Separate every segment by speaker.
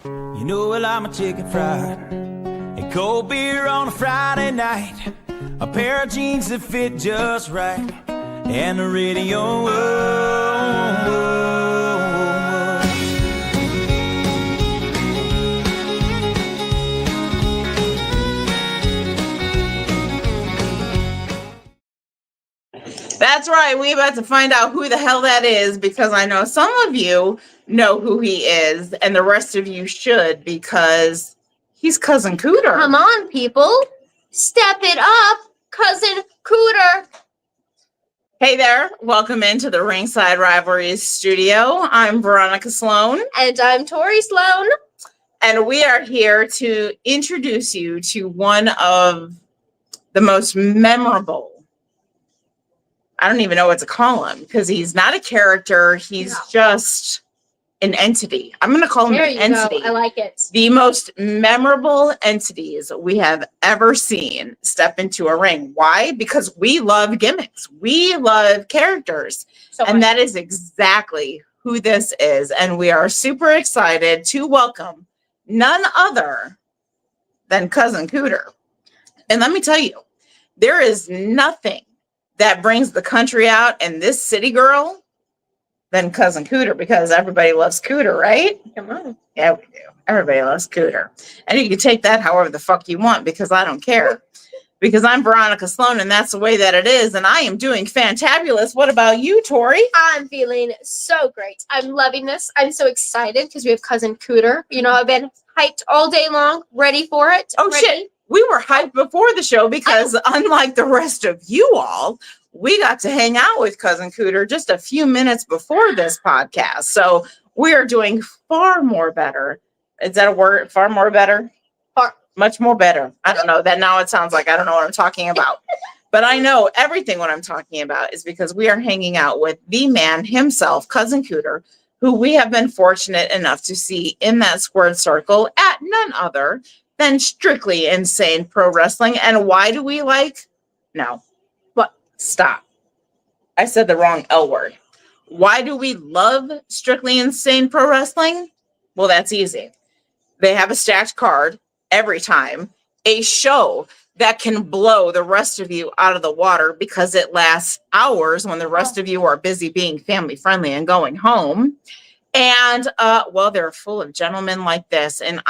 Speaker 1: You know I like my chicken fried and cold beer on a Friday night, a pair of jeans that fit just right, and the radio.
Speaker 2: That's right. We're about to find out who the hell that is, because I know some of you know who he is, and the rest of you should, because he's Cousin Cooter.
Speaker 3: Come on, people. Step it up, Cousin Cooter.
Speaker 2: Hey there. Welcome into the Ringside Rivalries studio. I'm Veronica Sloane.
Speaker 3: And I'm Tori Sloane.
Speaker 2: And we are here to introduce you to one of the most memorable, I don't even know what to call him, because he's not a character. He's just an entity. I'm going to call him an entity.
Speaker 3: Go. I like it.
Speaker 2: The most memorable entities we have ever seen step into a ring. Why? Because we love gimmicks. We love characters. And that is exactly who this is. And we are super excited to welcome none other than Cousin Cooter. And let me tell you, there is nothing that brings the country out and this city girl than Cousin Cooter, because everybody loves Cooter, right?
Speaker 3: Come on.
Speaker 2: Yeah, we do. Everybody loves Cooter. And you can take that however the fuck you want, because I don't care. Because I'm Veronica Sloane, and that's the way that it is. And I am doing fantabulous. What about you, Tori?
Speaker 3: I'm feeling so great. I'm loving this. I'm so excited because we have Cousin Cooter. You know, I've been hyped all day long, ready for it.
Speaker 2: Oh, shit. We were hyped before the show because unlike the rest of you all, we got to hang out with Cousin Cooter just a few minutes before this podcast. So we are doing far more better. Is that a word? Far more better? Much more better. I don't know. That now it sounds like I don't know what I'm talking about. But I know everything what I'm talking about is because we are hanging out with the man himself, Cousin Cooter, who we have been fortunate enough to see in that squared circle at none other than Strictly Insane Pro Wrestling. And why do we like? No. What? Stop. I said the wrong L word. Why do we love Strictly Insane Pro Wrestling? Well, that's easy. They have a stacked card every time. A show that can blow the rest of you out of the water because it lasts hours when the rest of you are busy being family friendly and going home. And, well, they're full of gentlemen like this. And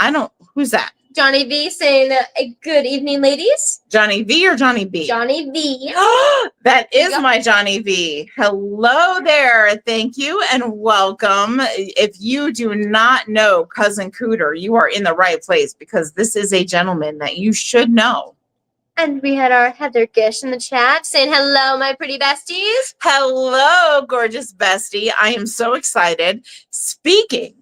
Speaker 2: who's that?
Speaker 3: Johnny V saying, good evening, ladies.
Speaker 2: Johnny V or Johnny B?
Speaker 3: Johnny V.
Speaker 2: That is my Johnny V. Hello there. Thank you and welcome. If you do not know Cousin Cooter, you are in the right place, because this is a gentleman that you should know.
Speaker 3: And we had our Heather Gish in the chat saying, hello, my pretty besties.
Speaker 2: Hello, gorgeous bestie. I am so excited. Speaking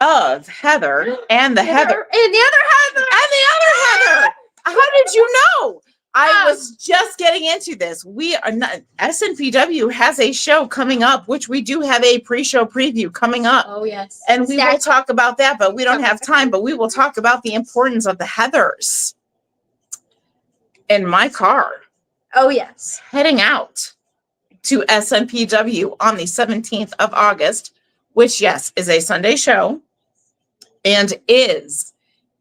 Speaker 2: of Heather and the Heather.
Speaker 3: And the other Heather.
Speaker 2: And the other Heather. How did you know? I was just getting into this. We are not, SNPW has a show coming up, which we do have a pre-show preview coming up.
Speaker 3: Oh, yes.
Speaker 2: And we will talk about that, but we don't have time. But we will talk about the importance of the Heathers in my car.
Speaker 3: Oh, yes.
Speaker 2: Heading out to SNPW on the 17th of August, which, yes, is a Sunday show and is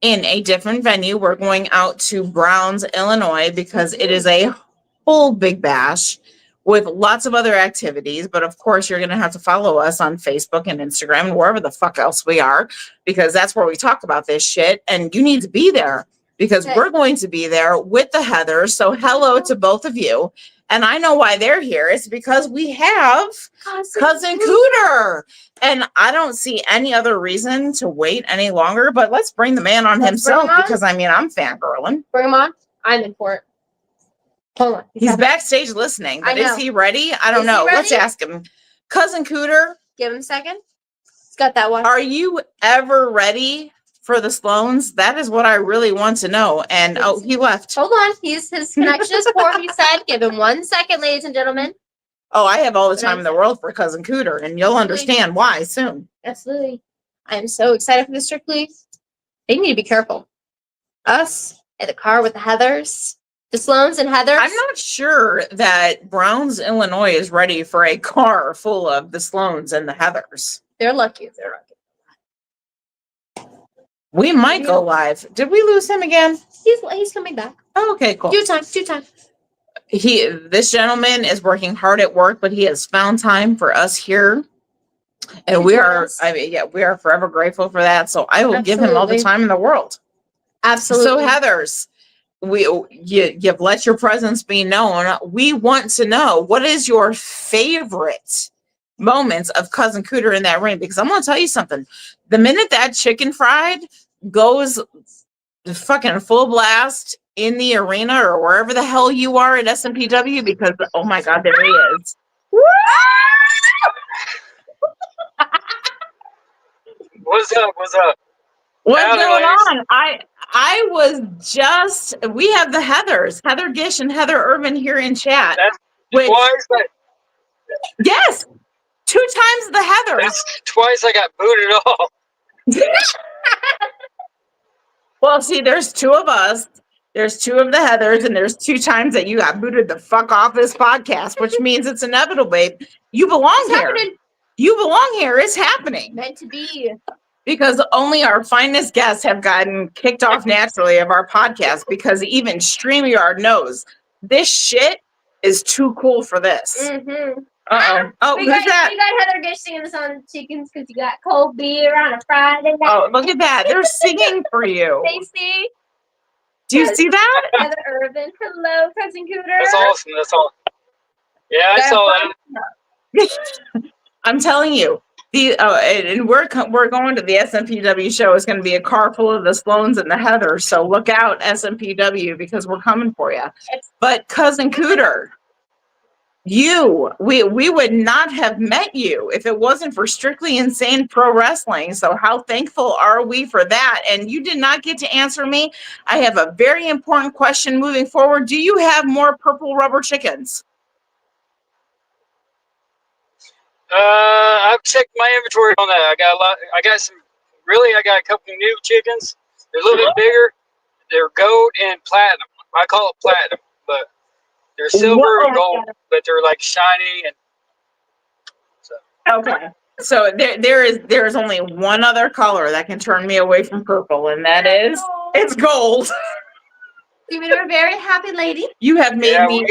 Speaker 2: in a different venue. We're going out to Browns, Illinois, because it is a whole big bash with lots of other activities. But of course, you're going to have to follow us on Facebook and Instagram and wherever the fuck else we are, because that's where we talk about this shit. And you need to be there, because we're going to be there with the Heathers. So hello to both of you. And I know why they're here. It's because we have Cousin Cooter. And I don't see any other reason to wait any longer. But let's bring the man on himself, because, I mean, I'm fangirling.
Speaker 3: Bring him on. I'm in for it. Hold on.
Speaker 2: He's backstage listening. But is he ready? I don't know. Let's ask him. Cousin Cooter.
Speaker 3: Give him a second. He's got that one.
Speaker 2: Are you ever ready for the Sloanes? That is what I really want to know. And he left.
Speaker 3: Hold on. His connection is poor, he said. Give him 1 second, ladies and gentlemen.
Speaker 2: Oh, I have all the time in the world for Cousin Cooter, and you'll understand why soon.
Speaker 3: Absolutely. I am so excited for the Strictly. They need to be careful. Us in the car with the Heathers. The Sloanes and Heathers.
Speaker 2: I'm not sure that Browns, Illinois is ready for a car full of the Sloanes and the Heathers.
Speaker 3: They're lucky if they're lucky.
Speaker 2: We might go live. Did we lose him again?
Speaker 3: He's coming back.
Speaker 2: Oh, okay, cool.
Speaker 3: Due time.
Speaker 2: This gentleman is working hard at work, but he has found time for us here. And we are forever grateful for that. So I will give him all the time in the world.
Speaker 3: Absolutely.
Speaker 2: So Heathers, you've let your presence be known. We want to know, what is your favorite moments of Cousin Cooter in that ring? Because I'm going to tell you something. The minute that chicken fried goes fucking full blast in the arena or wherever the hell you are at SMPW, because oh my God, there he is.
Speaker 4: What's up?
Speaker 2: What's going on? I was just, we have the Heathers, Heather Gish and Heather Irvin here in chat. Yes, 2 times the Heathers.
Speaker 4: That's twice I got booted off.
Speaker 2: Well, see, there's 2 of us. There's 2 of the Heathers, and there's 2 times that you got booted the fuck off this podcast, which means it's inevitable, babe. You belong here.
Speaker 3: Happening.
Speaker 2: You belong here. It's happening.
Speaker 3: Meant to be.
Speaker 2: Because only our finest guests have gotten kicked off naturally of our podcast, because even StreamYard knows this shit is too cool for this.
Speaker 3: Mm-hmm.
Speaker 2: Uh-oh. Oh, who's that?
Speaker 3: We got Heather Gish singing the song of chickens because you got cold beer on a Friday night.
Speaker 2: Oh, look at that. They're singing for you.
Speaker 3: Tasty.
Speaker 2: Do you see that?
Speaker 3: Heather Irvin. Hello, Cousin Cooter.
Speaker 4: That's awesome. That's all. Yeah, I saw that.
Speaker 2: I'm telling you. And we're going to the SMPW show. It's going to be a car full of the Sloanes and the Heathers. So look out, SMPW, because we're coming for you. But Cousin Cooter, we would not have met you if it wasn't for Strictly Insane Pro Wrestling. So how thankful are we for that? And you did not get to answer me. I have a very important question moving forward. Do you have more purple rubber chickens?
Speaker 4: I've checked my inventory on that. I got a lot. I got a couple new chickens. They're a little bit bigger. They're gold and platinum. I call it platinum, but they're silver and gold, but they're like shiny and. So.
Speaker 2: Okay. So there is only one other color that can turn me away from purple, and that is it's gold.
Speaker 3: You're a very happy lady.
Speaker 2: You have made me.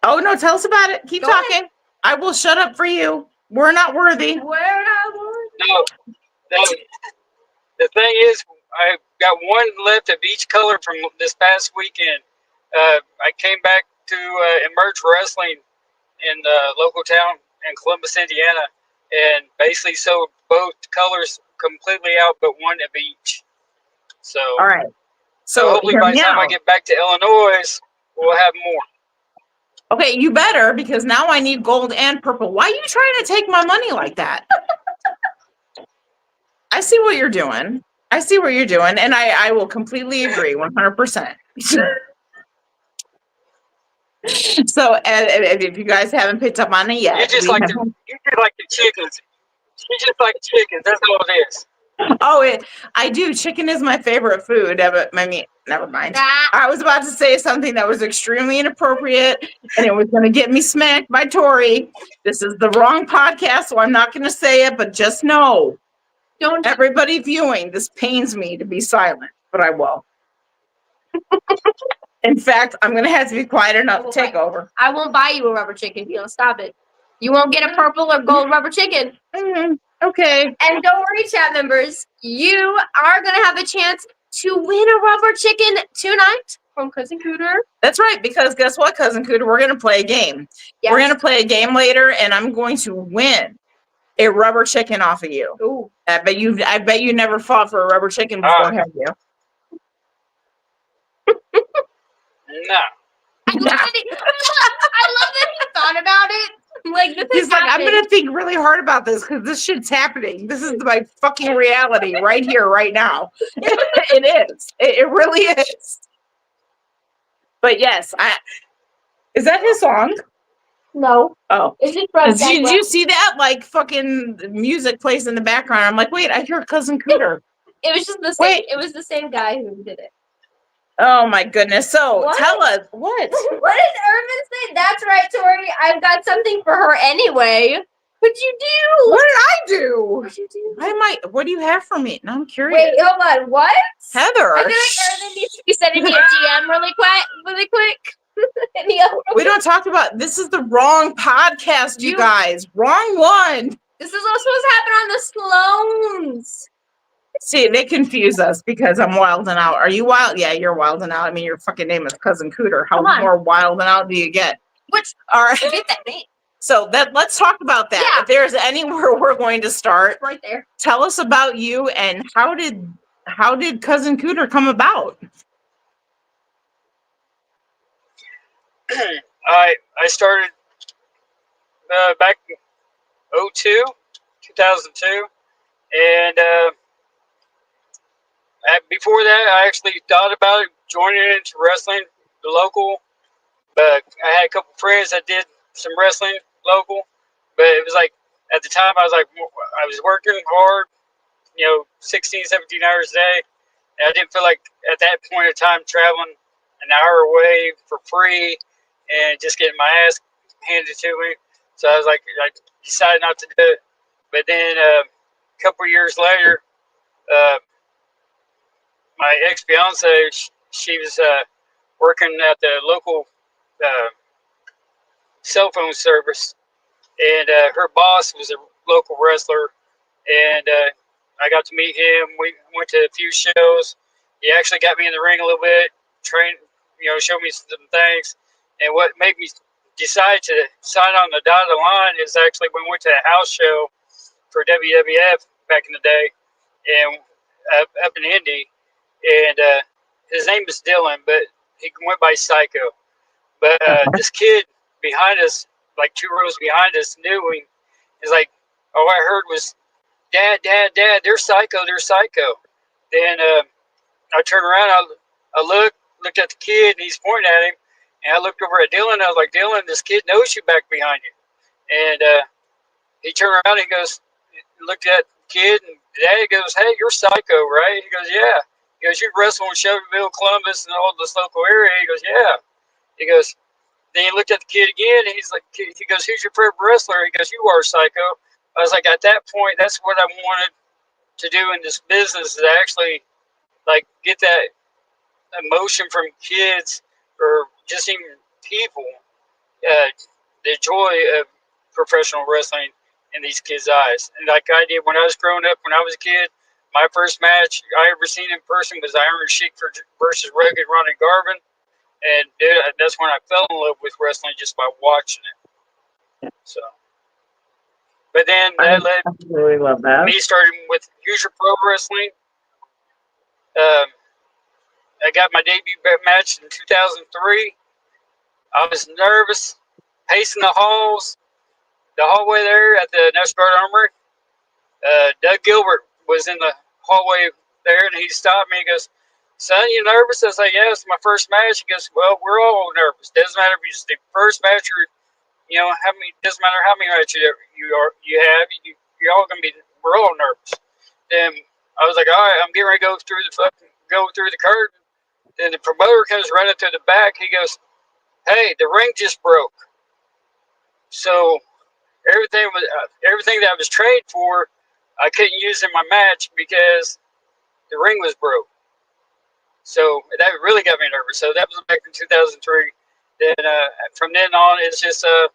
Speaker 2: Oh no! Tell us about it. Keep talking. Ahead. I will shut up for you. We're not worthy.
Speaker 3: We're not worthy.
Speaker 4: No. The thing is, I got one left of each color from this past weekend. I came back to Emerge Wrestling in the local town in Columbus, Indiana, and basically sold both colors completely out, but one of each. So.
Speaker 2: All right.
Speaker 4: So hopefully by the time I get back to Illinois, we'll have more.
Speaker 2: Okay, you better, because now I need gold and purple. Why are you trying to take my money like that? I see what you're doing. And I will completely agree, 100%. So, if you guys haven't picked up on it yet.
Speaker 4: You just like the chickens. You just like chickens. That's all it is.
Speaker 2: Oh, I do. Chicken is my favorite food. I mean, never mind. I was about to say something that was extremely inappropriate, and it was going to get me smacked by Tori. This is the wrong podcast, so I'm not going to say it, but just know. Don't everybody viewing, this pains me to be silent, but I will. In fact, I'm going to have to be quiet enough to take over.
Speaker 3: I won't buy you a rubber chicken if you don't stop it. You won't get a purple or gold rubber chicken.
Speaker 2: Mm-hmm. Okay.
Speaker 3: And don't worry, chat members. You are going to have a chance to win a rubber chicken tonight from Cousin Cooter.
Speaker 2: That's right, because guess what, Cousin Cooter? We're going to play a game. Yes. We're going to play a game later, and I'm going to win a rubber chicken off of you.
Speaker 3: Ooh.
Speaker 2: I bet you never fought for a rubber chicken before, have you?
Speaker 4: No.
Speaker 3: I love that he thought about it.
Speaker 2: He's like, I'm gonna think really hard about this because this shit's happening. This is my fucking reality right here, right now. It is. It really is. But yes, is that his song?
Speaker 3: No.
Speaker 2: Oh.
Speaker 3: Is it from
Speaker 2: Did you see that? Like fucking music plays in the background. I'm like, wait, I hear Cousin Cooter.
Speaker 3: It was just the same. Wait. It was the same guy who did it.
Speaker 2: Oh my goodness. So tell us what?
Speaker 3: What did Irvin say? That's right, Tori. I've got something for her anyway. What'd you do?
Speaker 2: What did I do?
Speaker 3: What'd you do?
Speaker 2: What do you have for me? No, I'm curious.
Speaker 3: Wait, hold on. What?
Speaker 2: Heather.
Speaker 3: I feel like Erlen needs to be sending me a DM really quick.
Speaker 2: We don't talk about this. Is the wrong podcast, you guys. Wrong one.
Speaker 3: This is what's supposed to happen on the Sloanes.
Speaker 2: See, they confuse us because I'm wilding out. Are you wild? Yeah, you're wilding out. I mean, your fucking name is Cousin Cooter. How more wilding out do you get?
Speaker 3: Which,
Speaker 2: all right.
Speaker 3: I get that name.
Speaker 2: So let's talk about that.
Speaker 3: Yeah.
Speaker 2: If there's anywhere we're going to start,
Speaker 3: right there.
Speaker 2: Tell us about you and how did Cousin Cooter come about?
Speaker 4: I started back in 2002, and before that, I actually thought about it, joining into wrestling, the local. But I had a couple friends that did some wrestling local, but it was like at the time I was working hard, 16, 17 hours a day, and I didn't feel like at that point of time traveling an hour away for free and just getting my ass handed to me. So I decided not to do it. But then a couple of years later, my ex-fiance, she was working at the local cell phone service, and her boss was a local wrestler, and I got to meet him. We went to a few shows. He actually got me in the ring a little bit, trained, showed me some things. And what made me decide to sign on the dotted line is actually when we went to a house show for WWF back in the day, and up in Indy, and his name is Dylan, but he went by Psycho. But this kid behind us, like 2 rows behind us, knew him. He's like, all I heard was, Dad, Dad, Dad, they're Psycho, they're Psycho. Then I turned around, I looked at the kid, and he's pointing at him. And I looked over at Dylan, and I was like, Dylan, this kid knows you back behind you. And he turned around, and he goes, looked at the kid, and Dad goes, hey, you're Psycho, right? He goes, yeah. He goes, you wrestle in Shelbyville, Columbus, and all this local area. He goes, yeah. He goes, then he looked at the kid again, and he's like, he goes, who's your favorite wrestler? He goes, you are Psycho. I was like, at that point, that's what I wanted to do in this business, is actually get that emotion from kids or just even people, the joy of professional wrestling in these kids' eyes. And like I did when I was growing up, when I was a kid, my first match I ever seen in person was Iron Sheik versus Rugged Ronnie Garvin. And that's when I fell in love with wrestling, just by watching it. So, but then that led
Speaker 2: really love that.
Speaker 4: me starting with Future Pro Wrestling. I got my debut match in 2003. I was nervous, pacing the hallway there at the National Guard Armory. Doug Gilbert was in the hallway there, and he stopped me. He goes, son, you nervous? I was like, yeah, it's my first match. He goes, well, we're all nervous. Doesn't matter if it's the first match or, doesn't matter how many matches you have. You're all going to be, we're all nervous. Then I was like, all right, I'm getting ready to go through the curtain. Then the promoter comes running to the back. He goes, hey, the ring just broke. So everything that I was trained for, I couldn't use in my match because the ring was broke. So that really got me nervous. So that was back in 2003. Then from then on, it's just the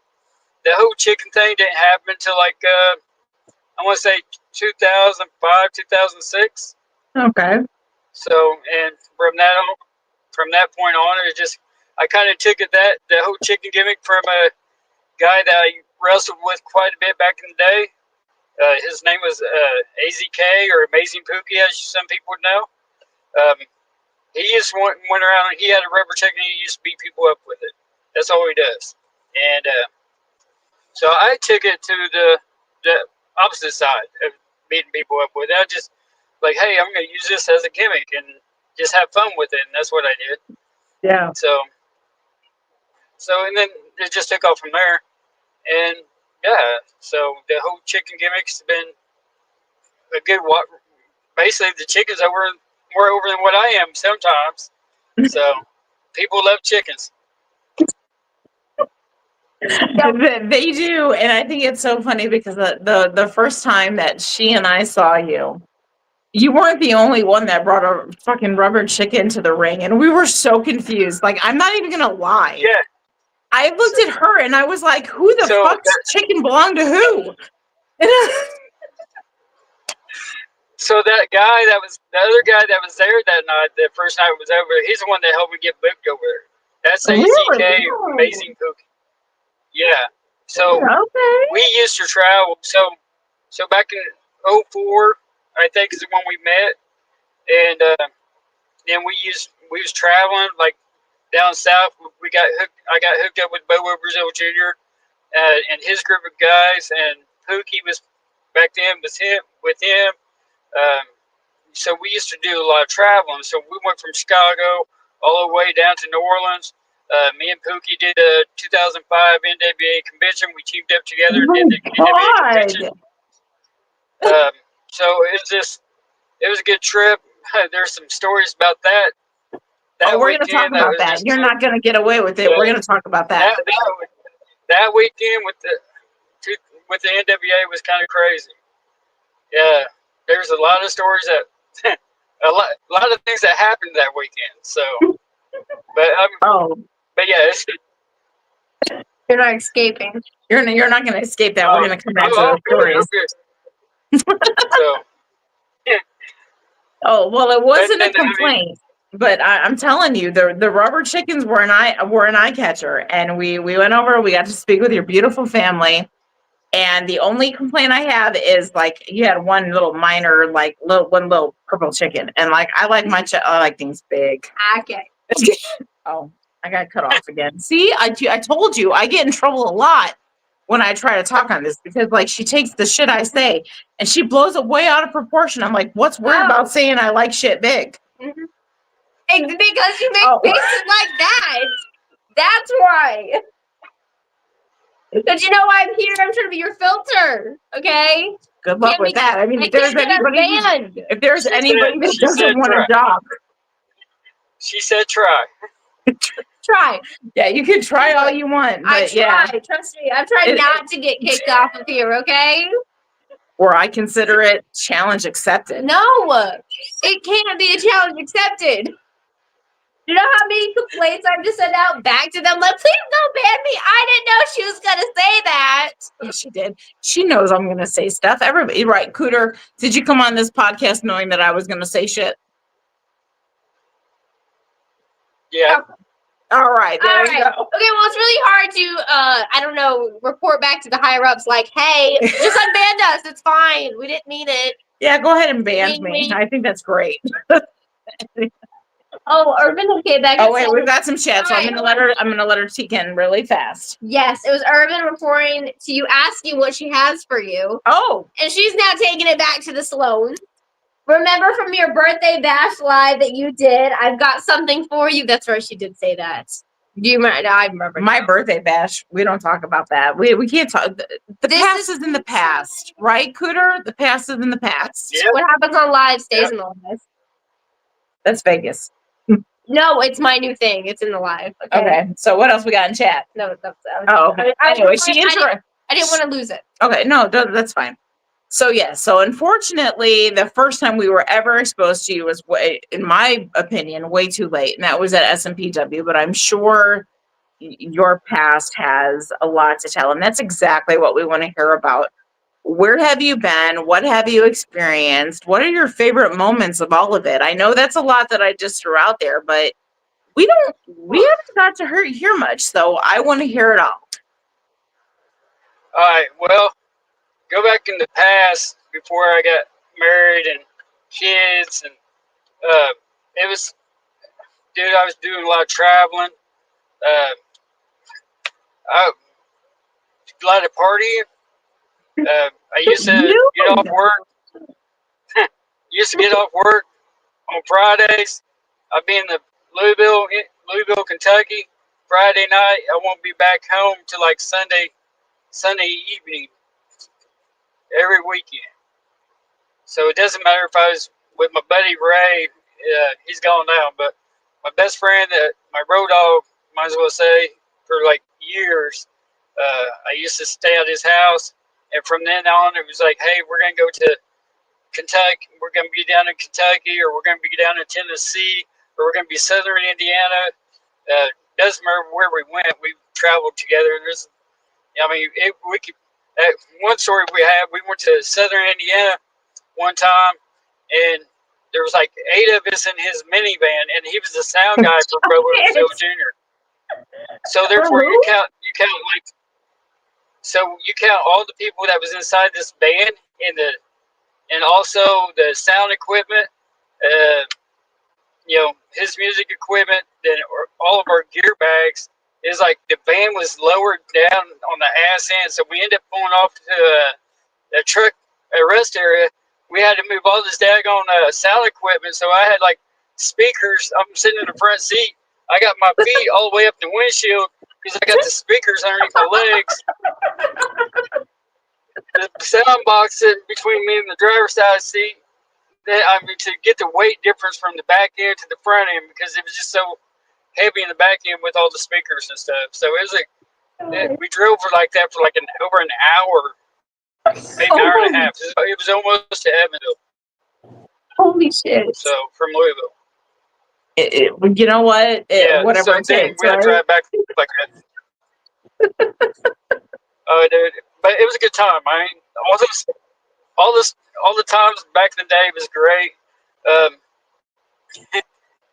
Speaker 4: whole chicken thing didn't happen until I want to say 2005, 2006.
Speaker 2: Okay.
Speaker 4: So, and from that point on, it just, I kind of took the whole chicken gimmick from a guy that I wrestled with quite a bit back in the day. His name was AZK, or Amazing Pookie, as some people would know. He just went around, and he had a rubber chicken, and he used to beat people up with it. That's all he does. And so I took it to the opposite side of beating people up with it. I just, like, hey, I'm going to use this as a gimmick and just have fun with it, and that's what I did.
Speaker 2: Yeah.
Speaker 4: So and then it just took off from there, and yeah. So the whole chicken gimmick's been a good. Basically, the chickens are more over than what I am sometimes. So people love chickens.
Speaker 2: They do, and I think it's so funny because the first time that she and I saw you, you weren't the only one that brought a fucking rubber chicken to the ring, and we were so confused. Like, I'm not even gonna lie.
Speaker 4: Yeah.
Speaker 2: I looked at her and I was like, "Who the
Speaker 4: So
Speaker 2: fuck's chicken belonged to who?"
Speaker 4: So that guy the other guy that was there that night, the first night was over, he's the one that helped me get booked over there. That's ACK,
Speaker 2: Really?
Speaker 4: Amazing Cookie. Yeah. So
Speaker 2: Okay.
Speaker 4: we used to travel. So back in '04, I think is when we met. And then we was traveling like down south. I got hooked up with Bo Brazil Jr. And his group of guys, and Pookie was back then with him. So we used to do a lot of traveling. So we went from Chicago all the way down to New Orleans. Me and Pookie did a 2005 NWA convention. We teamed up together and did the NWA convention. So it was a good trip. There's some stories about that.
Speaker 2: We're going to talk about that. You're not going to get away with it. We're going to talk about that.
Speaker 4: That weekend with the NWA was kind of crazy. Yeah, there's a lot of stories that a lot of things that happened that weekend. So, but yeah,
Speaker 3: You're not escaping.
Speaker 2: You're not going to escape that. We're going to come back to those stories.
Speaker 4: So, yeah.
Speaker 2: Oh, well, it wasn't a complaint, but I'm telling you, the rubber chickens were an eye catcher, and we went over. We got to speak with your beautiful family, and the only complaint I have is like you had one little minor, like one little purple chicken, and like I like things big.
Speaker 3: Okay.
Speaker 2: Oh, I got cut off again. See, I told you I get in trouble a lot when I try to talk on this because like she takes the shit I say and she blows it way out of proportion. I'm like, what's weird about saying I like shit big?
Speaker 3: Mm-hmm. Because you make faces like that. That's why. Because you know why I'm here. I'm trying to be your filter. Okay.
Speaker 2: Good luck with that. I mean, if there's anybody that doesn't want to job.
Speaker 4: She said try.
Speaker 3: Try.
Speaker 2: Yeah, you can try all you want. But
Speaker 3: Trust me. I'm trying not to get kicked off of here, okay?
Speaker 2: Or I consider it challenge accepted.
Speaker 3: No, it can't be a challenge accepted. You know how many complaints I've just sent out back to them? Like, please don't ban me. I didn't know she was going to say that.
Speaker 2: Yeah, she did. She knows I'm going to say stuff. Everybody, right, Cooter, did you come on this podcast knowing that I was going to say shit?
Speaker 4: Yeah.
Speaker 2: All right. There you go.
Speaker 3: Okay, well, it's really hard to, report back to the higher ups like, hey, just unbanned us. It's fine. We didn't mean it.
Speaker 2: Yeah, go ahead and ban me. I think that's great.
Speaker 3: Oh, Urban came back.
Speaker 2: Oh wait, we've got some chat, so I'm gonna let her tick in really fast.
Speaker 3: Yes, it was Urban reporting to you, asking what she has for you.
Speaker 2: Oh,
Speaker 3: and she's now taking it back to the Sloanes. Remember from your birthday bash live that you did? I've got something for you. That's right, she did say that. Do you remember? I remember
Speaker 2: my birthday bash. We don't talk about that. We can't talk. The past is in the past, right, Cooter? The past is in the past.
Speaker 4: Yep.
Speaker 3: What happens on live stays in the live.
Speaker 2: That's Vegas.
Speaker 3: No, it's my new thing. It's in the live.
Speaker 2: Okay. So what else we got in chat?
Speaker 3: No, that's.
Speaker 2: Okay. Anyway,
Speaker 3: I didn't want to lose it.
Speaker 2: Okay, no, that's fine. So yeah, so unfortunately, the first time we were ever exposed to you was, in my opinion, way too late, and that was at SMPW. But I'm sure your past has a lot to tell, and that's exactly what we want to hear about. Where have you been? What have you experienced? What are your favorite moments of all of it? I know that's a lot that I just threw out there, but we haven't got to hear much, so I want to hear it all.
Speaker 4: All right, well, go back in the past before I got married and kids, and I was doing a lot of traveling. A lot of partying. I used to get off work. Used to get off work on Fridays. I'd be in the Louisville, Kentucky. Friday night, I won't be back home till like Sunday evening. Every weekend. So it doesn't matter if I was with my buddy Ray. He's gone now, but my best friend, my road dog, might as well say, for like years, I used to stay at his house, and from then on, it was like, hey, we're gonna go to Kentucky. We're gonna be down in Kentucky, or we're gonna be down in Tennessee, or we're gonna be Southern Indiana. Doesn't matter where we went. We traveled together. We could. One story we went to Southern Indiana one time, and there was like 8 of us in his minivan, and he was the sound guy for Bobo Phil Jr. So therefore, you count like, so you count all the people that was inside this band and also the sound equipment, his music equipment, then all of our gear bags. Is like the van was lowered down on the ass end, so we ended up pulling off to a truck rest area. We had to move all this daggone sound equipment, so I had like speakers. I'm sitting in the front seat. I got my feet all the way up the windshield because I got the speakers underneath my legs. The sound box sitting between me and the driver's side seat. To get the weight difference from the back end to the front end, because it was just so heavy in the back end with all the speakers and stuff. So it was like we drove for like that for like over an hour, maybe an hour and a half. It was almost to Evansville.
Speaker 3: Holy shit!
Speaker 4: So from Louisville.
Speaker 2: You know what? Whatever
Speaker 4: so
Speaker 2: it takes,
Speaker 4: we had to drive back like that. Dude, but it was a good time. I mean, all the times back in the day was great.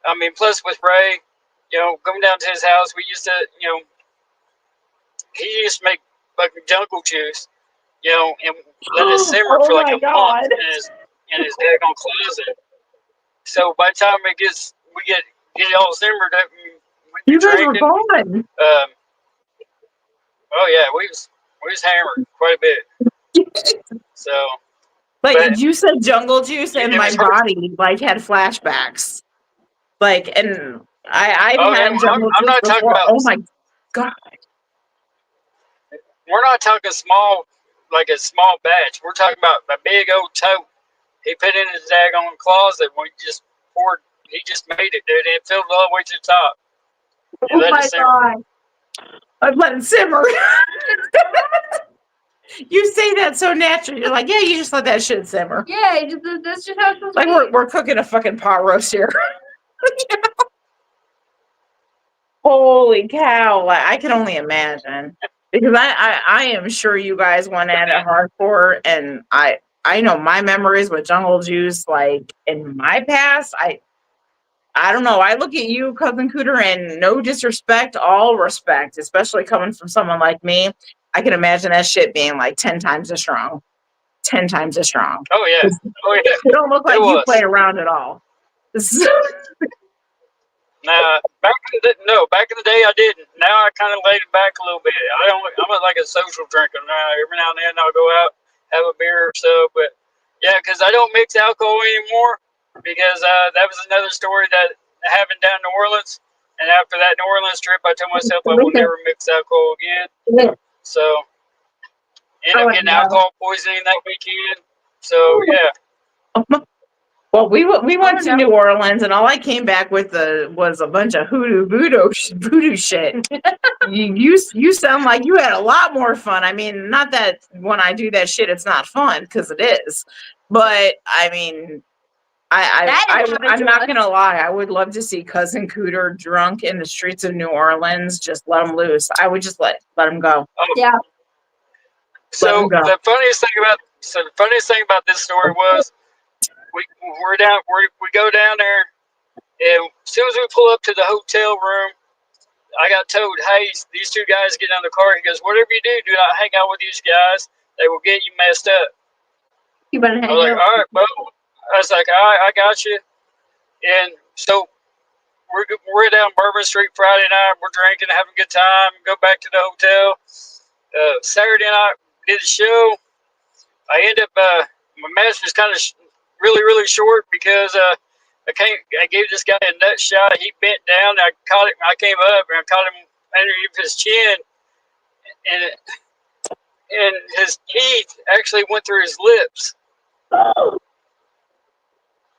Speaker 4: I mean, plus with Ray, going down to his house, we used to, he used to make fucking jungle juice, and let it simmer for like a month in his daggone closet. So by the time we get it all simmered up, we
Speaker 2: you guys
Speaker 4: drinking.
Speaker 2: were gone.
Speaker 4: Oh yeah, we was hammered quite a bit. So.
Speaker 2: But you said jungle juice, and my body like had flashbacks. Like, and I've had jungle
Speaker 4: I'm
Speaker 2: juice
Speaker 4: not
Speaker 2: before.
Speaker 4: talking about.
Speaker 2: Oh my god!
Speaker 4: We're not talking small, like a small batch. We're talking about a big old tote. He put in his daggone closet when he just poured. He just made it, dude. And it filled all the way to the top.
Speaker 2: Oh my god! I've let it simmer. You say that so naturally. You're like, yeah, you just let that shit simmer.
Speaker 3: Yeah, that's just how it's supposed to be.
Speaker 2: Like we're cooking a fucking pot roast here. Holy cow! I can only imagine, because I am sure you guys went at it hardcore, and I know my memories with jungle juice. Like in my past, I don't know. I look at you, Cousin Cooter, and no disrespect, all respect, especially coming from someone like me. I can imagine that shit being like 10 times as strong. 10 times as strong.
Speaker 4: Oh yeah.
Speaker 2: You don't look like you play around at all.
Speaker 4: Nah, back in the day I didn't. Now I kind of laid it back a little bit. I'm like a social drinker now. Every now and then I'll go out, have a beer or so. But yeah, because I don't mix alcohol anymore, because that was another story that happened down in New Orleans. And after that New Orleans trip, I told myself I will never mix alcohol again. So ended up getting alcohol poisoning that weekend. So yeah.
Speaker 2: Well, we went to New Orleans, and all I came back with was a bunch of voodoo shit. You sound like you had a lot more fun. I mean, not that when I do that shit, it's not fun, because it is. But I mean, I'm not gonna lie. I would love to see Cousin Cooter drunk in the streets of New Orleans. Just let him loose. I would just let him go.
Speaker 3: Yeah.
Speaker 4: So the funniest thing about this story was, we go down there, and as soon as we pull up to the hotel room, I got told, hey, these 2 guys get in the car. He goes, whatever you do not hang out with these guys. They will get you messed up.
Speaker 3: You better hang
Speaker 4: I was like, all right, bro. I was like, all right, I got you. And so we're down Bourbon Street Friday night. We're drinking, having a good time. Go back to the hotel. Saturday night, did the show. I end up, my match was kind of really, really short, because I gave this guy a nut shot. He bent down, and I caught him. I came up and I caught him underneath his chin, and his teeth actually went through his lips.
Speaker 2: Oh.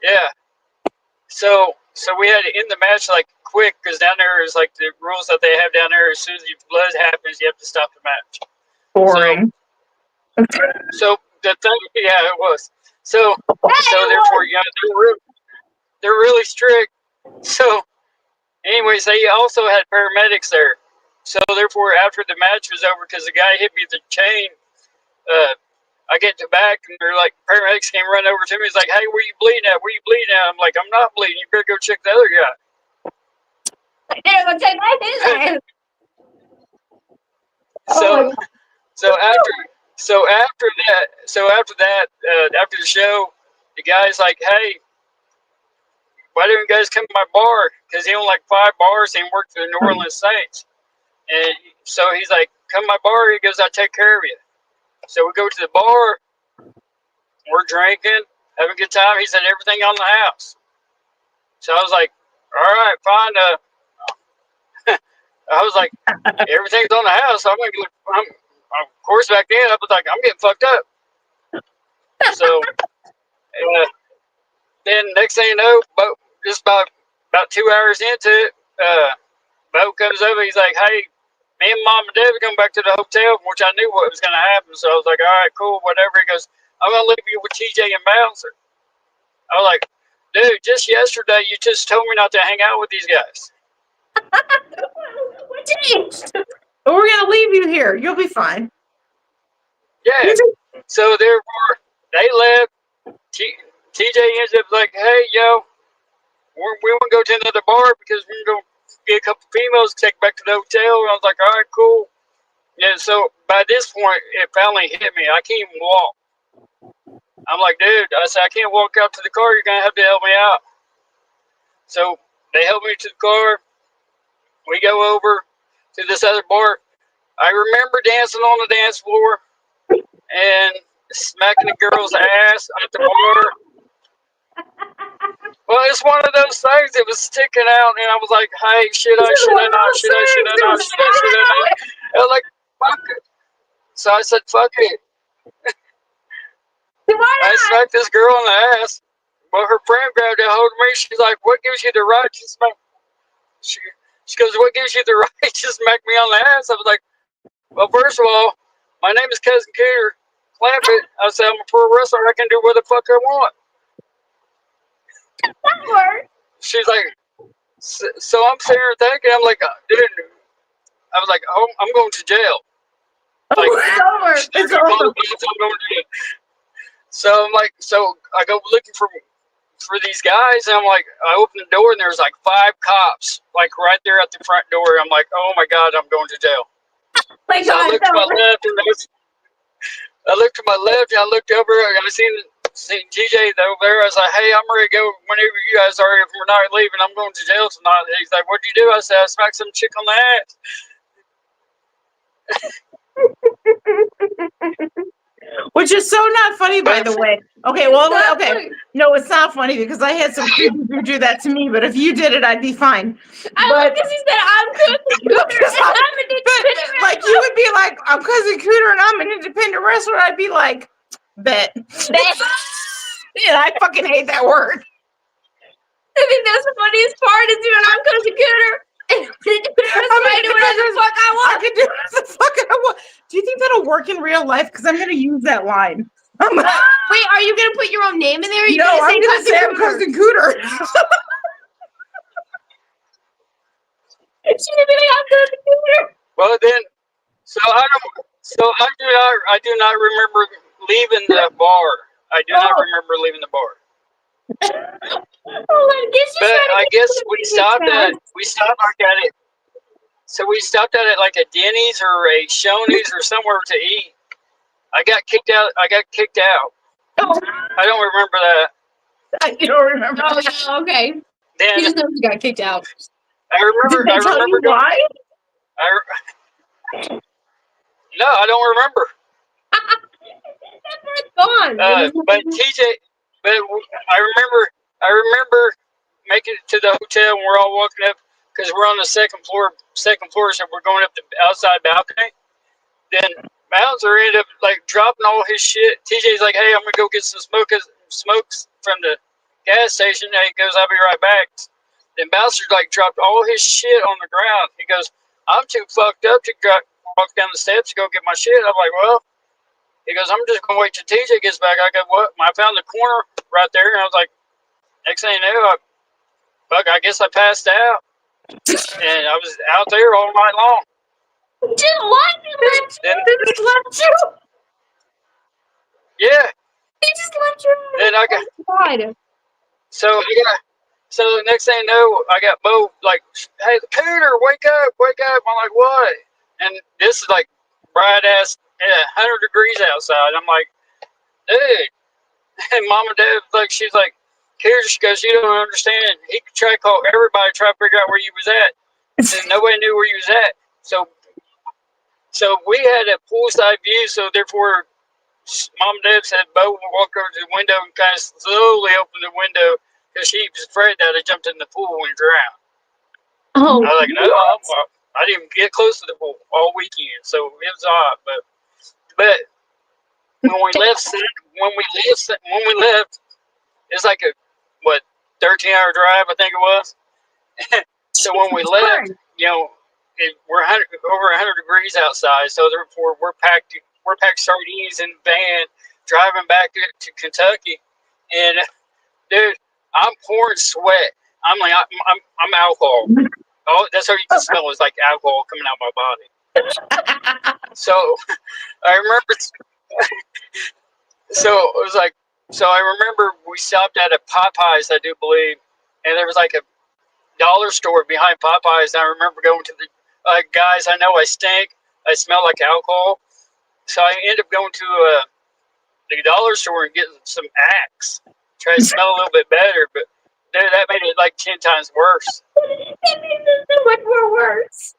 Speaker 4: Yeah. So we had to end the match like quick because down there is like the rules that they have down there. As soon as blood happens, you have to stop the match.
Speaker 2: Boring.
Speaker 4: So the thing, yeah, it was. So therefore, they're really strict. So, anyways, they also had paramedics there. So therefore, after the match was over, because the guy hit me with the chain, I get to back and they're like, paramedics came run over to me. He's like, "Hey, where you bleeding at? Where you bleeding at?" I'm like, "I'm not bleeding. You better go check the other guy."
Speaker 3: They're gonna take my business.
Speaker 4: So after that, after the show, the guy's like, "Hey, why don't you guys come to my bar?" Because he owned like 5 bars and he worked for the New Orleans Saints. And so he's like, "Come to my bar." He goes, "I'll take care of you." So we go to the bar. We're drinking, having a good time. He said, "Everything on the house." So I was like, "All right, fine." I was like, "Everything's on the house." I'm of course, back then, I was like, "I'm getting fucked up." So then next thing you know, just about 2 hours into it, Bo comes over. He's like, "Hey, me and Mom and Dad are going back to the hotel," which I knew what was going to happen. So I was like, "All right, cool, whatever." He goes, "I'm going to leave you with TJ and Bouncer." I was like, "Dude, just yesterday you just told me not to hang out with these guys."
Speaker 3: What changed?
Speaker 2: But we're gonna leave you here. You'll be fine.
Speaker 4: Yeah. So therefore, they left. TJ ends up like, "Hey, yo, we want to go to another bar because we're going to get a couple females to take back to the hotel." And I was like, "All right, cool." Yeah. So by this point, it finally hit me. I can't even walk. I'm like, "Dude," I said, "I can't walk out to the car. You're gonna have to help me out." So they helped me to the car. We go over to this other bar. I remember dancing on the dance floor and smacking the girl's ass at the bar. Well, it's one of those things that was sticking out, and I was like, "Hey, should I not? Should I not? Should I not? I was like, "Fuck it." So I said, "Fuck it." I smacked this girl in the ass. Well, her friend grabbed a hold of me. She's like, "What gives you the right to smack?" She goes, "What gives you the right to smack me on the ass?" I was like, "Well, first of all, my name is Cousin Cooter. Clamp it." I said, "I'm a pro wrestler. I can do what the fuck I want." She's like, so I'm sitting here thinking, I'm like, "Dude," I was like, "Oh, I'm going to jail." Like,
Speaker 2: It's over.
Speaker 4: So I'm like, so I go looking for these guys, and I'm like, I open the door, and there's like 5 cops, like right there at the front door. I'm like, "Oh my God, I'm going to jail." So I looked to my left, and I looked to my left, and I looked over, and I seen TJ over there. I was like, "Hey, I'm ready to go whenever you guys are. If we're not leaving, I'm going to jail tonight." And he's like, "What'd you do?" I said, "I smacked some chick on the ass."
Speaker 2: Which is so not funny, by the way. Okay, well, okay. No, it's not funny because I had some creepy who do that to me, but if you did it, I'd be fine.
Speaker 3: I love because he said, "I'm Cousin Cooter, and I'm an independent
Speaker 2: Like, you would be like, "I'm Cousin Cooter, and I'm an independent wrestler." I'd be like, "Bet." Yeah, I fucking hate that word.
Speaker 3: I think that's the funniest part is when I'm Cousin Cooter. I can do whatever the fuck I want.
Speaker 2: I can do whatever the fuck I want. Do you think that'll work in real life? Because I'm going to use that line.
Speaker 3: Wait, are you going to put your own name in there?
Speaker 2: No, I'm going to say I'm Cousin Cooter.
Speaker 3: She's going to be like, "I'm Cousin Cooter."
Speaker 4: Well, then, I do not remember leaving the bar. I do not remember leaving the bar. But I guess we stopped at it. So we stopped at it like a Denny's or a Shoney's or somewhere to eat. I got kicked out. I don't remember that.
Speaker 2: You don't remember?
Speaker 3: Oh, yeah, okay.
Speaker 4: Then
Speaker 3: He just knows he got kicked out.
Speaker 4: I remember.
Speaker 2: Did they tell you why?
Speaker 4: No, I don't remember.
Speaker 3: It's gone.
Speaker 4: But TJ, I remember making it to the hotel, and we're all walking up because we're on the second floor, so we're going up the outside balcony. Then Bouncer ended up like dropping all his shit. TJ's like, "Hey, I'm gonna go get some smokes from the gas station. And he goes, I'll be right back. Then Bouncer like dropped all his shit on the ground. He goes, I'm too fucked up to walk down the steps to go get my shit. I'm like, well, he goes, I'm just gonna wait till TJ gets back. I go, what? I found the corner right there, and I was like, next thing you know, I guess I passed out, and I was out there all night long.
Speaker 3: Just left you.
Speaker 2: Just left you.
Speaker 4: Yeah.
Speaker 3: He just left you.
Speaker 4: Then I got.
Speaker 3: God.
Speaker 4: So the next thing you know, I got Bo like, hey, Cooter, wake up. I'm like, what? And this is like bright ass 100 degrees outside. I'm like, dude. And Mom and Dad, like, she's like, Cooter, she goes, you don't understand. He could try to call everybody, try to figure out where you was at. And nobody knew where you was at. So we had a poolside view, so therefore Mom and Dad said Bo would walk over to the window and kind of slowly open the window because she was afraid that I jumped in the pool and drowned.
Speaker 3: Oh,
Speaker 4: I was like, no, I didn't even get close to the pool all weekend, so it was odd. But when we left, it's like a 13-hour drive, I think it was. So when we left, we're over 100 degrees outside, so therefore we're packed sardines in the van driving back to Kentucky, and dude, I'm pouring sweat. I'm like, I'm alcohol. Oh, that's how you can smell. It's like alcohol coming out of my body. So I remember. So it was like, I remember we stopped at a Popeyes, I do believe, and there was like a dollar store behind Popeyes. And I remember going to the guys, I know I stink. I smell like alcohol. So I ended up going to the dollar store and getting some Axe. Try to smell a little bit better, but dude, that made it like 10 times worse.
Speaker 3: It made it so much more worse.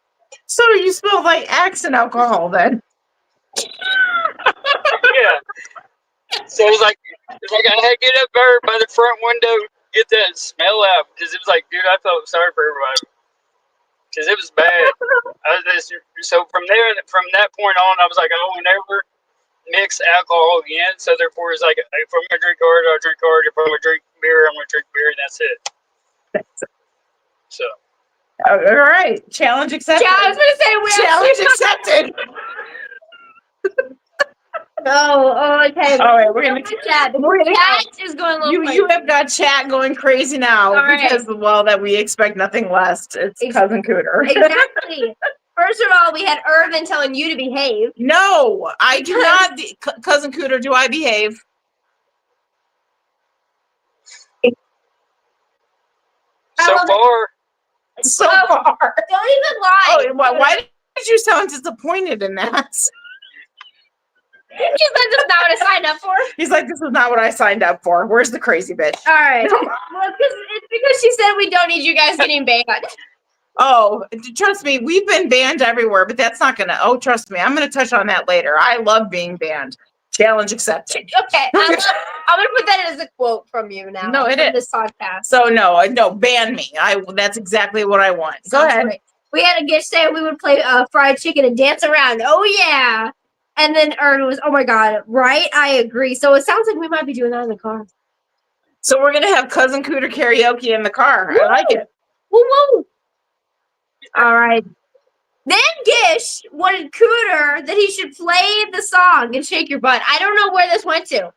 Speaker 2: So you smell like Axe and alcohol then?
Speaker 4: Yeah. So it was like I had to get up there by the front window, get that smell out, because it was like, dude, I felt sorry for everybody because it was bad. So from that point on, I was like, I will never mix alcohol again. So therefore, it's like, if I'm gonna drink hard, I'll drink hard. If I'm gonna drink beer, I'm gonna drink beer, and that's it. So.
Speaker 2: All right, challenge accepted.
Speaker 3: Yeah, I was gonna say we
Speaker 2: challenge accepted.
Speaker 3: Oh, okay.
Speaker 2: All right, we're gonna
Speaker 3: chat. Chat is going a little
Speaker 2: you have got chat going crazy now because that we expect nothing less. It's Cousin Cooter.
Speaker 3: Exactly. First of all, we had Irvin telling you to behave.
Speaker 2: No, I do not. Cousin Cooter, do I behave?
Speaker 4: So far.
Speaker 3: Don't even lie.
Speaker 2: Oh, why did you sound disappointed in that?
Speaker 3: He's like, this is not what I signed up for.
Speaker 2: He's like, this is not what I signed up for. Where's the crazy bitch?
Speaker 3: All right. Well, it's because she said we don't need you guys getting banned.
Speaker 2: Oh, trust me, we've been banned everywhere, but that's not gonna. Oh, trust me, I'm gonna touch on that later. I love being banned. Challenge accepted.
Speaker 3: Okay, I'm gonna put that as a quote from you now.
Speaker 2: No, it is
Speaker 3: this podcast.
Speaker 2: So no, ban me. That's exactly what I want. Go ahead.
Speaker 3: Great. We had a guest say we would play fried chicken and dance around. Oh yeah. And then Ern was, oh my God, right? I agree. So it sounds like we might be doing that in the car.
Speaker 2: So we're going to have Cousin Cooter karaoke in the car.
Speaker 3: Woo!
Speaker 2: I like it.
Speaker 3: Woo woo. All right. Then Gish wanted Cooter that he should play the song and shake your butt. I don't know where this went to.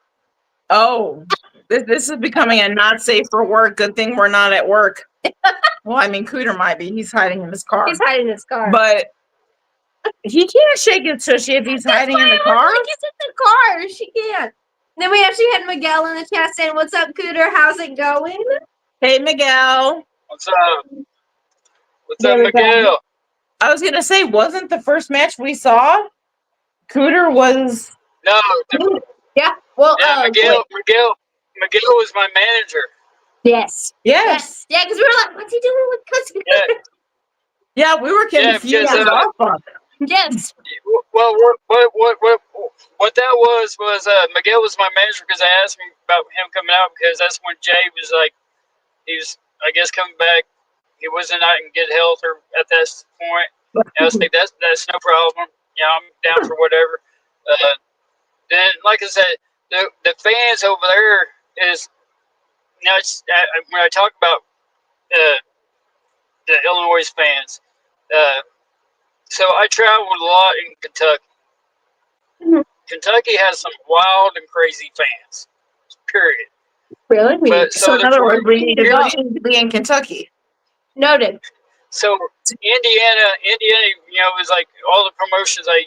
Speaker 2: Oh, this is becoming a not safe for work. Good thing we're not at work. Well, I mean, Cooter might be. He's hiding in his car.
Speaker 3: He's hiding in his car.
Speaker 2: But he can't shake it tushy if he's hiding in the car.
Speaker 3: Like he's in the car. She can't. Then we actually had Miguel in the chat saying, "What's up, Cooter? How's it going?"
Speaker 2: Hey, Miguel.
Speaker 4: What's up? What's up, Miguel?
Speaker 2: I was gonna say, wasn't the first match we saw? Cooter was.
Speaker 4: No.
Speaker 3: Yeah. Well,
Speaker 4: Miguel was my manager.
Speaker 3: Yes.
Speaker 2: Yes.
Speaker 3: Yeah, because we were like, "What's he doing with Cousin Cooter?"
Speaker 2: Yeah, we were confused.
Speaker 3: Yes.
Speaker 4: Well, what that was Miguel was my manager because I asked him about him coming out because that's when Jay was like, he was, I guess, coming back. He wasn't out in good health or at that point. And I was like, that's no problem. Yeah, I'm down for whatever. Then, like I said, the fans over there is now when I talk about the Illinois fans, so I traveled a lot in Kentucky.
Speaker 3: Mhm.
Speaker 4: Kentucky has some wild and crazy fans. Period.
Speaker 3: Really?
Speaker 4: But
Speaker 2: So in
Speaker 4: the
Speaker 2: other words, we need to
Speaker 4: hear
Speaker 2: go
Speaker 4: me?
Speaker 2: to be in Kentucky.
Speaker 3: Noted.
Speaker 4: So Indiana, is like all the promotions I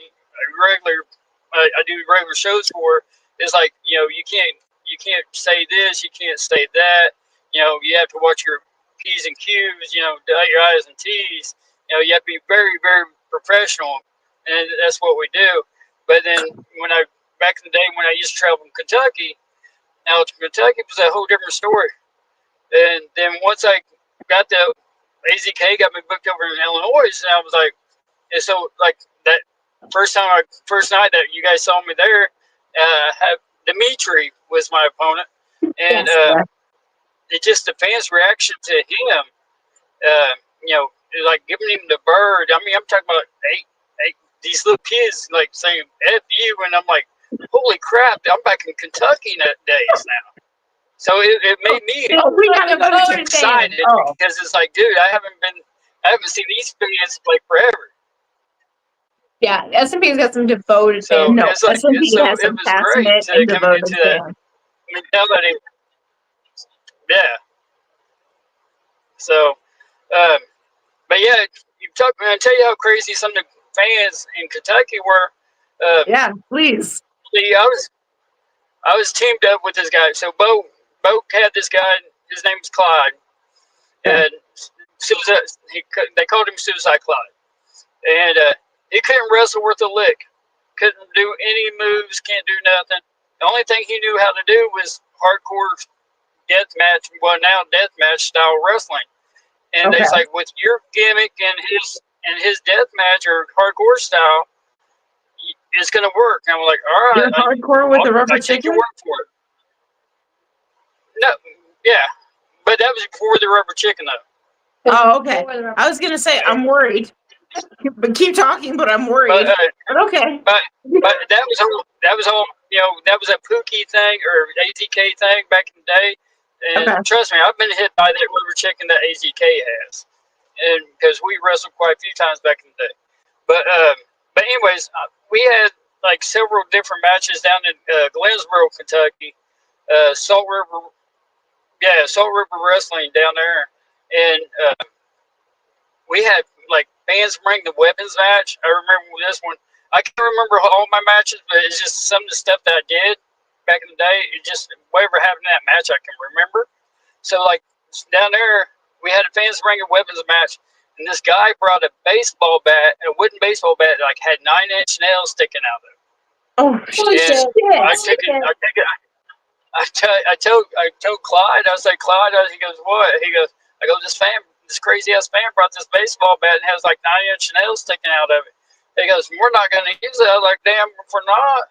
Speaker 4: do regular shows for. Is like you can't say this, you can't say that. You have to watch your P's and Q's. Dot your I's and T's. You have to be very very professional, and that's what we do. But then back in the day when I used to travel in Kentucky, now Kentucky was a whole different story. And then once I got the AZK got me booked over in Illinois, and I was like, and so like that first night that you guys saw me there, Dimitri was my opponent, and
Speaker 3: Yes.
Speaker 4: it just the fans' reaction to him, uh, like giving him the bird. I mean, I'm talking about these little kids like saying "F you," and I'm like, holy crap! I'm back in Kentucky days now. So it made me
Speaker 2: Oh, we gotta go to
Speaker 4: excited because it's like, dude, I haven't seen these fans play forever.
Speaker 3: Yeah, S&P's got some devoted
Speaker 4: So
Speaker 3: fans.
Speaker 2: No,
Speaker 4: it's like
Speaker 2: S&P has
Speaker 4: it
Speaker 2: some
Speaker 4: was great
Speaker 2: passionate
Speaker 4: to
Speaker 2: and
Speaker 4: come
Speaker 2: devoted
Speaker 4: into that
Speaker 2: fans.
Speaker 4: mentality. Yeah. So, but yeah, I tell you how crazy some of the fans in Kentucky were.
Speaker 2: Yeah, please.
Speaker 4: See, I was teamed up with this guy. So Bo had this guy. His name's Clyde, and they called him Suicide Clyde, and he couldn't wrestle worth a lick. Couldn't do any moves. Can't do nothing. The only thing he knew how to do was hardcore death match. Well, now death match style wrestling. And
Speaker 2: Okay.
Speaker 4: it's like with your gimmick and his death match or hardcore style, it's gonna work. And I'm like, all right,
Speaker 2: You're hardcore with the rubber
Speaker 4: I take your
Speaker 2: chicken?
Speaker 4: word for it. No, yeah, but that was before the rubber chicken though.
Speaker 2: Oh, okay. I was gonna say I'm worried, but keep talking. But I'm worried. But okay.
Speaker 4: But that was all that was a Pookie thing or AZK thing back in the day. And
Speaker 2: Okay.
Speaker 4: trust me, I've been hit by that rubber chicken that AZK has, and because we wrestled quite a few times back in the day. But anyways, we had like several different matches down in Glensboro, Kentucky, Salt River Wrestling down there, and we had like fans bring the weapons match. I remember this one. I can't remember all my matches, but it's just some of the stuff that I did back in the day. It just whatever happened in that match, I can remember. So like down there, we had a fans bring a weapons match, and this guy brought a baseball bat, a wooden baseball bat, that like had 9-inch nails sticking out of it.
Speaker 2: Oh
Speaker 3: Holy
Speaker 2: shit!
Speaker 3: shit.
Speaker 4: I told Clyde. I was like, Clyde. He goes, what? I go, this crazy ass fan brought this baseball bat and has like 9-inch nails sticking out of it. He goes, we're not going to use it. I was like, damn, if we're not.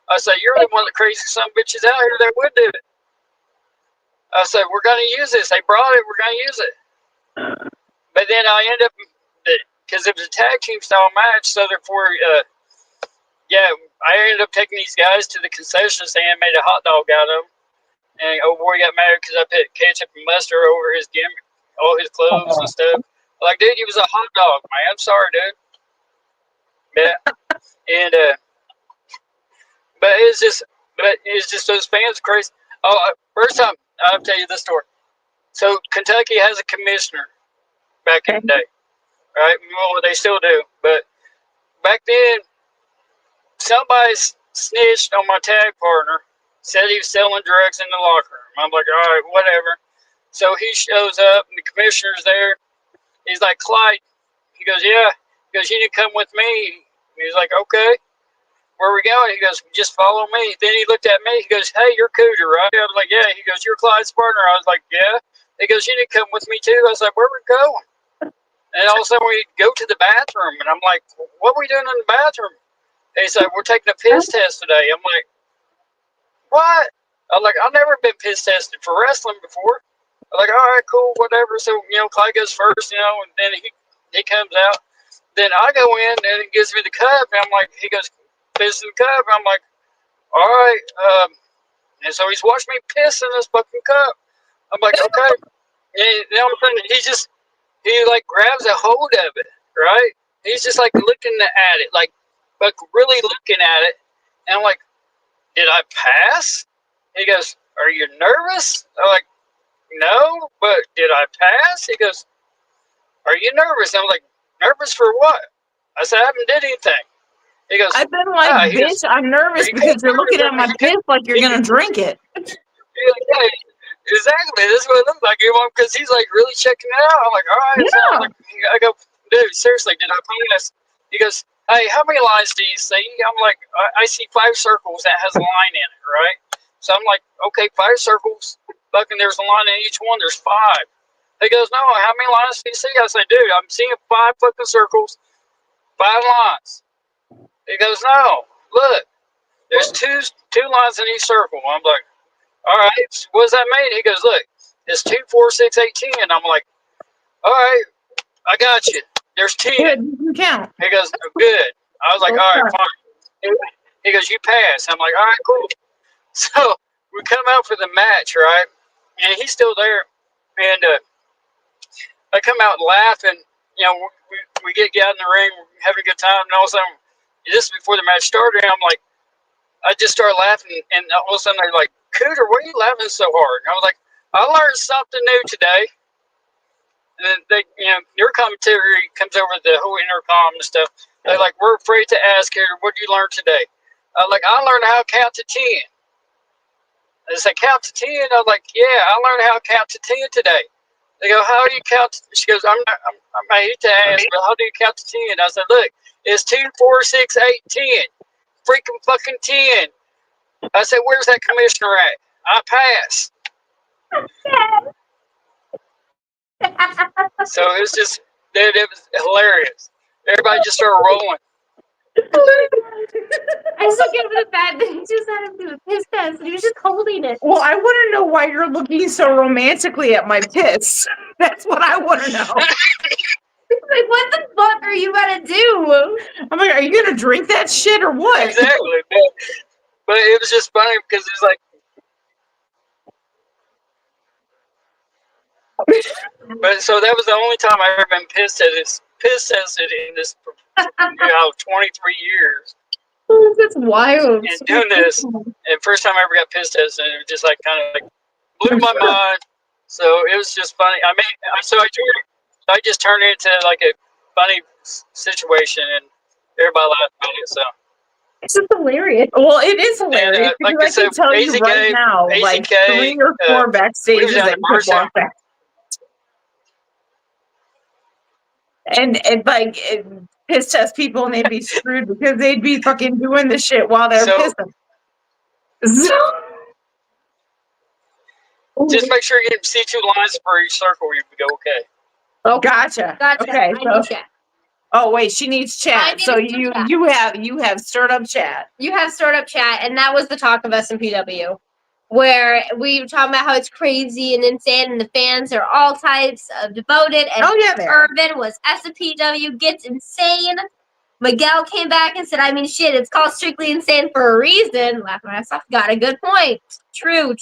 Speaker 4: I said, you're the one of the crazy son of bitches out here that would do it. I said, we're going to use this. They brought it. We're going to use it. But then I end up, because it was a tag team style match, so therefore, I ended up taking these guys to the concession stand, made a hot dog out of them. And oh boy, got mad because I put ketchup and mustard over his gimmick, all his clothes and stuff. Like, dude, he was a hot dog, man. I'm sorry, dude. Yeah. And but it's just those fans crazy. Oh, first time I'll tell you this story. So Kentucky has a commissioner back in the day, right? Well, they still do, but back then somebody snitched on my tag partner, said he was selling drugs in the locker room. I'm like, all right, whatever. So he shows up, and the commissioner's there. He's like, Clyde. He goes, yeah. He goes, you need to come with me. He's like, okay. Where are we going? He goes, just follow me. Then he looked at me. He goes, hey, you're Cooter, right? I was like, yeah. He goes, you're Clyde's partner. I was like, yeah. He goes, you need to come with me too. I was like, where are we going? And all of a sudden we go to the bathroom, and I'm like, what are we doing in the bathroom? He's like, we're taking a piss test today. I'm like, what? I'm like, I've never been piss tested for wrestling before. I'm like, all right, cool, whatever. So, Clyde goes first, and then he comes out. Then I go in, and he gives me the cup, and I'm like, he goes, piss in the cup. I'm like, all right. And so he's watching me piss in this fucking cup. I'm like, okay. And then all of a sudden, he like grabs a hold of it, right? He's just like looking at it, like really looking at it. And I'm like, did I pass? He goes, are you nervous? I'm like, no, but did I pass? He goes, are you nervous? I'm like, nervous for what? I said, I haven't did anything. He goes,
Speaker 2: I've been like,
Speaker 4: ah. He
Speaker 2: bitch,
Speaker 4: goes,
Speaker 2: I'm nervous because you're looking at my piss like you're gonna drink it.
Speaker 4: yeah, exactly. This is what it looked like, because he's like really checking it out. I'm like, all right. So I'm
Speaker 2: Yeah.
Speaker 4: like, I go, dude, seriously, did I pass? He goes, hey, how many lines do you see? I'm like, I see 5 circles that has a line in it, right? So I'm like, okay, 5 circles. Fucking, there's a line in each one. There's 5. He goes, no, how many lines do you see? I said, dude, I'm seeing 5 fucking circles, 5 lines. He goes, no, look, there's two lines in each circle. I'm like, all right, what does that mean? He goes, look, it's 2, 4, 6, 8, 10. I'm like, all right, I got you. There's 10.
Speaker 2: Good, you can count.
Speaker 4: He goes, oh, good. I was like, all right, fine. He goes, you pass. I'm like, all right, cool. So we come out for the match, right? And he's still there. And I come out laughing. You know, we get out in the ring, we're having a good time. And all of a sudden, just before the match started, I'm like, I just started laughing. And all of a sudden, they're like, Cooter, why are you laughing so hard? And I was like, I learned something new today. And then they, your commentary comes over the whole intercom and stuff. They're like, we're afraid to ask here, what did you learn today? I was like, I learned how to count to 10. They said, count to 10? I was like, yeah, I learned how to count to 10 today. They go, how do you count? She goes, I hate to ask, but how do you count to 10? I said, look, it's 2, 4, 6, 8, 10. Freaking fucking 10. I said, where's that commissioner at? I pass. So it was just, it was hilarious. Everybody just started rolling.
Speaker 3: I still get over the fact that he just had him do a piss test and he was just holding it.
Speaker 2: Well, I want to know why you're looking so romantically at my piss. That's what I want to know.
Speaker 3: Like, what the fuck are you gonna do?
Speaker 2: I'm like, are you gonna drink that shit or what?
Speaker 4: Exactly. But it was just funny because it was like, but so that was the only time I ever been piss tested in this 23 years.
Speaker 3: Oh, that's wild.
Speaker 4: And doing this, and first time I ever got piss tested, it was just like kind of like blew my mind. So it was just funny. I mean, I just turned it into like a funny situation, and everybody laughed about it. So
Speaker 3: It's just hilarious.
Speaker 2: Well, it is hilarious
Speaker 4: like
Speaker 2: because
Speaker 4: I
Speaker 2: I can
Speaker 4: said,
Speaker 2: tell you right now, like 3 or 4 backstages that you could walk back. And like piss test people, and they'd be screwed because they'd be fucking doing the shit while they're pissing. So,
Speaker 4: just make sure you see 2 lines for each circle. You go okay.
Speaker 2: oh, gotcha. Okay,
Speaker 3: I need
Speaker 2: so
Speaker 3: chat.
Speaker 2: oh wait, she needs chat. So you have stirred up chat.
Speaker 3: You have startup chat, and that was the talk of SMPW, where we were talking about how it's crazy and insane, and the fans are all types of devoted. And
Speaker 2: Oh yeah, there.
Speaker 3: Urban was SMPW gets insane. Miguel came back and said, I mean, shit, it's called Strictly Insane for a reason. Laughing myself, got a good point. True.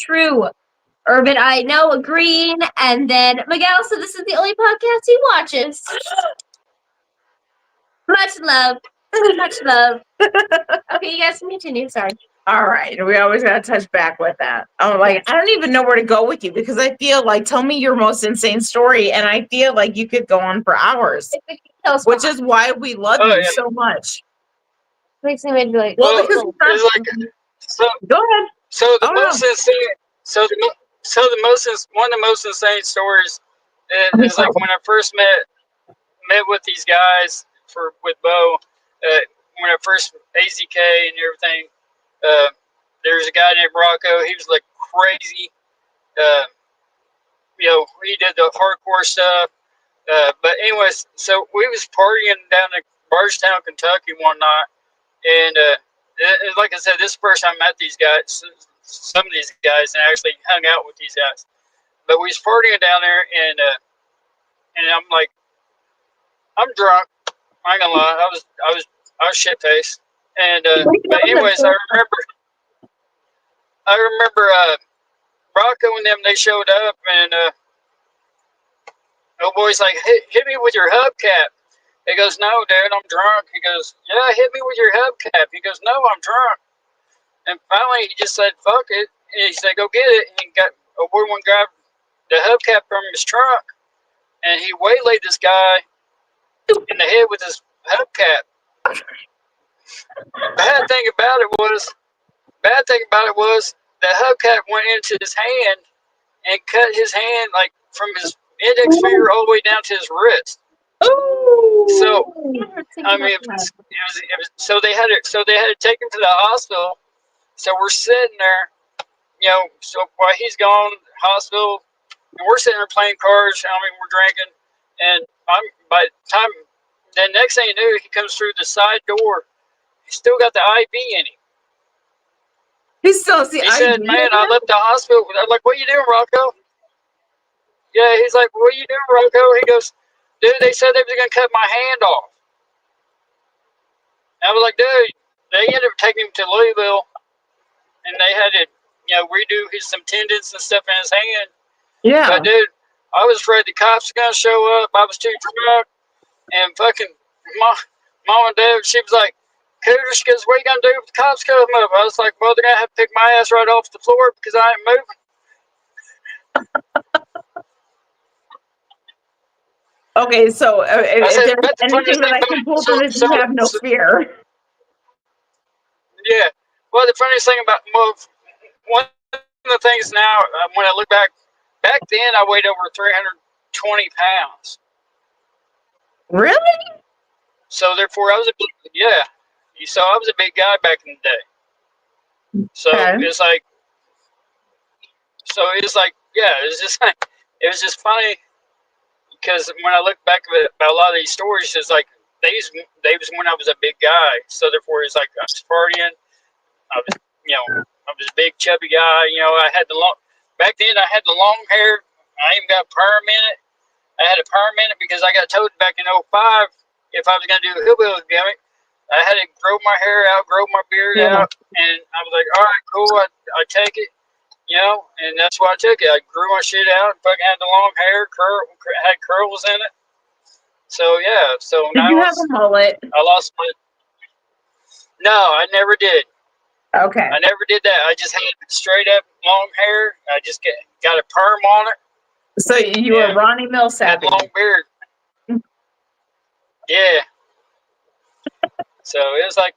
Speaker 3: Urban, I know, agreeing. And then Miguel said this is the only podcast he watches. Much love. Okay, you guys can continue. Sorry.
Speaker 2: All right, we always gotta touch back with that. I'm like, I don't even know where to go with you because I feel like tell me your most insane story, and I feel like you could go on for hours, which is why we love you so much.
Speaker 3: Makes me maybe like,
Speaker 2: well, because
Speaker 4: go ahead. So the most insane. One of the most insane stories is like when I first met with these guys with Bo. When I first AZK and everything. There's a guy named Rocco. He was like crazy. He did the hardcore stuff. But anyways, so we was partying down in Bardstown, Kentucky one night, and like I said, this is the first time I met these guys, some of these guys, and actually hung out with these guys. But we was partying down there, and I'm like, I'm drunk. I ain't gonna lie, I was shit faced. And but anyways, I remember Rocco and them, they showed up, and old boy's like, hit me with your hubcap. He goes, no, dude, I'm drunk. He goes, yeah, hit me with your hubcap. He goes, no, I'm drunk. And finally, he just said, fuck it. And he said, go get it. And he got a boy one guy the hubcap from his trunk, and he waylaid this guy in the head with his hubcap. Bad thing about it was the hubcap went into his hand and cut his hand like from his index finger all the way down to his wrist. So I mean, it was so they had to take him to the hospital. So we're sitting there, so while he's gone hospital, and we're sitting there playing cards. I mean, we're drinking, and by the time the next thing you knew, he comes through the side door. He still got the IV in him.
Speaker 2: He still see.
Speaker 4: He said, "Man, I left the hospital." I'm like, "What are you doing, Rocco?" Yeah, he's like, "What are you doing, Rocco?" He goes, "Dude, they said they were gonna cut my hand off." And I was like, "Dude," they ended up taking him to Louisville, and they had to, redo some tendons and stuff in his hand.
Speaker 2: Yeah.
Speaker 4: But dude, I was afraid the cops were gonna show up. I was too drunk, and fucking mom and dad, she was like, "Cooter," she goes, "What are you gonna do if the cops come up?" I was like, "Well, they're gonna have to pick my ass right off the floor because I ain't moving."
Speaker 2: Okay, so if
Speaker 4: said,
Speaker 2: there's
Speaker 4: "That's the
Speaker 2: anything
Speaker 4: funniest
Speaker 2: that
Speaker 4: thing
Speaker 2: I can pull from this, you have no fear.
Speaker 4: Yeah. Well, the funniest thing about one of the things now, when I look back then I weighed over 320 pounds.
Speaker 2: Really?
Speaker 4: So therefore, I was a big guy back in the day. So
Speaker 2: Okay.
Speaker 4: it's like, yeah, it was just funny because when I look back about a lot of these stories, it's like they was when I was a big guy. So therefore, it's like I was partying. I was a big chubby guy. I had back then I had the long hair. I even got perm in it. I had a perm in it because I got told back in 05 if I was going to do a hillbilly gimmick, I had to grow my hair out, grow my beard out. And I was like, all right, cool. I take it, and that's why I took it. I grew my shit out and fucking had the long hair, had curls in it. So, yeah. So
Speaker 2: Did
Speaker 4: now
Speaker 2: you have a mullet?
Speaker 4: I lost my. No, I never did.
Speaker 2: Okay.
Speaker 4: I never did that. I just had straight up long hair. I just got a perm on it.
Speaker 2: So you were Ronnie Millsap.
Speaker 4: Long beard. Yeah. So it was like,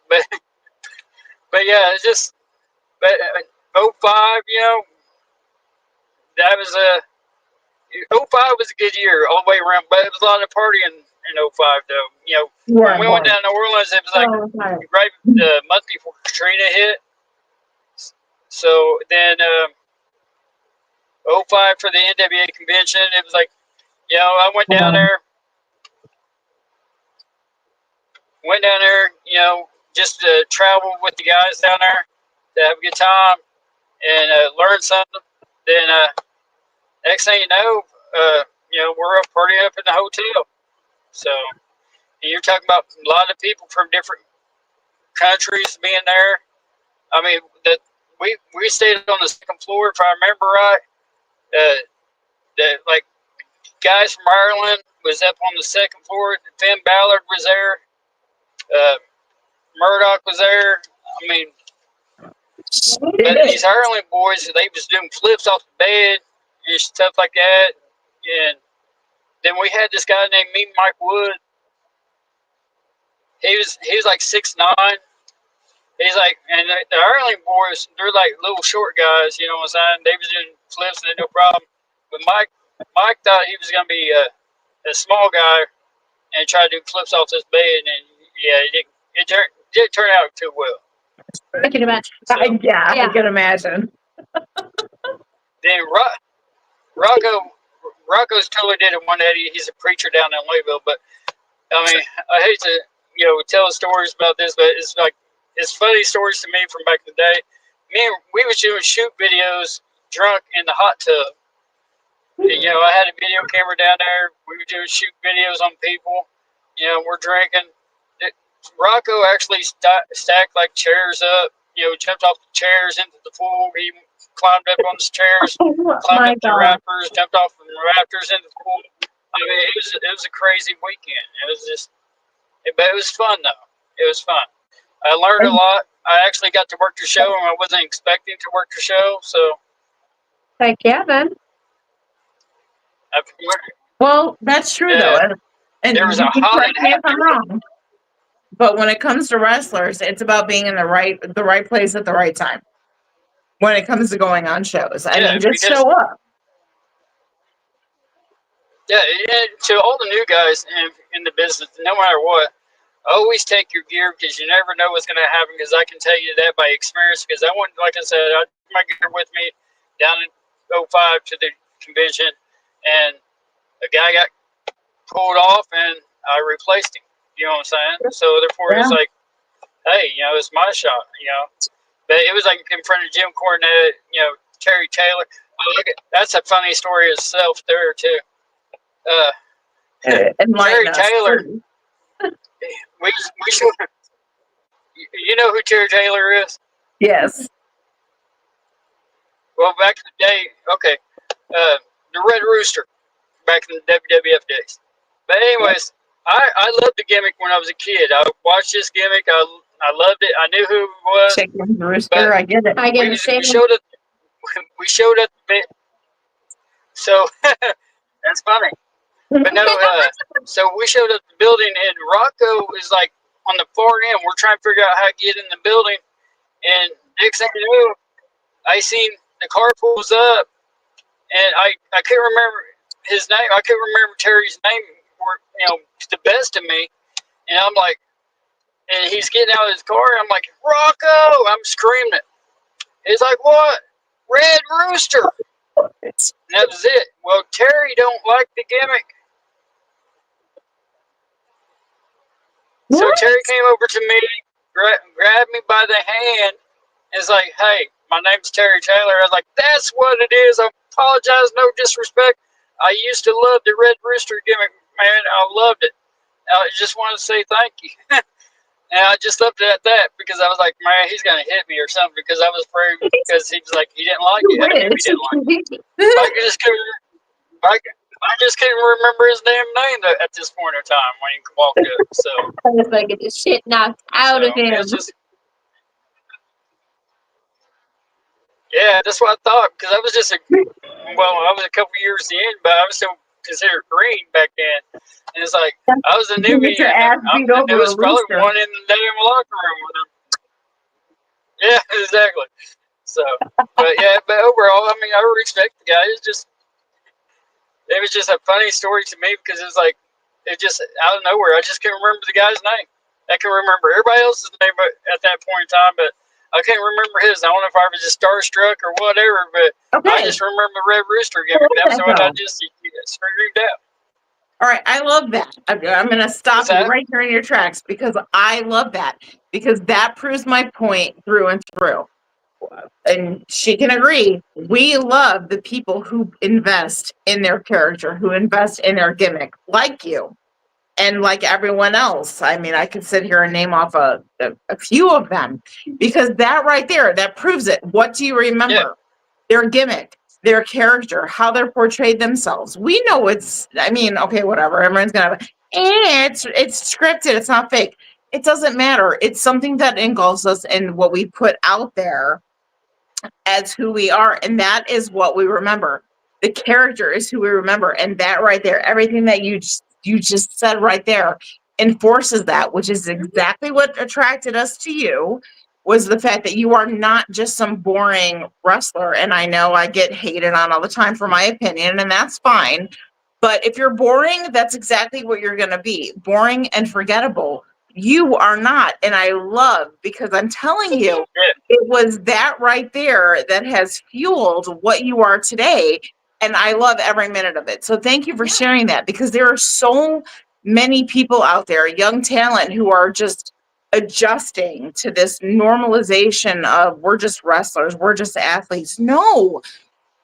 Speaker 4: but yeah, it's just, but 05, that was 05 was a good year all the way around, but it was a lot of partying in 05 though. When we went down to New Orleans, it was like right the month before Katrina hit. So then 05 for the NWA convention, it was like, I went down there, just to travel with the guys down there to have a good time and learn something. Then next thing you know, we're up partying up in the hotel. So you're talking about a lot of people from different countries being there. I mean, that we stayed on the second floor, if I remember right. Like guys from Ireland was up on the second floor. Finn Ballard was there. Murdoch was there. I mean, but these Ireland boys, they was doing flips off the bed and stuff like that. And then we had this guy named Mike Wood. He was like 6'9". He's like, and the Ireland boys, they're like little short guys, you know what I'm saying? They was doing flips and no problem. But Mike thought he was gonna be a small guy and try to do flips off this bed, and yeah, it didn't turn out too well.
Speaker 3: I can imagine.
Speaker 2: So, I can imagine.
Speaker 4: Then Rocco's totally did it 180. He's a preacher down in Louisville, but I mean, I hate to tell stories about this, but it's funny stories to me from back in the day. We was doing shoot videos drunk in the hot tub. And, I had a video camera down there. We were doing shoot videos on people. We're drinking. Rocco actually stacked like chairs up. Jumped off the chairs into the pool. He climbed up on the chairs,
Speaker 2: Oh
Speaker 4: climbed
Speaker 2: my
Speaker 4: up the
Speaker 2: God.
Speaker 4: rafters, jumped off from the rafters into the pool. I mean, it was a crazy weekend. But it was fun though. It was fun. I learned a lot. I actually got to work the show, and I wasn't expecting to work the show, so
Speaker 3: Heck yeah, then.
Speaker 4: I,
Speaker 2: Well, that's true though.
Speaker 4: yeah,
Speaker 2: And
Speaker 4: there was
Speaker 2: you
Speaker 4: a
Speaker 2: can
Speaker 4: haunted
Speaker 2: correct me if I'm
Speaker 4: house.
Speaker 2: wrong. But when it comes to wrestlers, it's about being in the right place at the right time. When it comes to going on shows, I
Speaker 4: Yeah,
Speaker 2: mean, just
Speaker 4: because
Speaker 2: show up.
Speaker 4: yeah, and to all the new guys in the business, no matter what, always take your gear because you never know what's going to happen. Because I can tell you that by experience. Because I went, like I said, I took my gear with me down in '05 to the convention, and a guy got pulled off, and I replaced him. You know what I'm saying? So therefore,
Speaker 2: Yeah.
Speaker 4: it's like, hey, it's my shot. But it was like in front of Jim Cornette, Terry Taylor. That's a funny story itself there too.
Speaker 2: Enlighten
Speaker 4: Terry
Speaker 2: us,
Speaker 4: Taylor,
Speaker 2: please.
Speaker 4: we should. You know who Terry Taylor is?
Speaker 2: Yes.
Speaker 4: Well, back in the day, okay, the Red Rooster, back in the WWF days. But anyways, I loved the gimmick when I was a kid. I watched this gimmick. I loved it. I knew who it was.
Speaker 2: Chicken rooster.
Speaker 4: But
Speaker 2: I get it.
Speaker 3: I get
Speaker 4: We
Speaker 3: the same.
Speaker 4: showed it. We showed it. So that's funny. But no, so we showed up the building, and Rocco is like on the far end. We're trying to figure out how to get in the building, and next thing you know, I seen the car pulls up, and I couldn't remember his name. I couldn't remember Terry's name, to the best of me. And I'm like, and he's getting out of his car, and I'm like, Rocco! I'm screaming it. He's like, what? Red Rooster. And that was it. Well, Terry don't like the gimmick. So
Speaker 2: What?
Speaker 4: Terry came over to me, grabbed me by the hand, and was like, hey, my name's Terry Taylor. I was like, that's what it is. I apologize, no disrespect. I used to love the Red Rooster gimmick, man. I loved it. I just wanted to say thank you. And I just left it at that because I was like, man, he's going to hit me or something because I was afraid because he was like, he didn't like it. I knew he didn't like it. I just couldn't remember his damn name at this point in time when he walked up. So
Speaker 3: I was like, get the shit knocked out of him.
Speaker 4: it's just, yeah, that's what I thought because I was just I was a couple years in, but I was still considered green back then. And it's like I was a
Speaker 2: You
Speaker 4: newbie,
Speaker 2: get your ass beat
Speaker 4: and
Speaker 2: over
Speaker 4: there was
Speaker 2: a
Speaker 4: probably
Speaker 2: rooster.
Speaker 4: one in the damn locker room with him. Yeah, exactly. So, but overall, I mean, I respect the guy. It was just a funny story to me because it was like, it just out of nowhere. I just couldn't remember the guy's name. I can remember everybody else's name at that point in time, but I can't remember his. I don't know if I was just starstruck or whatever, but I
Speaker 2: Okay.
Speaker 4: just remember the Red Rooster gimmick. That's what I just screwed out.
Speaker 2: All right. I love that. I'm going to stop
Speaker 4: What's
Speaker 2: you
Speaker 4: that?
Speaker 2: right here in your tracks because I love that because that proves my point through and through. And she can agree. We love the people who invest in their character, who invest in their gimmick, like you and like everyone else. I mean, I could sit here and name off a few of them because that right there, that proves it. What do you remember?
Speaker 4: Yeah.
Speaker 2: Their gimmick, their character, how they're portrayed themselves. We know okay, whatever. Everyone's going to, it's scripted. It's not fake. It doesn't matter. It's something that engulfs us in what we put out there as who we are, and that is what we remember. The character is who we remember, and that right there, everything that you just said right there enforces that, which is exactly what attracted us to you, was the fact that you are not just some boring wrestler. And I know I get hated on all the time for my opinion, and that's fine. But if you're boring, that's exactly what you're going to be, boring and forgettable. You are not. And I love, because I'm telling you, it was that right there that has fueled what you are today. And I love every minute of it. So thank you for sharing that, because there are so many people out there, young talent, who are just adjusting to this normalization of we're just wrestlers, we're just athletes. No,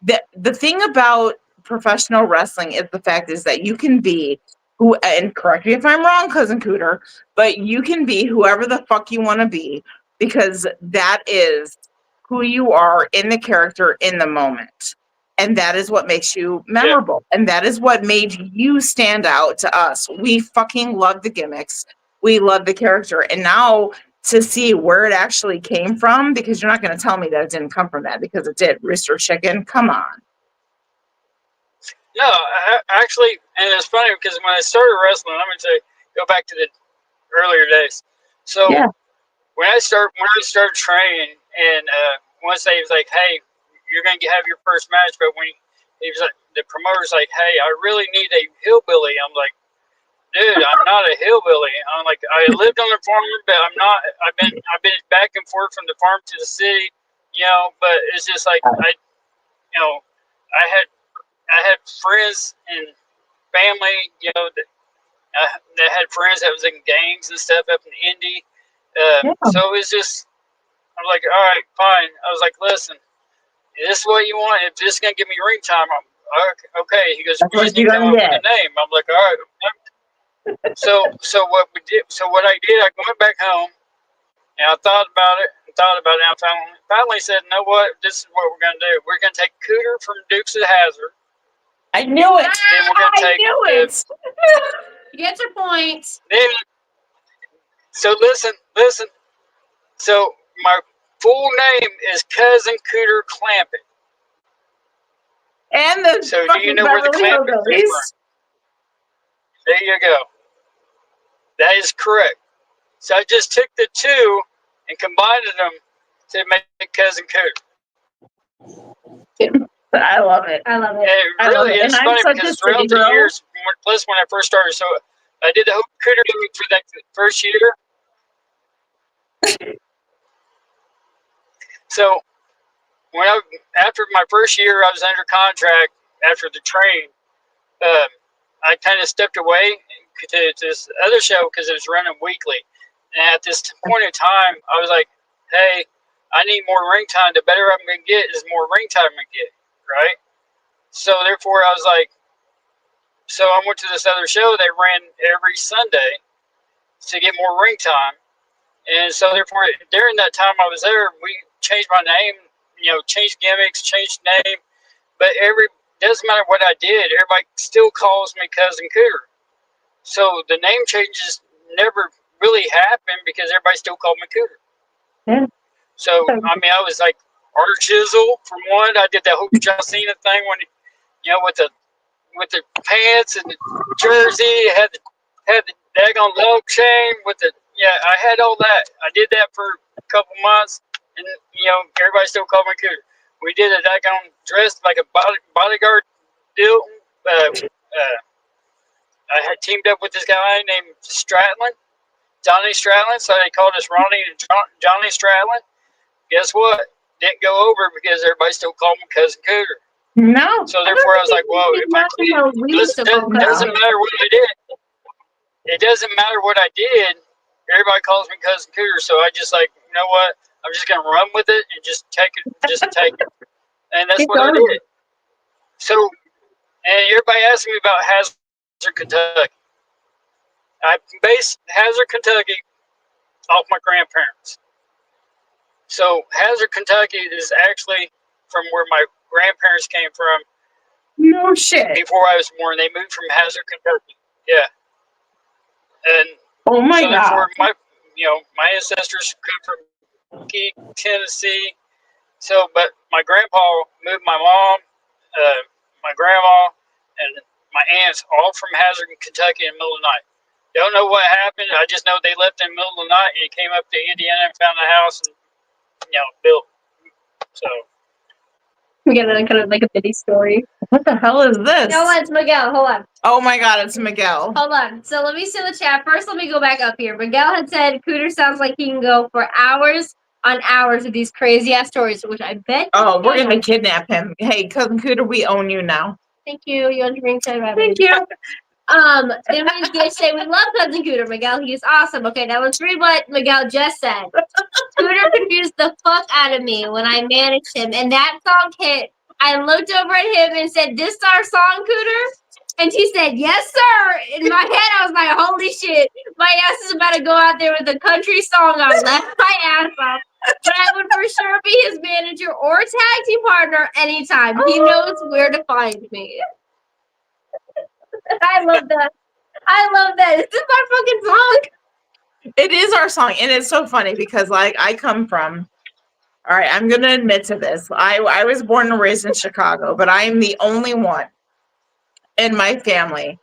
Speaker 2: the thing about professional wrestling is the fact is that you can be who, and correct me if I'm wrong, Cousin Cooter, but you can be whoever the fuck you want to be, because that is who you are in the character in the moment. And that is what makes you memorable. And that is what made you stand out to us. We fucking love the gimmicks. We love the character. And now to see where it actually came from, because you're not going to tell me that it didn't come from that, because it did. Rooster Chicken, come on.
Speaker 4: No, actually, and it's funny because when I started wrestling, I'm going to go back to the earlier days. So when I started training, and once they was like, "Hey, you're going to have your first match," but when he was like, the promoter's like, "Hey, I really need a hillbilly," I'm like, "Dude, I'm not a hillbilly." I'm like, I lived on the farm, but I'm not. I've been back and forth from the farm to the city, But it's just like I had friends and family, that had friends that was in gangs and stuff up in Indy. So it was just, I'm like, all right, fine. I was like, listen, is this what you want? If this is gonna give me ring time, I'm okay. He goes, we just need to come up with a name. I'm like, all right. So what we did? So what I did? I went back home and I thought about it. And I finally said, "You know what? This is what we're gonna do. We're gonna take Cooter from Dukes of Hazzard."
Speaker 2: I knew it.
Speaker 4: Then we're gonna take.
Speaker 2: knew it.
Speaker 3: You get your point.
Speaker 4: Then, so listen. So my full name is Cousin Cooter Clampett.
Speaker 2: And the
Speaker 4: so do you know where the Clampett came from? There you go. That is correct. So I just took the two and combined them to make Cousin Cooter.
Speaker 2: I love it.
Speaker 3: I love it.
Speaker 4: And really, it's funny because throughout the years, plus when I first started, so I did the whole Cooter gimmick for that first year. So after my first year, I was under contract after the train. I kind of stepped away to this other show because it was running weekly. And at this point in time, I was like, hey, I need more ring time. The better I'm going to get is more ring time I'm going to get, right? So therefore, I was like, so I went to this other show they ran every Sunday to get more ring time. And so therefore, during that time I was there, we changed my name, changed gimmicks, changed name. But doesn't matter what I did, everybody still calls me Cousin Cooter. So the name changes never really happened because everybody still called me Cooter.
Speaker 2: Yeah.
Speaker 4: So I was like Art Chisel from one. I did that whole John Cena thing when, with the pants and the jersey, had the daggone log chain with the I had all that. I did that for a couple months, and everybody still called me Cooter. We did a daggone dress like a bodyguard deal. I had teamed up with this guy named Stratland, Johnny Stratland, so they called us Ronnie and Johnny Stratland. Guess what? Didn't go over because everybody still called me Cousin Cooter.
Speaker 2: No.
Speaker 4: So therefore, I was like, well, if I it doesn't matter what I did. It doesn't matter what I did. Everybody calls me Cousin Cooter, so I just like, you know what? I'm just gonna run with it and just take it, and that's what I did. So, and everybody asked me about Hazard, Kentucky. I based Hazard, Kentucky, off my grandparents. So Hazard, Kentucky is actually from where my grandparents came from.
Speaker 2: No shit.
Speaker 4: Before I was born, they moved from Hazard, Kentucky. Yeah. And
Speaker 2: oh my
Speaker 4: so
Speaker 2: God.
Speaker 4: My ancestors come from Tennessee. So, but my grandpa moved my mom, my grandma, and my aunts all from Hazard, Kentucky in the middle of the night. Don't know what happened. I just know they left in the middle of the night and came up to Indiana and found a house and, built. So.
Speaker 3: We get a kind of like a bitty story.
Speaker 2: What the hell is this?
Speaker 3: No, it's Miguel. Hold on.
Speaker 2: Oh my God, it's Miguel.
Speaker 3: Hold on. So let me see the chat. First, let me go back up here. Miguel had said Cooter sounds like he can go for hours on hours of these crazy ass stories, which I bet.
Speaker 2: Oh, we're gonna kidnap him. Hey, Cousin Cooter, we own you now.
Speaker 3: Thank you. You want to Ringside Rivalries.
Speaker 2: Thank you.
Speaker 3: Then we just say we love Cousin Cooter, Miguel. He's awesome. Okay, now let's read what Miguel just said. Cooter confused the fuck out of me when I managed him, and that song hit. I looked over at him and said, "This our song, Cooter?" And she said, yes, sir. In my head, I was like, holy shit. My ass is about to go out there with a country song. I left my ass off. But I would for sure be his manager or tag team partner anytime. He knows where to find me. I love that. I love that. This is my fucking song.
Speaker 2: It is our song. And it's so funny because, like, I come from, all right, I'm going to admit to this. I was born and raised in Chicago, but I am the only one in my family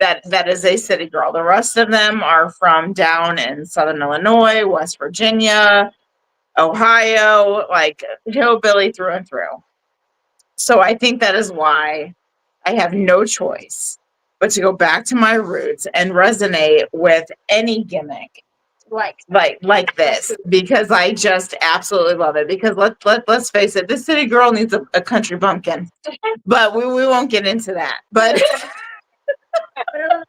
Speaker 2: that is a city girl. The rest of them are from down in Southern Illinois, West Virginia, Ohio, like hillbilly through and through. So I think that is why I have no choice but to go back to my roots and resonate with any gimmick like this, because I just absolutely love it. Because let's face it, this city girl needs a country bumpkin, but we won't get into that. But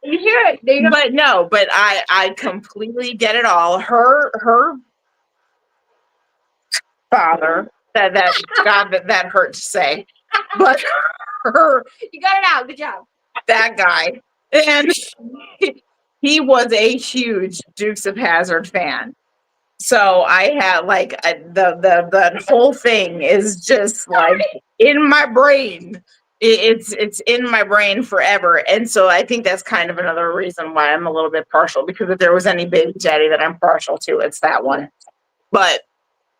Speaker 3: You hear it. There you go.
Speaker 2: but no, but I completely get it all. Her father, that hurt to say, but her,
Speaker 3: You got it out. Good job.
Speaker 2: that guy, and he was a huge Dukes of Hazzard fan. So I had like the whole thing is just like in my brain. It's in my brain forever. And so I think that's kind of another reason why I'm a little bit partial, because if there was any baby daddy that I'm partial to, it's that one. But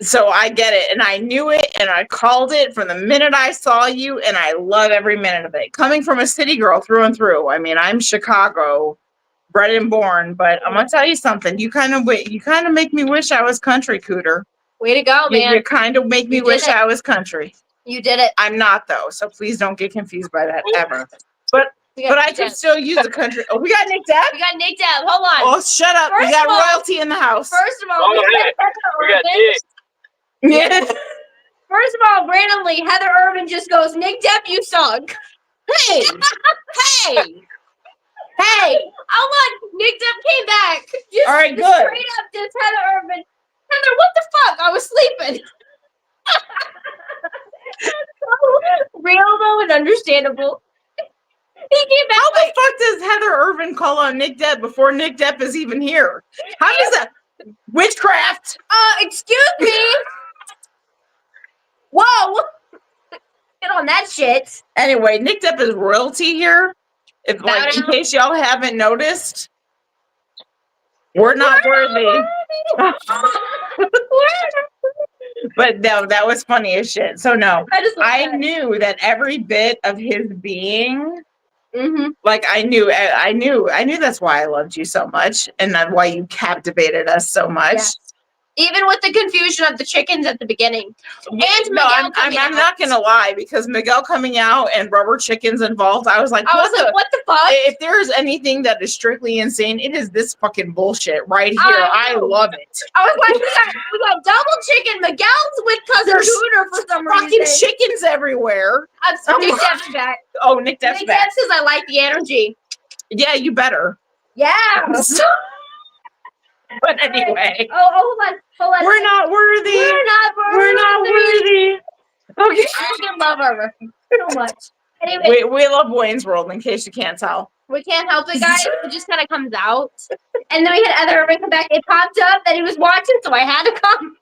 Speaker 2: so I get it, and I knew it, and I called it from the minute I saw you, and I love every minute of it. Coming from a city girl through and through. I mean, I'm Chicago bred and born, but I'm gonna tell you something. You kind of make me wish I was country, Cooter.
Speaker 3: Way to go, man.
Speaker 2: You kind of make me
Speaker 3: did
Speaker 2: wish
Speaker 3: it.
Speaker 2: I was country.
Speaker 3: You did it.
Speaker 2: I'm not though, so please don't get confused by that ever. But I can still use a country. Oh, we got Nick Dab.
Speaker 3: We got Nick Dab. Hold on.
Speaker 2: Oh, shut up. We
Speaker 3: First
Speaker 2: got
Speaker 3: of all-
Speaker 2: royalty in the house.
Speaker 3: First of all,
Speaker 4: Oh,
Speaker 3: we
Speaker 4: yeah. We got Dick.
Speaker 2: Yeah.
Speaker 3: First of all, randomly, Heather Irvin just goes, Nick Depp, you suck.
Speaker 2: Hey, hey.
Speaker 3: Hey, I want Nick Depp came back. Just
Speaker 2: All right, good.
Speaker 3: Straight up, just Heather Irvin. Heather, what the fuck? I was sleeping. So real though and understandable. He came back
Speaker 2: How the
Speaker 3: like,
Speaker 2: fuck does Heather Irvin call on Nick Depp before Nick Depp is even here? How does that? Witchcraft.
Speaker 3: excuse me. Whoa. Get on that shit.
Speaker 2: Anyway, Nick Depp is royalty here. If like, in case y'all haven't noticed, we're not worthy. But no, that was funny as shit. So no,
Speaker 3: I just love
Speaker 2: I
Speaker 3: that.
Speaker 2: knew that every bit of his being.
Speaker 3: Mm-hmm.
Speaker 2: Like I knew that's why I loved you so much, and that's why you captivated us so much.
Speaker 3: Yeah. Even with the confusion of the chickens at the beginning. And
Speaker 2: No,
Speaker 3: Miguel coming
Speaker 2: I'm
Speaker 3: out.
Speaker 2: not gonna lie, because Miguel coming out and rubber chickens involved, I was like,
Speaker 3: I was like, what the fuck?
Speaker 2: If there is anything that is strictly insane, it is this fucking bullshit right here. I
Speaker 3: know.
Speaker 2: love it.
Speaker 3: I was like, we got double chicken. Miguel's with cousin
Speaker 2: There's
Speaker 3: Cooter for some
Speaker 2: Fucking
Speaker 3: reason.
Speaker 2: chickens everywhere.
Speaker 3: I'm so Nick Depp's back.
Speaker 2: Oh, Nick Depp's
Speaker 3: Nick
Speaker 2: back.
Speaker 3: Depp says I like the energy.
Speaker 2: Yeah, you better.
Speaker 3: Yeah.
Speaker 2: But anyway,
Speaker 3: Oh, hold on.
Speaker 2: we're not worthy.
Speaker 3: We're not
Speaker 2: worthy. Okay.
Speaker 3: I fucking love her so much. Anyway,
Speaker 2: We love Wayne's World, in case you can't tell.
Speaker 3: we can't help it, guys. It just kind of comes out. And then we had Heather Irvin come back. It popped up that he was watching, so I had to come.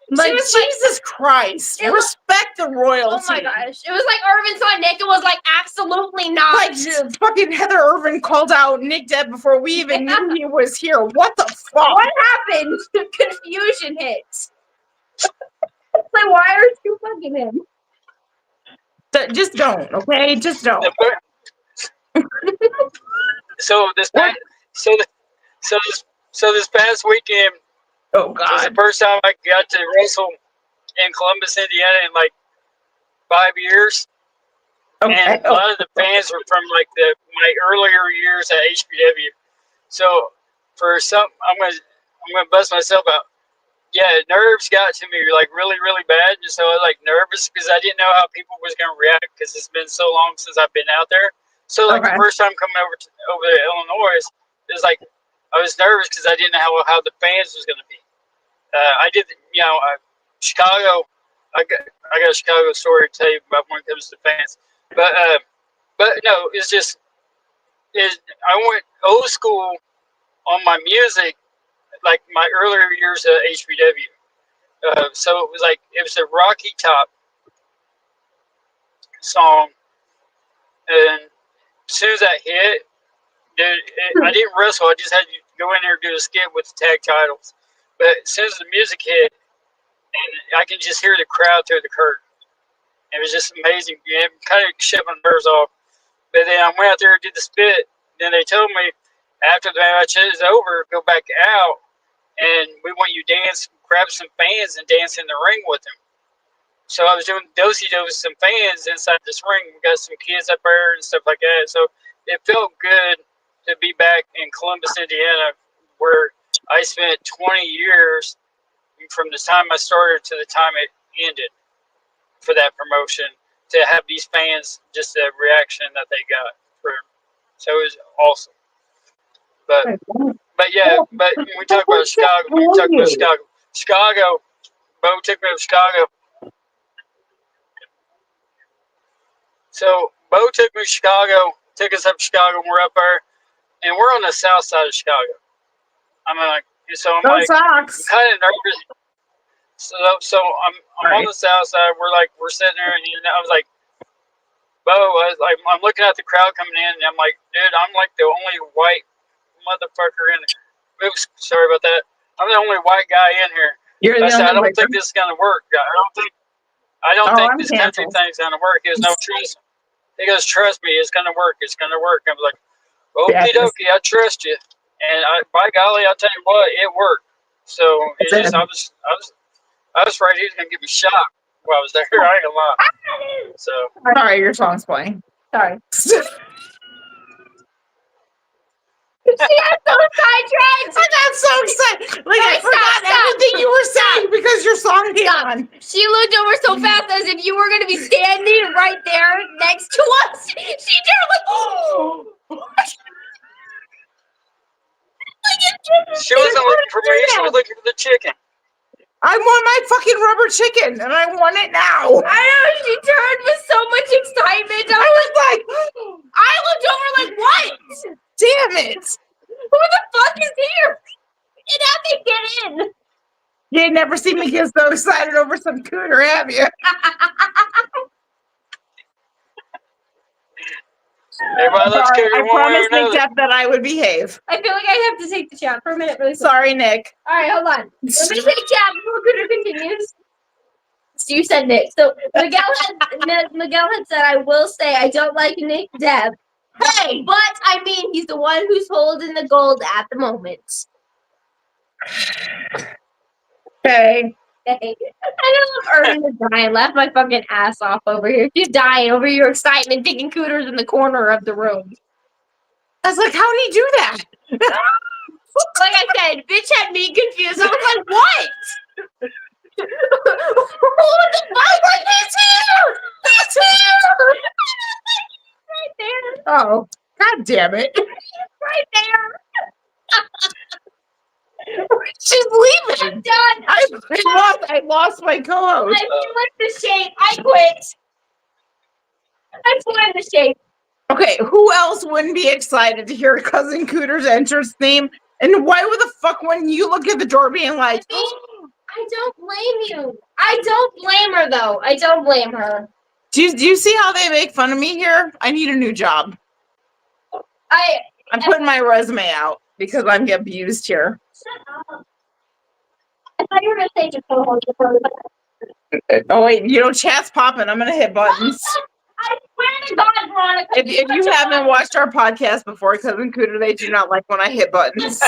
Speaker 2: Like,
Speaker 3: She was
Speaker 2: Jesus Christ.
Speaker 3: It was-
Speaker 2: Respect the royalty.
Speaker 3: Oh my gosh. It was like Irvin saw Nick and was like, absolutely not.
Speaker 2: Like, fucking Heather Irvin called out Nick Depp before we even knew he was here. What the fuck?
Speaker 3: What happened? Confusion hit. Like, why are you fucking him?
Speaker 2: Just don't, okay? Just don't.
Speaker 4: So this past weekend
Speaker 2: Oh,
Speaker 4: was the
Speaker 2: God.
Speaker 4: first time I got to wrestle in Columbus, Indiana, in like 5 years.
Speaker 2: Okay.
Speaker 4: And a lot of the fans were from like my earlier years at HPW. So for some, I'm gonna bust myself out. Yeah, nerves got to me like really, really bad. And so I was like nervous because I didn't know how people was gonna react because it's been so long since I've been out there. So like
Speaker 2: Okay.
Speaker 4: the first time coming over to Illinois, it was like I was nervous because I didn't know how the fans was gonna be. I did, Chicago. I got a Chicago story to tell you about when it comes to fans. But no, it's just is I went old school on my music, like my earlier years at HBW. So it was a Rocky Top song, and as soon as that hit, dude, I didn't wrestle. I just had to go in there and do a skit with the tag titles. But as soon as the music hit, and I can just hear the crowd through the curtain. It was just amazing. It kind of shut my nerves off. But then I went out there and did the spit. Then they told me after the match is over, go back out, and we want you to dance, grab some fans, and dance in the ring with them. So I was doing do-si-do with some fans inside this ring. We got some kids up there and stuff like that. So it felt good to be back in Columbus, Indiana, where I spent 20 years from the time I started to the time it ended for that promotion, to have these fans, just the reaction that they got for him. So it was awesome. But yeah, but when we talk about Chicago, Chicago, Bo took me to Chicago. So Bo took me to Chicago, took us up to Chicago, and we're up there, and we're on the south side of Chicago. I'm like,
Speaker 2: Those socks.
Speaker 4: kind of nervous. So I'm on the south side. We're sitting there, and I was like, Bo, I'm looking at the crowd coming in, and I'm like, dude, I'm like the only white motherfucker in here. Oops, sorry about that. I'm the only white guy in here. I said, I don't think this is gonna work. I don't think this country thing's gonna work. He goes, no, trust. He goes, trust me, it's gonna work. It's gonna work. I was like, okie dokie, I trust you. And by golly, I'll tell you what, it worked. So it's just, I was afraid he was gonna give me shot while I was there. I ain't gonna lie. So
Speaker 2: sorry, your song's playing.
Speaker 3: Sorry. She got so sidetracked.
Speaker 2: I got so excited. Like, I forgot everything you were saying because your song came on.
Speaker 3: She looked over so fast as if you were going to be standing right there next to us. She turned like, oh.
Speaker 4: She wasn't looking for me. She was looking for the chicken.
Speaker 2: I want my fucking rubber chicken, and I want it now.
Speaker 3: I know, she turned with so much excitement.
Speaker 2: I was like,
Speaker 3: I looked over like, what?
Speaker 2: Damn it.
Speaker 3: Who the fuck is here? And how they get in?
Speaker 2: You ain't never seen me get so excited over some cooter, have you?
Speaker 4: Everybody loves Cooter
Speaker 2: I
Speaker 4: one way or
Speaker 2: promised Nick
Speaker 4: another.
Speaker 2: Jeff that I would behave.
Speaker 3: I feel like I have to take the chat for a minute. Really quick.
Speaker 2: Sorry, Nick.
Speaker 3: All right, hold on. Let me take chat before Cooter continues. So you said Nick. So Miguel had said, I will say I don't like Nick Depp. Hey, but I mean, he's the one who's holding the gold at the moment.
Speaker 2: Okay.
Speaker 3: I know Irvin is dying. Laugh my fucking ass off over here. She's dying over your excitement, thinking Cooter's in the corner of the room.
Speaker 2: I was like, how did he do that?
Speaker 3: Like I said, bitch had me confused. I was like, what? Who the fuck? Like, he's here! He's here! Right there.
Speaker 2: Oh, god damn it.
Speaker 3: Right there.
Speaker 2: She's leaving.
Speaker 3: I'm done.
Speaker 2: I lost my co-host.
Speaker 3: I flipped the shape. I quit. I flipped the shape.
Speaker 2: Okay, who else wouldn't be excited to hear Cousin Cooter's entrance theme? And why would the fuck wouldn't you look at the door being like,
Speaker 3: I don't blame you. I don't blame her, though. I don't blame her.
Speaker 2: do you see how they make fun of me here? I need a new job. I'm putting my resume out because I'm getting abused here.
Speaker 3: Shut up. I thought you were going to say just co-host before.
Speaker 2: Oh, wait, chat's popping. I'm going to hit buttons.
Speaker 3: I swear to God, Veronica.
Speaker 2: If you haven't watched our podcast before, Cousin Cooter, they do not like when I hit buttons.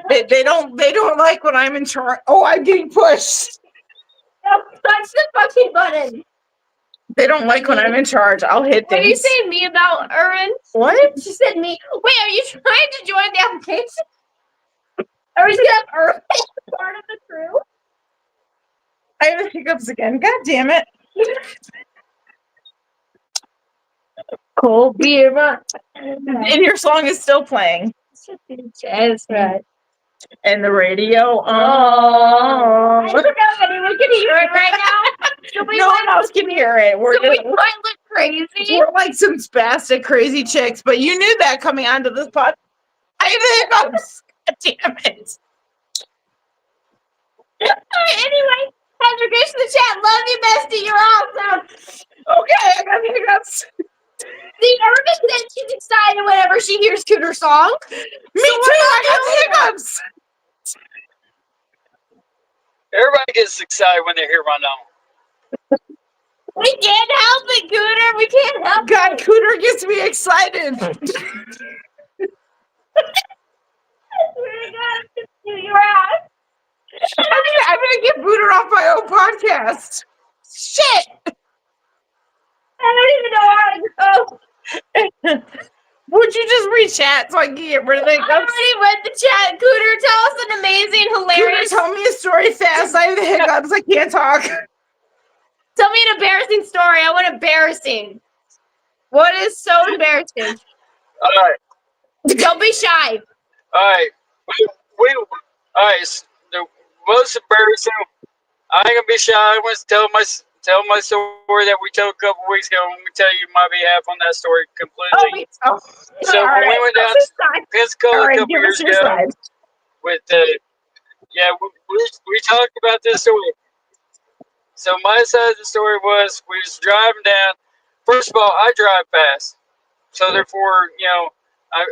Speaker 2: They don't like when I'm in charge. Oh, I'm getting pushed.
Speaker 3: No, touch the fucking button.
Speaker 2: They don't like when I'm in charge. I'll hit
Speaker 3: What are you
Speaker 2: things.
Speaker 3: saying me about Erin?
Speaker 2: What?
Speaker 3: She said me. Wait, are you trying to join the application? Are we going to have Erin as part of the crew?
Speaker 2: I have the hiccups again. God damn it. Cold beer. And your song is still playing.
Speaker 3: That's right.
Speaker 2: And the radio.
Speaker 3: I don't know if anyone can hear it right now.
Speaker 2: No one else can hear it. We're just.
Speaker 3: crazy.
Speaker 2: We're like some spastic crazy chicks, but you knew that coming onto this pod. I think God damn it.
Speaker 3: Alright, anyway, Heather, get to the chat. Love you, bestie. You're awesome.
Speaker 2: Okay, I got hiccups.
Speaker 3: See, Irvin said she's excited whenever she hears Cooter song.
Speaker 2: Me too, I got hiccups.
Speaker 4: Everybody gets excited when they hear my name.
Speaker 3: We can't help it, Cooter. We can't help
Speaker 2: God,
Speaker 3: it.
Speaker 2: Cooter gets me excited.
Speaker 3: Your ass.
Speaker 2: I'm gonna get booted off my own podcast. Shit.
Speaker 3: I don't even know how to go.
Speaker 2: Would you just read chat so I can get rid of the
Speaker 3: I
Speaker 2: hiccups?
Speaker 3: already read the chat. Cooter, tell us an amazing,
Speaker 2: Cooter,
Speaker 3: hilarious.
Speaker 2: tell me a story fast. I have the hiccups. I can't talk.
Speaker 3: Tell me an embarrassing story. I want embarrassing. What is so embarrassing?
Speaker 4: All right.
Speaker 3: Don't be shy.
Speaker 4: All right. All right. The most embarrassing. I ain't gonna be shy. I want to tell my story that we told a couple weeks ago. I'm gonna tell you my behalf on that story completely. So when we went down to Pensacola a couple years ago with we talked about this story. So my side of the story was we was driving down. First of all, I drive fast, so therefore, I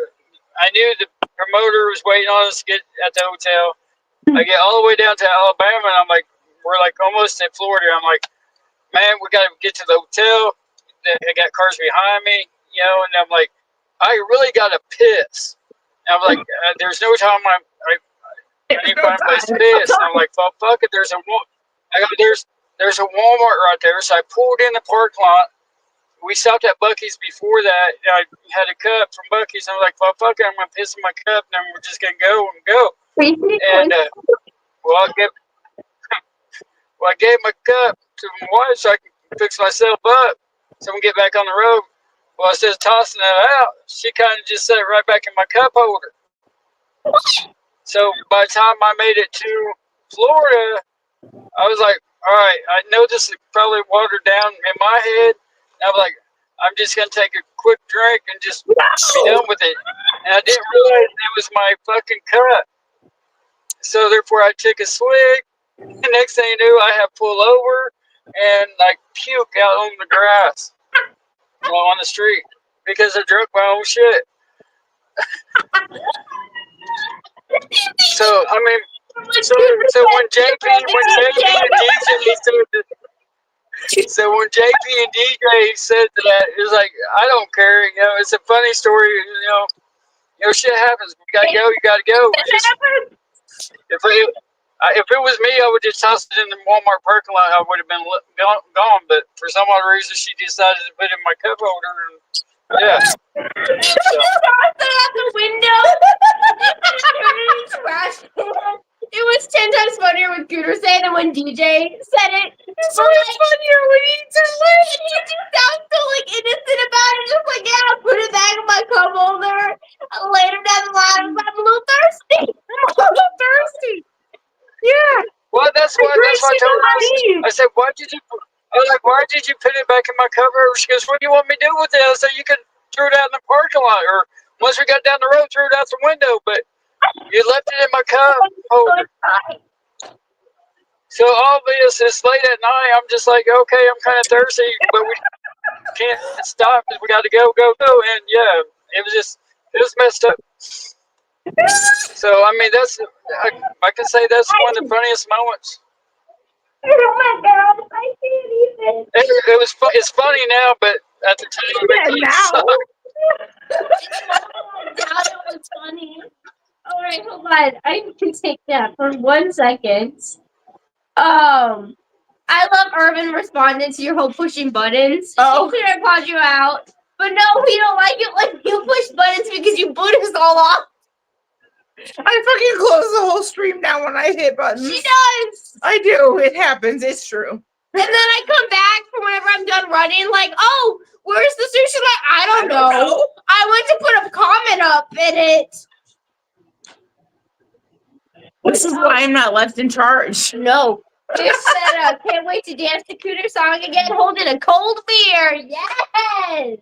Speaker 4: knew the promoter was waiting on us to get at the hotel. I get all the way down to Alabama, and I'm like, we're like almost in Florida. I'm like, man, we got to get to the hotel. I got cars behind me, and I'm like, I really got to piss. And I'm like, there's no time. I need to find a place to piss. And I'm like, well, fuck it. There's a Walmart right there. So I pulled in the parking lot. We stopped at Buc-ee's before that. I had a cup from Buc-ee's. And I was like, well, fuck it. I'm going to piss in my cup. And then we're just going to go and go. And, I gave my cup to my wife so I can fix myself up so we can get back on the road. Well, instead of tossing that out, she kind of just set it right back in my cup holder. So by the time I made it to Florida, I was like, all right, I know this is probably watered down in my head. And I'm like, I'm just going to take a quick drink and just be done with it. And I didn't realize it was my fucking cup. So therefore, I took a swig. The next thing you knew, I had pull over and like puke out on the grass on the street because I drank my own shit. So I mean, so when JP and DJ said that, it was like, I don't care. It's a funny story. Shit happens. You gotta go. You gotta go. If it was me, I would just toss it in the Walmart parking lot. I would have been gone. But for some odd reason, she decided to put it in my cup holder. And, yeah.
Speaker 3: You tossed it out the window. It was 10 times funnier when Cooter said than when DJ said it. It's so much funnier when he just sounds so innocent about it. Just like, yeah, I put it back in my cup holder. Later down the line, I'm a little thirsty. Yeah.
Speaker 4: Well, that's why I told her. I said, why did you put it back in my cup holder? She goes, what do you want me to do with it? I said, you could throw it out in the parking lot, or once we got down the road, throw it out the window. But you left it in my cup holder. So obvious, it's late at night. I'm just like, okay, I'm kind of thirsty, but we can't stop because we got to go. And yeah, it was messed up. So I mean, I can say that's one of the funniest moments.
Speaker 3: Oh my God, I can't even.
Speaker 4: It's funny now, but at the time, it
Speaker 3: was funny. All right, hold on. I can take that for 1 second. I love Irvin responding to your whole pushing buttons.
Speaker 2: Oh,
Speaker 3: She could called you out, but no, we don't like it when you push buttons because you boot us all off.
Speaker 2: I fucking close the whole stream down when I hit buttons.
Speaker 3: She does.
Speaker 2: I do. It happens. It's true.
Speaker 3: And then I come back for whenever I'm done running, like, oh, where's the sushi? Like, I don't know. I went to put a comment up in it.
Speaker 2: This is why I'm not left in charge.
Speaker 3: No. Just said, can't wait to dance the Cooter song again, holding a cold beer. Yes.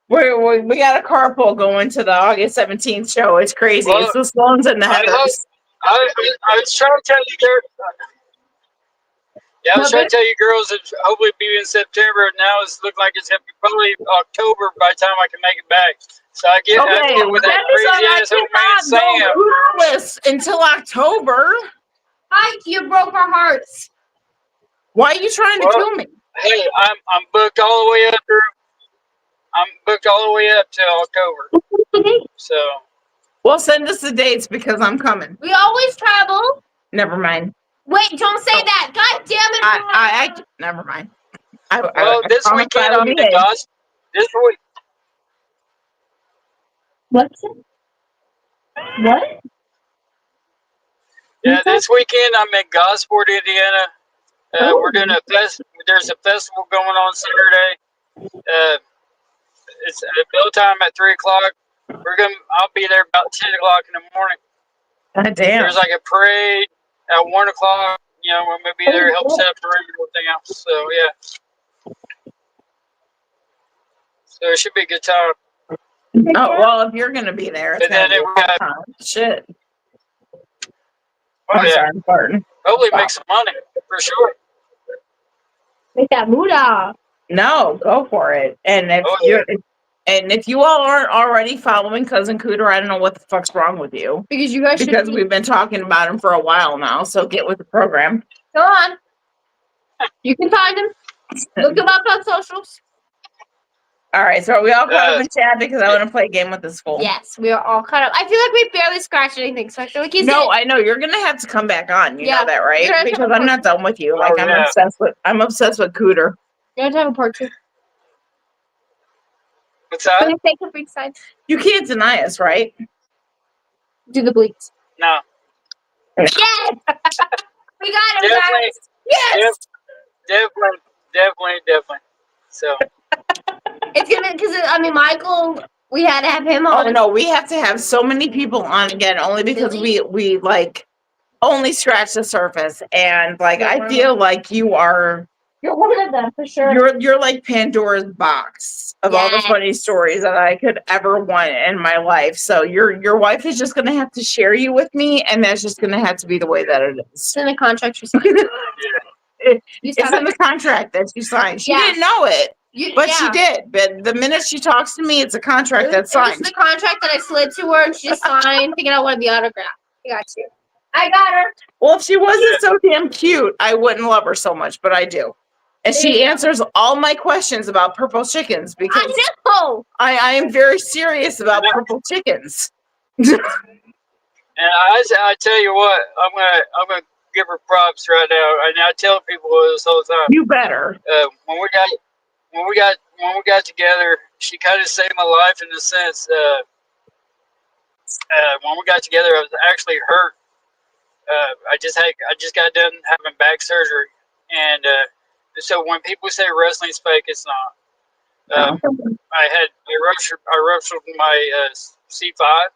Speaker 2: We got a carpool going to the August 17th show. It's crazy.
Speaker 4: Well,
Speaker 2: It's the Sloanes and the
Speaker 4: I hope.
Speaker 2: Heathers.
Speaker 4: I was trying to tell you, I was trying to tell you girls that hopefully be in September. Now it's look like it's gonna be probably October by the time I can make it back. So I get with that crazy ass old man Sam.
Speaker 2: Cooterless until October.
Speaker 3: You broke our hearts.
Speaker 2: Why are you trying to kill me?
Speaker 4: Hey, I'm booked all the way up through. I'm booked all the way up till October. So.
Speaker 2: Well, send us the dates because I'm coming.
Speaker 3: We always travel.
Speaker 2: Never mind.
Speaker 3: Wait, don't say that. God damn it.
Speaker 2: I never mind.
Speaker 4: This weekend I'm in Gosport. This week.
Speaker 3: What's it? What?
Speaker 4: Yeah, this weekend I'm in Gosport, Indiana. We're doing there's a festival going on Saturday. It's at bill time at 3:00. I'll be there about 10:00 in the morning.
Speaker 2: God damn.
Speaker 4: There's like a parade at 1:00. You know, we're gonna be there to help set up the room and everything else. So yeah. So it should be a good time.
Speaker 2: Oh well, if you're gonna be there, it's
Speaker 4: And then
Speaker 2: gonna be a time. Shit.
Speaker 4: Oh, yeah.
Speaker 2: Sorry, I'm farting.
Speaker 4: Hopefully make some money for sure.
Speaker 3: Make that mood off.
Speaker 2: No, go for it. And if you all aren't already following Cousin Cooter, I don't know what the fuck's wrong with you.
Speaker 3: Because you guys
Speaker 2: Because we've been talking about him for a while now, so get with the program.
Speaker 3: Go on. You can find him. Look him up on socials.
Speaker 2: All right, so are we all caught up in chat because I want to play a game with this fool?
Speaker 3: Yes, we are all caught up. I feel like we barely scratched anything, so I feel like he's
Speaker 2: I know you're gonna have to come back on. You know that, right? Because I'm not done with you. Like I'm obsessed with Cooter.
Speaker 3: You have to have a part two.
Speaker 4: What's that?
Speaker 3: Can I take the Ringside?
Speaker 2: You can't deny us, right?
Speaker 3: Do the bleeps.
Speaker 4: No.
Speaker 3: Yes! We got him, guys! Yes!
Speaker 4: Definitely. So.
Speaker 3: It's gonna, because, Michael, we had to have him on.
Speaker 2: Oh, no, we have to have so many people on again, only because we like, only scratch the surface. And, like, I feel like you're
Speaker 3: one of them, for sure.
Speaker 2: You're like Pandora's box of all the funny stories that I could ever want in my life. So your wife is just gonna have to share you with me, and that's just gonna have to be the way that it is.
Speaker 3: It's in the contract you signed.
Speaker 2: It's in the contract that you signed. She didn't know it, but she did. But the minute she talks to me, it's a contract that's signed.
Speaker 3: It's the contract that I slid to her, and she just signed, thinking I wanted the autograph. I got you. I got her.
Speaker 2: Well, if she wasn't so damn cute, I wouldn't love her so much, but I do. And she answers all my questions about purple chickens because
Speaker 3: I know.
Speaker 2: I am very serious about purple chickens.
Speaker 4: And I tell you what, I'm gonna give her props right now. And I tell people this all the time.
Speaker 2: You better.
Speaker 4: When we got together, she kind of saved my life in the sense. When we got together, I was actually hurt. I just got done having back surgery, and so when people say wrestling's fake, it's not. I ruptured my C5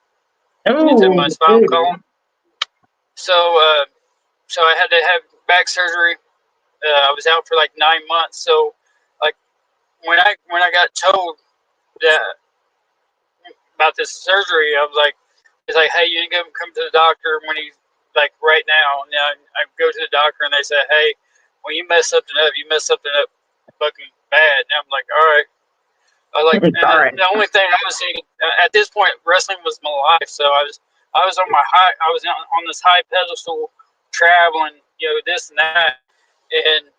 Speaker 4: into my spinal column. So I had to have back surgery. I was out for like 9 months. So like when I got told that about this surgery, I was like, it's like, hey, you need to come to the doctor when he's like right now. And I go to the doctor and they say, hey, when you mess something up, fucking bad. And I'm like, all right. The only thing I was seeing at this point, wrestling was my life. So I was on this high pedestal, traveling, this and that. And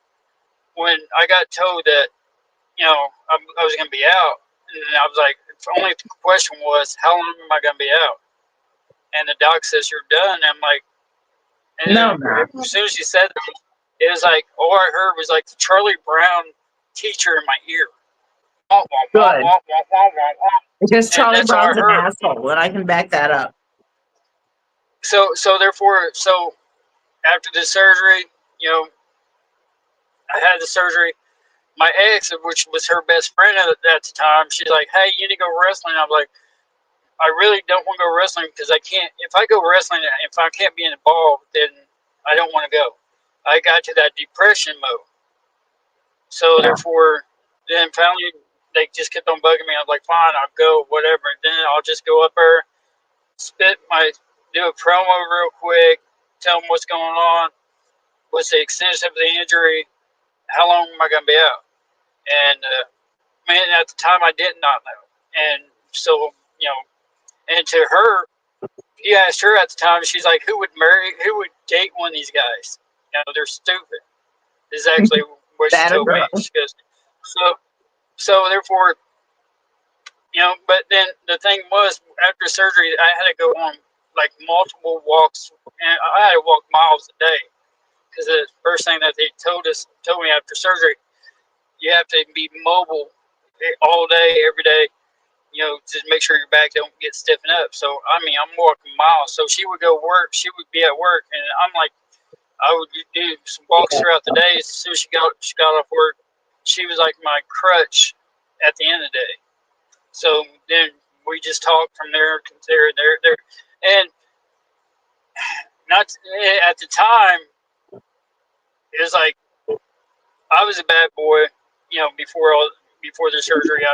Speaker 4: when I got told that, I was going to be out, and I was like, the only question was, how long am I going to be out? And the doc says, you're done. And I'm like, as soon as she said that, it was like, all I heard was like the Charlie Brown teacher in my ear.
Speaker 2: Good. Because Charlie Brown's an asshole, and I can back that up.
Speaker 4: So after the surgery, I had the surgery. My ex, which was her best friend at the time, she's like, hey, you need to go wrestling. I'm like, I really don't want to go wrestling because I can't. If I go wrestling, if I can't be involved, then I don't want to go. I got to that depression mode. So
Speaker 2: Yeah.
Speaker 4: therefore, then finally they just kept on bugging me. I'm like, fine, I'll go, whatever. And then I'll just go up there, do a promo real quick, tell them what's going on, what's the extent of the injury, how long am I going to be out? And man, at the time I did not know. And so, and to her, you asked her at the time, she's like, who would date one of these guys? They're stupid. Is actually what she
Speaker 2: That a
Speaker 4: told me.
Speaker 2: girl.
Speaker 4: She goes, so therefore, but then the thing was, after surgery, I had to go on like multiple walks, and I had to walk miles a day because the first thing that they told me after surgery, you have to be mobile all day, every day, to make sure your back don't get stiffened up. So, I mean, I'm walking miles. So she would go work. She would be at work, and I'm like, I would do some walks throughout the day. As soon as she got off work, she was like my crutch at the end of the day. So then we just talked from there, there. And not at the time, it was like, I was a bad boy, before the surgery.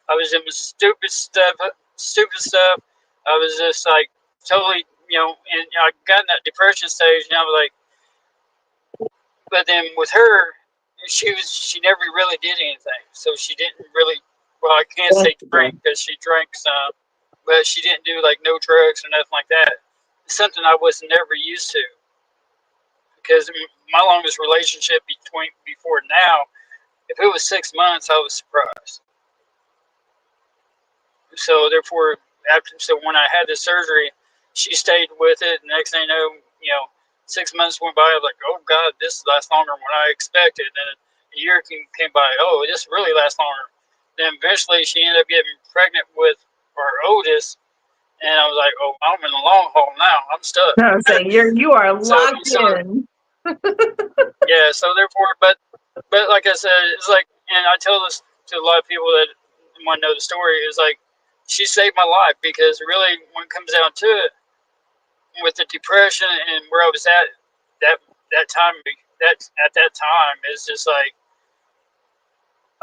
Speaker 4: I was in stupid stuff. I was just like totally, and I got in that depression stage, and I was like, but then with her, she never really did anything. So she didn't really, well, I can't say drink because she drank some, but she didn't do like no drugs or nothing like that. It's something I was never used to, because my longest relationship before now, if it was 6 months, I was surprised. So therefore, so when I had the surgery, she stayed with it. And next thing you know, 6 months went by. I was like, oh God, this lasts longer than what I expected. And then a year came by. Oh, this really lasts longer. Then eventually, she ended up getting pregnant with our oldest, and I was like, oh, I'm in the long haul now. I'm stuck.
Speaker 2: No, I'm saying you are locked
Speaker 4: so
Speaker 2: in.
Speaker 4: yeah. So therefore, but like I said, it's like, and I tell this to a lot of people that want to know the story. Is like, she saved my life, because really, when it comes down to it, with the depression and where I was at that time, at that time, it's just like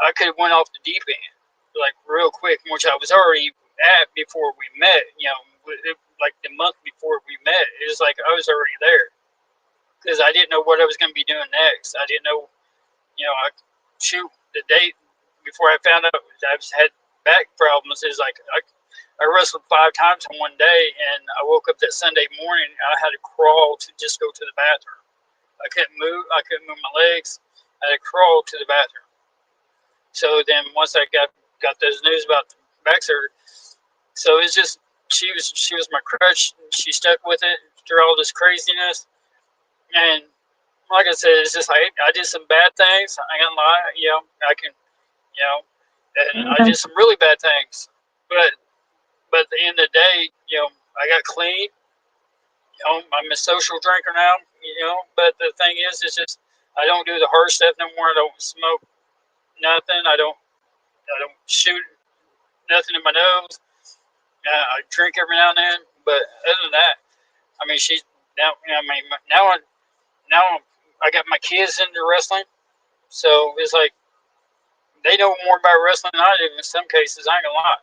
Speaker 4: I could have went off the deep end like real quick, which I was already at before we met. Like the month before we met, it was like I was already there, because I didn't know what I was going to be doing next. I didn't know, the day before I found out I had back problems. Is like I wrestled 5 times in one day, and I woke up that Sunday morning, and I had to crawl to just go to the bathroom. I couldn't move my legs. I had to crawl to the bathroom. So then once I got those news about the back surgery, so it's just, she was my crutch. She stuck with it through all this craziness. And like I said, it's just like I did some bad things. I ain't gonna lie, I can, and I did some really bad things. But at the end of the day, I got clean. I'm a social drinker now. But the thing is, it's just I don't do the hard stuff no more. I don't smoke nothing. I don't shoot nothing in my nose. I drink every now and then, but other than that, I mean, she's now. Now I got my kids into wrestling, so it's like they know more about wrestling than I do in some cases. I ain't gonna lie,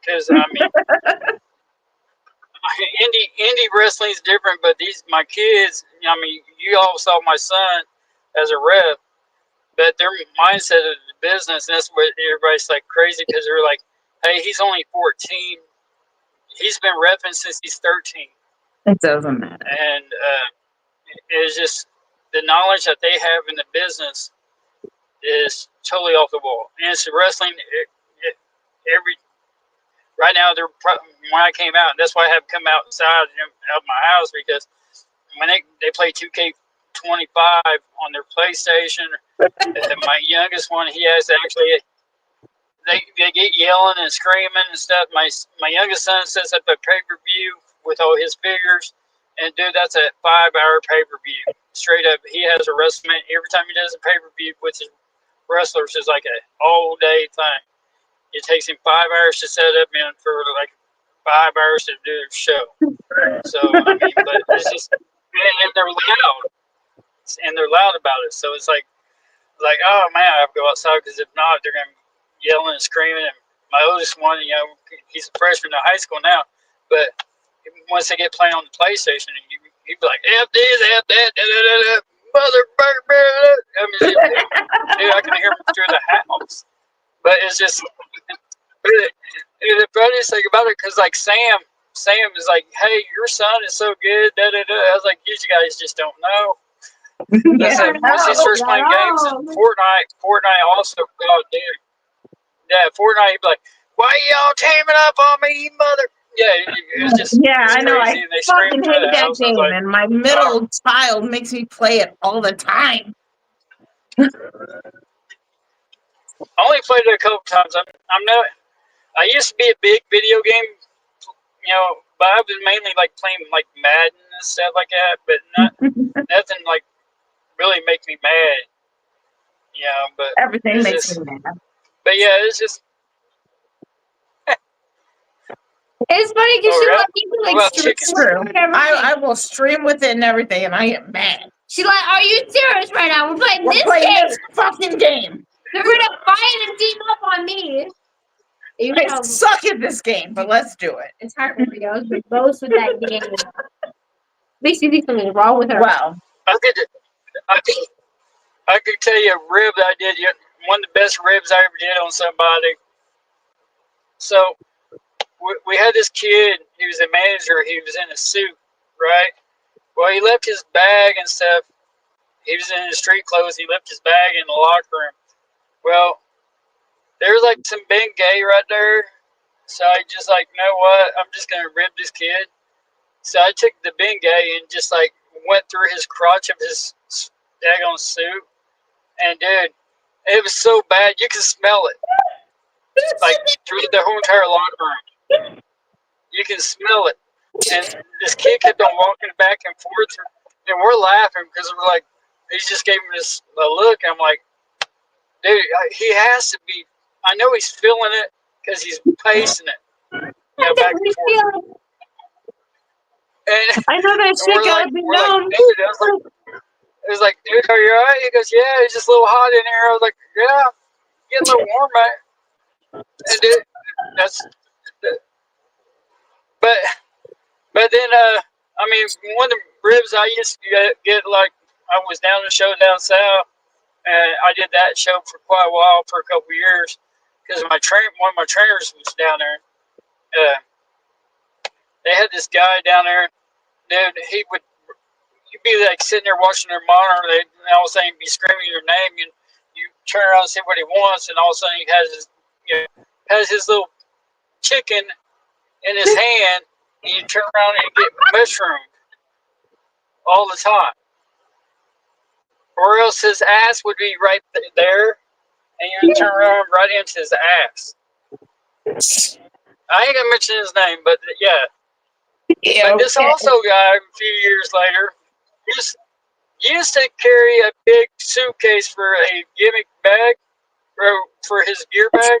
Speaker 4: because I mean, indie wrestling is different, but my kids. I mean, you all saw my son as a rep, but their mindset of the business, and that's what everybody's like crazy, because they're like, hey, he's only 14. He's been repping since he's 13.
Speaker 2: It doesn't matter.
Speaker 4: And it's just the knowledge that they have in the business is totally off the wall. And it's wrestling. Right now, when I came out, and that's why I have come outside of my house, because when they play 2K25 on their PlayStation, my youngest one, he has actually. They get yelling and screaming and stuff. My youngest son sets up a pay-per-view with all his figures, and dude, that's a 5-hour pay-per-view. Straight up, he has a WrestleMania. Every time he does a pay-per-view with his wrestlers, is like an all-day thing. It takes him 5 hours to set up, and for like 5 hours to do the show. So I mean, but it's just, and they're loud. and they're loud about it. So it's like, oh man, I have to go outside because if not, they're gonna be yelling and screaming. And my oldest one, he's a freshman in high school now, but once they get playing on the PlayStation, he'd be like, F this, F that, da, da, da, da, mother, I mean, dude, I can hear him through the house. But it's just, the funniest thing about it, because like Sam is like, hey, your son is so good, da da da. I was like, you guys just don't know.
Speaker 2: Yeah.
Speaker 4: Once he starts playing games in Fortnite also, oh damn. Yeah, Fortnite, he'd be like, why y'all teaming up on me, you mother? Yeah, it's just
Speaker 2: I know.
Speaker 4: crazy.
Speaker 2: I
Speaker 4: And they
Speaker 2: fucking
Speaker 4: scream
Speaker 2: hate that
Speaker 4: house.
Speaker 2: game,
Speaker 4: Like,
Speaker 2: and my middle child makes me play it all the time.
Speaker 4: I only played it a couple times. I used to be a big video game, but I was mainly like playing like Madden and stuff like that, but nothing like really make me mad. But
Speaker 2: Everything
Speaker 4: it's
Speaker 2: makes
Speaker 4: just,
Speaker 2: me mad.
Speaker 4: but yeah, it's just.
Speaker 3: It's funny because
Speaker 4: Oh,
Speaker 3: she
Speaker 4: really?
Speaker 3: like you can
Speaker 4: What
Speaker 3: like
Speaker 4: about
Speaker 3: stream
Speaker 4: chicken?
Speaker 3: with
Speaker 2: True.
Speaker 3: everything.
Speaker 2: I will stream with it and everything, and I get mad.
Speaker 3: She like, are you serious right now? We're playing
Speaker 2: We're
Speaker 3: this
Speaker 2: playing
Speaker 3: game.
Speaker 2: this fucking game.
Speaker 3: They're gonna fight and team up on me. You
Speaker 2: I
Speaker 3: know,
Speaker 2: suck at this game, but let's do it.
Speaker 3: it's hard for me. I was boast with that game. Basically, something wrong with her.
Speaker 2: Wow.
Speaker 4: I could tell you a rib that I did. One of the best ribs I ever did on somebody. So we had this kid. He was a manager. He was in a suit, right? Well, he left his bag and stuff. He was in his street clothes. He left his bag in the locker room. Well, there's like some big gay right there. So I just like, you know what? I'm just gonna rib this kid. So I took the Bengay and just like went through his crotch of his daggone suit. And dude, it was so bad you can smell it. Like through the whole entire locker room. You can smell it. And this kid kept on walking back and forth. And we're laughing because we're like, he just gave me this look. I'm like, dude, he has to be. I know he's feeling it because he's pacing it. Back and forth. And
Speaker 2: I know that shit gotta be known.
Speaker 4: Like, dude, I was like, dude, are you alright? He goes, yeah, it's just a little hot in here. I was like, yeah, getting a little warm, man. And dude, but then, I mean, one of the ribs I used to get like, I was down the show down south, and I did that show for quite a while, for a couple of years, because one of my trainers was down there. They had this guy down there, dude, you'd be like sitting there watching their monitor, and all of a sudden he'd be screaming your name, and you turn around and see what he wants, and all of a sudden he has his little chicken in his hand, and you turn around and you get mushroomed all the time. Or else his ass would be right there, and you turn around right into his ass. I ain't gonna mention his name, but yeah.
Speaker 2: Yeah,
Speaker 4: but this also guy, a few years later, used to carry a big suitcase for a gimmick bag, for his gear bag.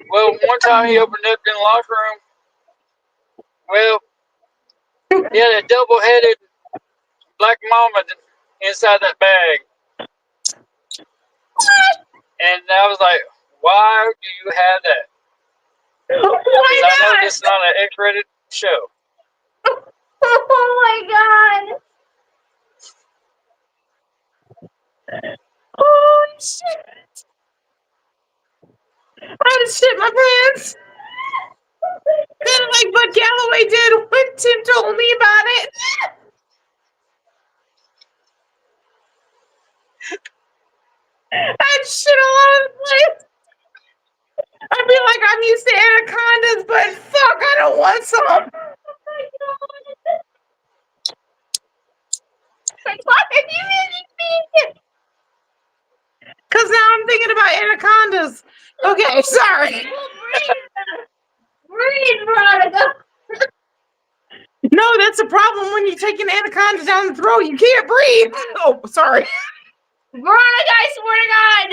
Speaker 4: Well, one time he opened up in the locker room. Well, he had a double-headed black mama inside that bag. And I was like, why do you have that?
Speaker 2: Why
Speaker 4: Because I know
Speaker 2: not?
Speaker 4: this is not an X-rated show.
Speaker 3: Oh my god!
Speaker 2: Oh shit! I just shit my pants. Kind of like what Galloway did when Tim told me about it. I shit all over the place. I feel like I'm used to anacondas, but fuck, I don't want some.
Speaker 3: Oh my god! Like, why are you hitting me?
Speaker 2: Because now I'm thinking about anacondas. Okay, sorry.
Speaker 3: Breathe, Veronica.
Speaker 2: No, that's a problem when you take an anaconda down the throat. You can't breathe. Oh, sorry.
Speaker 3: Veronica, I swear to God.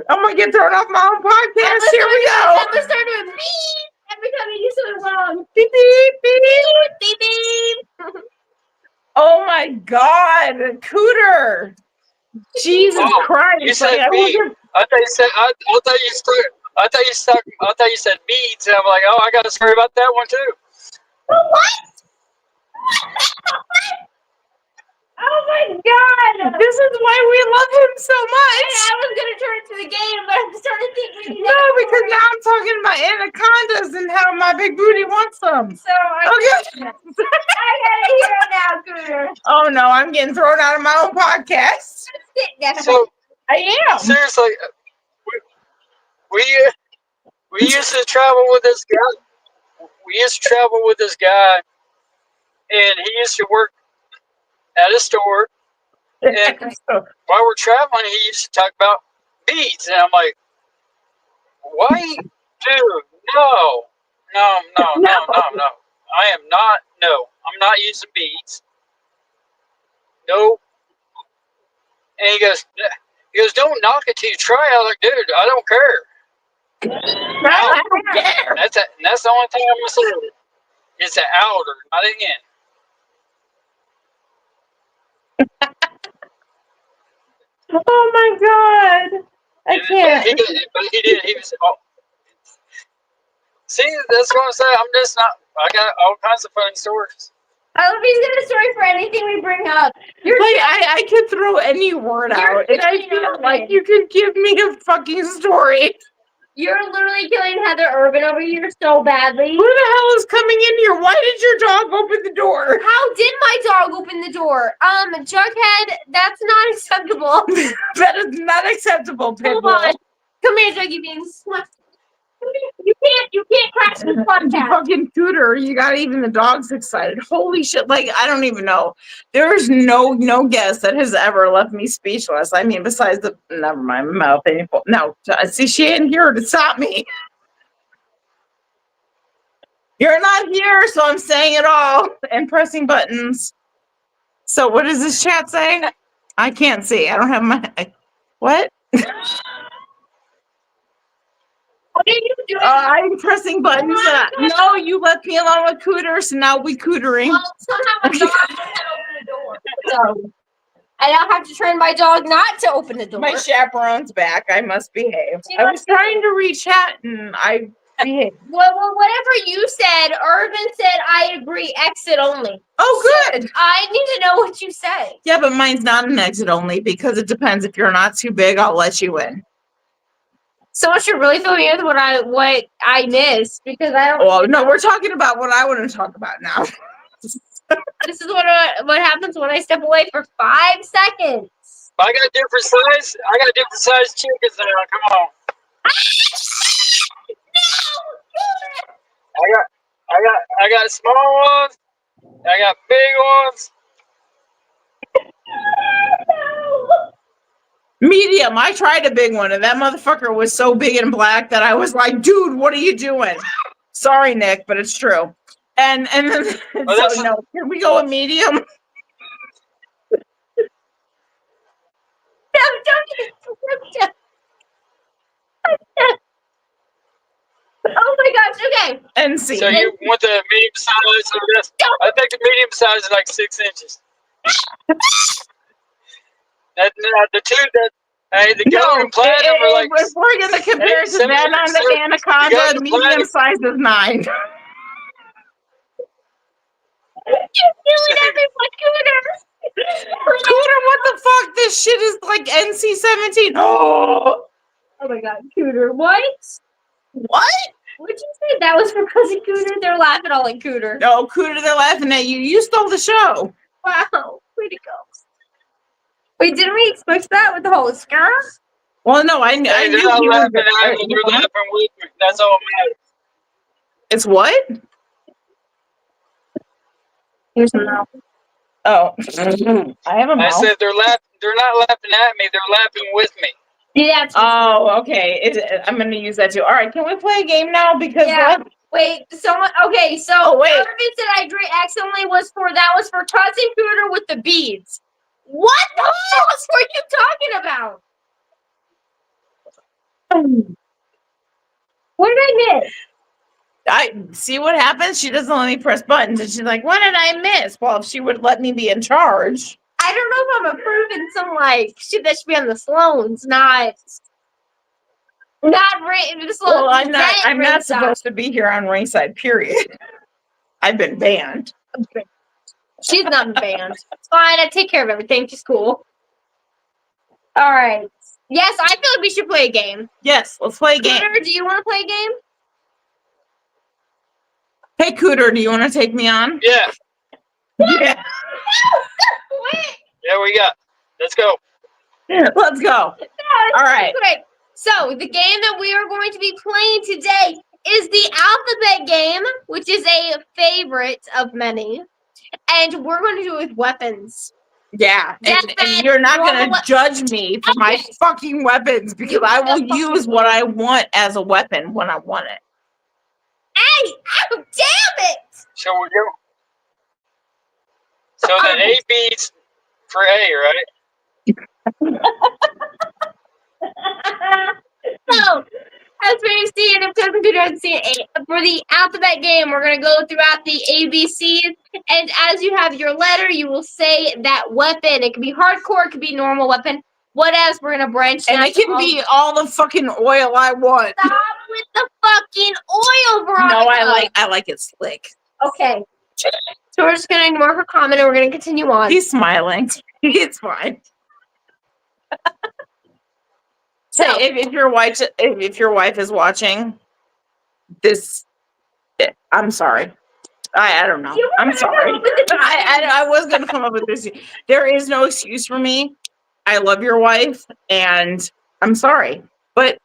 Speaker 2: I'm going to get thrown off my own podcast. Here we go.
Speaker 3: I'm going to start doing beep every time you do something wrong.
Speaker 2: Beep, beep, beep.
Speaker 3: Beep, beep.
Speaker 2: Oh my my God, Cooter! Jesus
Speaker 4: Oh,
Speaker 2: Christ!
Speaker 4: you said
Speaker 2: Like, I
Speaker 4: bead.
Speaker 2: wasn't-
Speaker 4: I thought you said I thought you said beads, and I'm like, oh, I got a story about that one too.
Speaker 3: What? Oh my God!
Speaker 2: This is why we love him so much.
Speaker 3: I was gonna turn it to the game, but I started thinking.
Speaker 2: No, because now I'm talking about anacondas and how my big booty wants them.
Speaker 3: So I
Speaker 2: Okay.
Speaker 3: gotta hear it now, Cooter.
Speaker 2: Oh no, I'm getting thrown out of my own podcast.
Speaker 3: Sit down.
Speaker 4: So
Speaker 2: I am.
Speaker 4: seriously, we used to travel with this guy. We used to travel with this guy, and he used to work at a store. And while we're traveling, he used to talk about beads, and I'm like, why, dude? No. I am not. No, I'm not using beads. No. And he goes, don't knock it till you try. I'm like, dude, I don't care.
Speaker 2: I don't care.
Speaker 4: That's the only thing I'm gonna say. It's an outer, not an in.
Speaker 2: Oh my God. I can't.
Speaker 4: He did. He was. Oh. See, that's what I'm saying. I'm just not. I got all kinds of funny stories.
Speaker 3: I love he's got a story for anything we bring up.
Speaker 2: Like, I could throw any word out, and I feel like you could give me a fucking story.
Speaker 3: You're literally killing Heather Urban over here so badly.
Speaker 2: Who the hell is coming in here? Why did your dog open the door?
Speaker 3: How did my dog open the door? Jughead, that's not acceptable.
Speaker 2: That is not acceptable,
Speaker 3: Hold
Speaker 2: Pitbull.
Speaker 3: on. Come here, Juggy Beans. You can't crash this podcast.
Speaker 2: Fucking Cooter, you got even the dogs excited. Holy shit! Like, I don't even know. There's no guest that has ever left me speechless. I mean, besides the never mind, my mouth painful. No, see, she ain't here to stop me. You're not here, so I'm saying it all and pressing buttons. So, what does this chat say? I can't see. I don't have my what?
Speaker 3: What are you doing?
Speaker 2: I'm pressing buttons. No, you left me alone with Cooter, so now we cootering.
Speaker 3: Well, somehow my dog can't open the door. So I now have to train my dog not to open the door.
Speaker 2: My chaperone's back. I must behave.
Speaker 3: See,
Speaker 2: I was trying to reach chat and I behaved.
Speaker 3: Well, whatever you said, Irvin said I agree, exit only.
Speaker 2: Oh, good.
Speaker 3: I need to know what you said.
Speaker 2: Yeah, but mine's not an exit only because it depends. If you're not too big, I'll let you in.
Speaker 3: So what you're really filling in what I missed because I don't.
Speaker 2: Well, no, we're talking about what I want to talk about now.
Speaker 3: This is what happens when I step away for 5 seconds.
Speaker 4: I got different size chickens now. Come on. I got small ones. I got big ones.
Speaker 2: Medium. I tried a big one, and that motherfucker was so big and black that I was like, "Dude, what are you doing?" Sorry, Nick, but it's true. And then so no, can we go a medium?
Speaker 3: Oh my gosh, okay.
Speaker 2: And see.
Speaker 4: So you want the medium size or this? I think the medium size is like 6 inches. The two that the yellow and platinum are like.
Speaker 2: If we're gonna compare to that on the anaconda, the medium size is 9.
Speaker 3: You're killing everyone, Cooter.
Speaker 2: Cooter, what the fuck? This shit is like NC-17. Oh
Speaker 3: my god, Cooter, what?
Speaker 2: What?
Speaker 3: What'd you say? That was for cousin Cooter? They're laughing all like Cooter.
Speaker 2: No, Cooter, they're laughing at you. You stole the show.
Speaker 3: Wow, way to go. Wait, didn't we expect that with the whole skirt?
Speaker 2: Well, no, I knew
Speaker 4: They're
Speaker 2: you
Speaker 4: not
Speaker 2: were
Speaker 4: laughing at me. They're laughing with me. That's all that matters.
Speaker 2: It's what?
Speaker 3: Here's a mouth.
Speaker 2: Oh, I have a mouth.
Speaker 4: I said they're laughing. They're not laughing at me. They're laughing with me.
Speaker 3: Yeah.
Speaker 2: Oh, okay. I'm going to use that too. All right, can we play a game now? Because
Speaker 3: wait, someone. Okay, so
Speaker 2: wait.
Speaker 3: Irvin said I agree. Accidentally was for cousin Cooter with the beads. What the fuck were you talking about? What did I miss?
Speaker 2: I see what happens. She doesn't let me press buttons, and she's like, "What did I miss?" Well, if she would let me be in charge.
Speaker 3: I don't know if I'm approving some like shit that should be on the Sloanes, not the Sloanes.
Speaker 2: Well, I'm not. I'm not
Speaker 3: Ringside.
Speaker 2: supposed to be here on Ringside. Period. I've been banned.
Speaker 3: She's not banned. It's fine. I take care of everything. She's cool. All right. Yes, I feel like we should play a game.
Speaker 2: Yes, let's play a game.
Speaker 3: Cooter, do you want to play a game?
Speaker 2: Hey, Cooter, do you want to take me on?
Speaker 4: Yeah.
Speaker 2: Yeah.
Speaker 4: Yeah, we got. Let's go.
Speaker 2: Let's go. All right.
Speaker 3: Great. So the game that we are going to be playing today is the alphabet game, which is a favorite of many, and we're going to do it with weapons.
Speaker 2: Yeah, and
Speaker 3: Deathmatch,
Speaker 2: you're not going
Speaker 3: normal
Speaker 2: to judge me for my
Speaker 3: Okay.
Speaker 2: fucking weapons because
Speaker 3: You
Speaker 2: I will
Speaker 3: fucking
Speaker 2: use what I want as a weapon when I want it.
Speaker 3: Hey! Oh, damn it!
Speaker 4: So we go. So the A beats for A, right?
Speaker 3: So, as we've seen, if Cousin Cooter hasn't seen it, for the alphabet game, we're going to go throughout the ABCs, and as you have your letter, you will say that weapon. It could be hardcore, it could be normal weapon. What else? We're going to branch
Speaker 2: And
Speaker 3: out
Speaker 2: it can
Speaker 3: to all-
Speaker 2: be all the fucking oil I want.
Speaker 3: Stop with the fucking oil, Veronica.
Speaker 2: No, I like it slick.
Speaker 3: Okay. So we're just going to ignore her comment, and we're going to continue on.
Speaker 2: He's smiling. It's fine.
Speaker 3: So,
Speaker 2: Hey, if your wife is watching this, I'm sorry. I don't know.
Speaker 3: You were
Speaker 2: I'm
Speaker 3: gonna
Speaker 2: sorry.
Speaker 3: come up with the-
Speaker 2: I was gonna come up with this. There is no excuse for me. I love your wife, and I'm sorry, but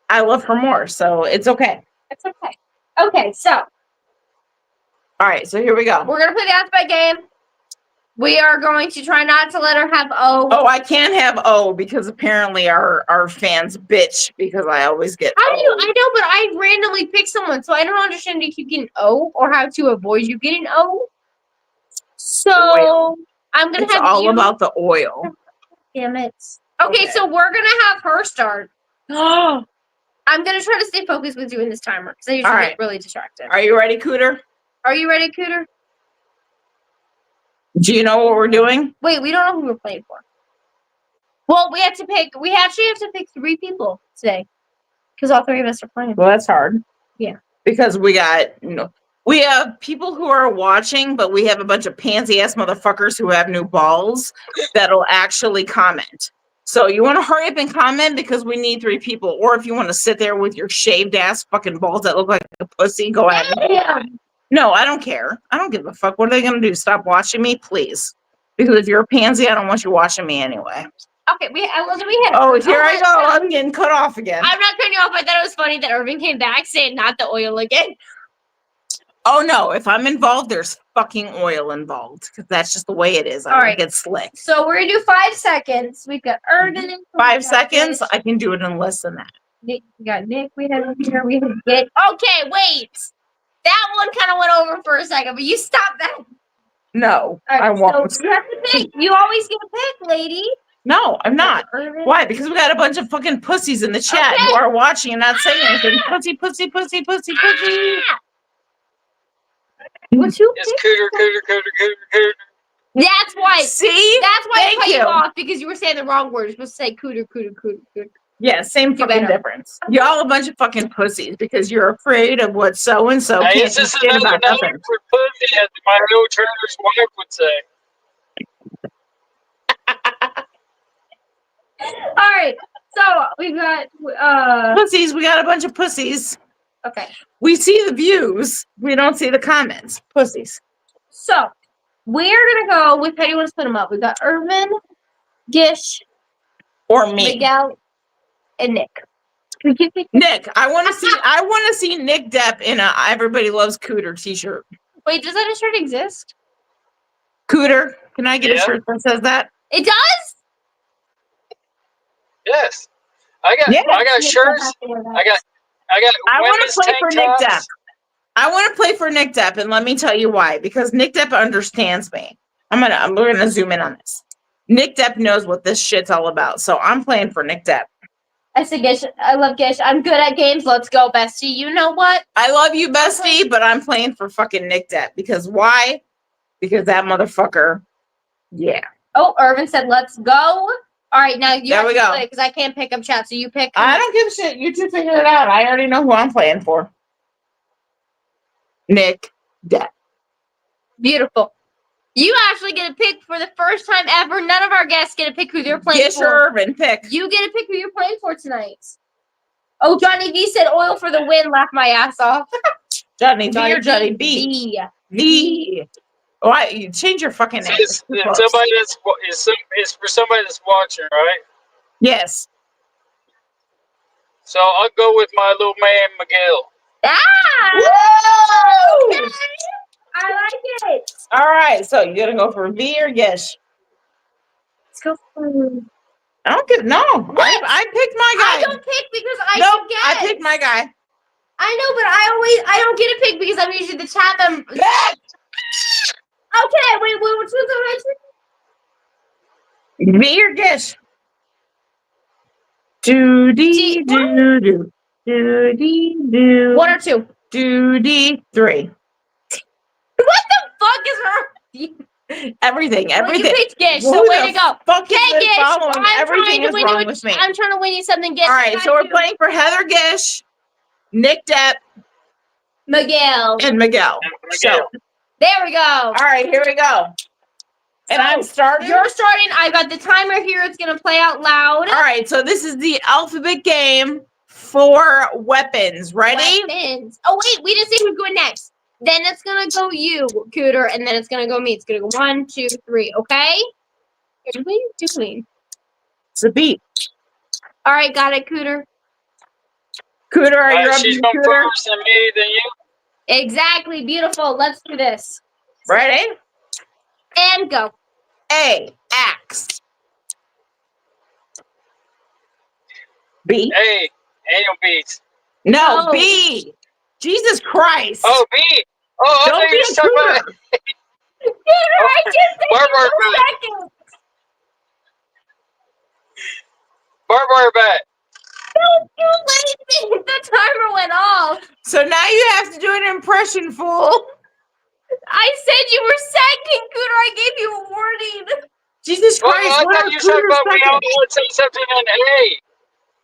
Speaker 2: I love her more, so it's okay.
Speaker 3: it's okay. Okay, so
Speaker 2: All right, so here we go.
Speaker 3: we're going to play the alphabet game. We are going to try not to let her have O.
Speaker 2: Oh, I can't have O because apparently our fans bitch because I always get
Speaker 3: How
Speaker 2: O.
Speaker 3: do you? I know, but I randomly pick someone, so I don't understand if you keep getting O or how to avoid you getting O. So
Speaker 2: Oil.
Speaker 3: I'm gonna
Speaker 2: It's
Speaker 3: have
Speaker 2: all
Speaker 3: you.
Speaker 2: about the oil.
Speaker 3: Damn it. Okay,
Speaker 2: Okay.
Speaker 3: so we're gonna have her start.
Speaker 2: Oh,
Speaker 3: I'm gonna try to stay focused with you in this timer because I usually
Speaker 2: All
Speaker 3: get
Speaker 2: right.
Speaker 3: really distracted.
Speaker 2: are you ready, Cooter?
Speaker 3: Are you ready, Cooter?
Speaker 2: Do you know what we're doing?
Speaker 3: Wait, we don't know who we're playing for. Well, we have to pick. We actually have to pick 3 people today because all 3 of us are playing.
Speaker 2: Well, that's hard.
Speaker 3: Yeah.
Speaker 2: Because we got, we have people who are watching, but we have a bunch of pansy ass motherfuckers who have new balls that'll actually comment. So you want to hurry up and comment because we need 3 people. Or if you want to sit there with your shaved ass fucking balls that look like a pussy, go ahead.
Speaker 3: Yeah.
Speaker 2: No, I don't care. I don't give a fuck. What are they going to do? Stop watching me, please? Because if you're a pansy, I don't want you watching me anyway.
Speaker 3: Okay, we had.
Speaker 2: Oh, here I
Speaker 3: let's
Speaker 2: go.
Speaker 3: go.
Speaker 2: I'm getting cut off again.
Speaker 3: I'm not cutting you off. I thought it was funny that Irving came back saying not the oil again.
Speaker 2: Oh, no. If I'm involved, there's fucking oil involved. Because that's just the way it is. I
Speaker 3: All
Speaker 2: like
Speaker 3: right.
Speaker 2: it slick.
Speaker 3: So we're gonna do 5 seconds. We've got Irving.
Speaker 2: 5 seconds? I can do it in less than that.
Speaker 3: Nick, we got Nick. We have here. We have Nick. Okay, wait. That one kind of went over for a second, but you stop that.
Speaker 2: No,
Speaker 3: All right,
Speaker 2: I won't.
Speaker 3: So you have to pick. You always get a pick, lady.
Speaker 2: No, I'm not.
Speaker 3: Irving.
Speaker 2: Why? Because we got a bunch of fucking pussies in the chat
Speaker 3: Okay.
Speaker 2: who are watching and not saying anything. Pussy, pussy, pussy, pussy, pussy.
Speaker 3: Ah! What you
Speaker 4: It's
Speaker 3: pick?
Speaker 4: Cooter.
Speaker 3: That's why.
Speaker 2: See?
Speaker 3: That's why I
Speaker 2: Thank
Speaker 3: cut you
Speaker 2: you.
Speaker 3: off because you were saying the wrong word. You're supposed to say cooter.
Speaker 2: Yeah, same
Speaker 3: You
Speaker 2: fucking
Speaker 3: better.
Speaker 2: difference. Y'all a bunch of fucking pussies because you're afraid of what so-and-so
Speaker 4: Hey,
Speaker 2: can't
Speaker 4: it's
Speaker 2: do
Speaker 4: just
Speaker 2: shit
Speaker 4: another
Speaker 2: about
Speaker 4: name
Speaker 2: nothing.
Speaker 4: for pussy, as my old Turner's wife would say.
Speaker 3: All right. So we've got.
Speaker 2: Pussies, we got a bunch of pussies.
Speaker 3: Okay.
Speaker 2: We see the views. We don't see the comments. Pussies.
Speaker 3: So we're gonna go with how do you want to split them up? We've got Irvin, Gish,
Speaker 2: Or me.
Speaker 3: Miguel, and Nick. We can pick.
Speaker 2: Nick, I want to see Nick Depp in a Everybody Loves Cooter t-shirt.
Speaker 3: Wait, does that shirt exist?
Speaker 2: Cooter, can I get a
Speaker 4: Yeah.
Speaker 2: shirt that says that?
Speaker 3: It does.
Speaker 4: Yes. I got shirts. I got
Speaker 2: I want
Speaker 4: women's
Speaker 2: to play
Speaker 4: tank
Speaker 2: for Nick
Speaker 4: tops.
Speaker 2: Depp. I want to play for Nick Depp, and let me tell you why. Because Nick Depp understands me. We're gonna zoom in on this. Nick Depp knows what this shit's all about, so I'm playing for Nick Depp.
Speaker 3: I said Gish. I love Gish. I'm good at games. Let's go, bestie. You know what?
Speaker 2: I love you, bestie, but I'm playing for fucking Nick Depp. Because why? Because that motherfucker. Yeah.
Speaker 3: Oh, Irvin said, let's go. All right, now you
Speaker 2: There
Speaker 3: have
Speaker 2: we
Speaker 3: to
Speaker 2: go.
Speaker 3: play because I can't pick up chat. So you pick.
Speaker 2: I don't give a shit. You two figure it out. I already know who I'm playing for. Nick Depp.
Speaker 3: Beautiful. You actually get a pick for the first time ever. None of our guests get a pick who they're playing
Speaker 2: Gish
Speaker 3: for.
Speaker 2: or Irvin, pick.
Speaker 3: You get a pick who you're playing for tonight. Oh, Johnny V said oil for the win. Laugh my ass off.
Speaker 2: Johnny V or Johnny B? V. Why? You change your fucking name.
Speaker 4: It's somebody it's for somebody that's watching, right?
Speaker 2: Yes.
Speaker 4: So I'll go with my little man Miguel.
Speaker 3: Ah!
Speaker 2: Woo!
Speaker 3: Okay. I like it.
Speaker 2: All right. So you're gonna go for V or Gish?
Speaker 3: Let's go for
Speaker 2: I don't get no. I picked my guy.
Speaker 3: I don't pick because I
Speaker 2: Nope.
Speaker 3: should guess.
Speaker 2: I picked my guy.
Speaker 3: I know, but I don't get a pick because I'm usually the chat member. Okay, wait, which one's the right?
Speaker 2: V or Gish? Do-dee, do-do. Do-dee, do.
Speaker 3: 1 or 2.
Speaker 2: Do-dee, 3.
Speaker 3: What the fuck is wrong?
Speaker 2: Everything.
Speaker 3: Well, you picked Gish,
Speaker 2: Who
Speaker 3: so way
Speaker 2: the
Speaker 3: to go.
Speaker 2: fuck is
Speaker 3: Okay,
Speaker 2: this
Speaker 3: Gish,
Speaker 2: following? Everything is wrong with me.
Speaker 3: I'm trying to win you something, Gish.
Speaker 2: All right, so we're playing for Heather Gish, Nick Depp,
Speaker 3: Miguel.
Speaker 2: and Miguel. So,
Speaker 3: There we go.
Speaker 2: all right, here we go. And
Speaker 3: So,
Speaker 2: I'm starting.
Speaker 3: You're starting. I got the timer here. It's going to play out loud.
Speaker 2: All right, so this is the alphabet game for weapons. Ready?
Speaker 3: Weapons. Oh, wait. We didn't say who's going next. Then it's going to go you, Cooter, and then it's going to go me. It's going to go 1, 2, 3, okay? What are you doing?
Speaker 2: It's a beat.
Speaker 3: All right, got it, Cooter.
Speaker 2: Cooter, are you up?
Speaker 4: She's going
Speaker 2: Cooter?
Speaker 4: first and me, then you.
Speaker 3: Exactly. Beautiful. Let's do this.
Speaker 2: Ready?
Speaker 3: And go.
Speaker 2: A, axe. B.
Speaker 4: A, annual beats.
Speaker 2: No,
Speaker 3: No.
Speaker 2: B. Jesus Christ.
Speaker 4: Oh, B. Oh, I
Speaker 2: Don't
Speaker 4: thought
Speaker 2: be
Speaker 4: you
Speaker 2: a
Speaker 4: were talking about
Speaker 2: Cooter.
Speaker 3: Cooter, I just said
Speaker 4: Barbara
Speaker 3: you
Speaker 4: bat.
Speaker 3: seconds.
Speaker 4: Barbed wire bat.
Speaker 3: You lazy. The timer went off.
Speaker 2: So now you have to do an impression, fool.
Speaker 3: I said you were second, Cooter. I gave you a warning.
Speaker 2: Jesus
Speaker 4: Well,
Speaker 2: Christ.
Speaker 4: I
Speaker 2: what
Speaker 4: thought
Speaker 2: are
Speaker 4: you said
Speaker 2: Cooter's
Speaker 4: about we
Speaker 2: second?
Speaker 4: all would say something in A.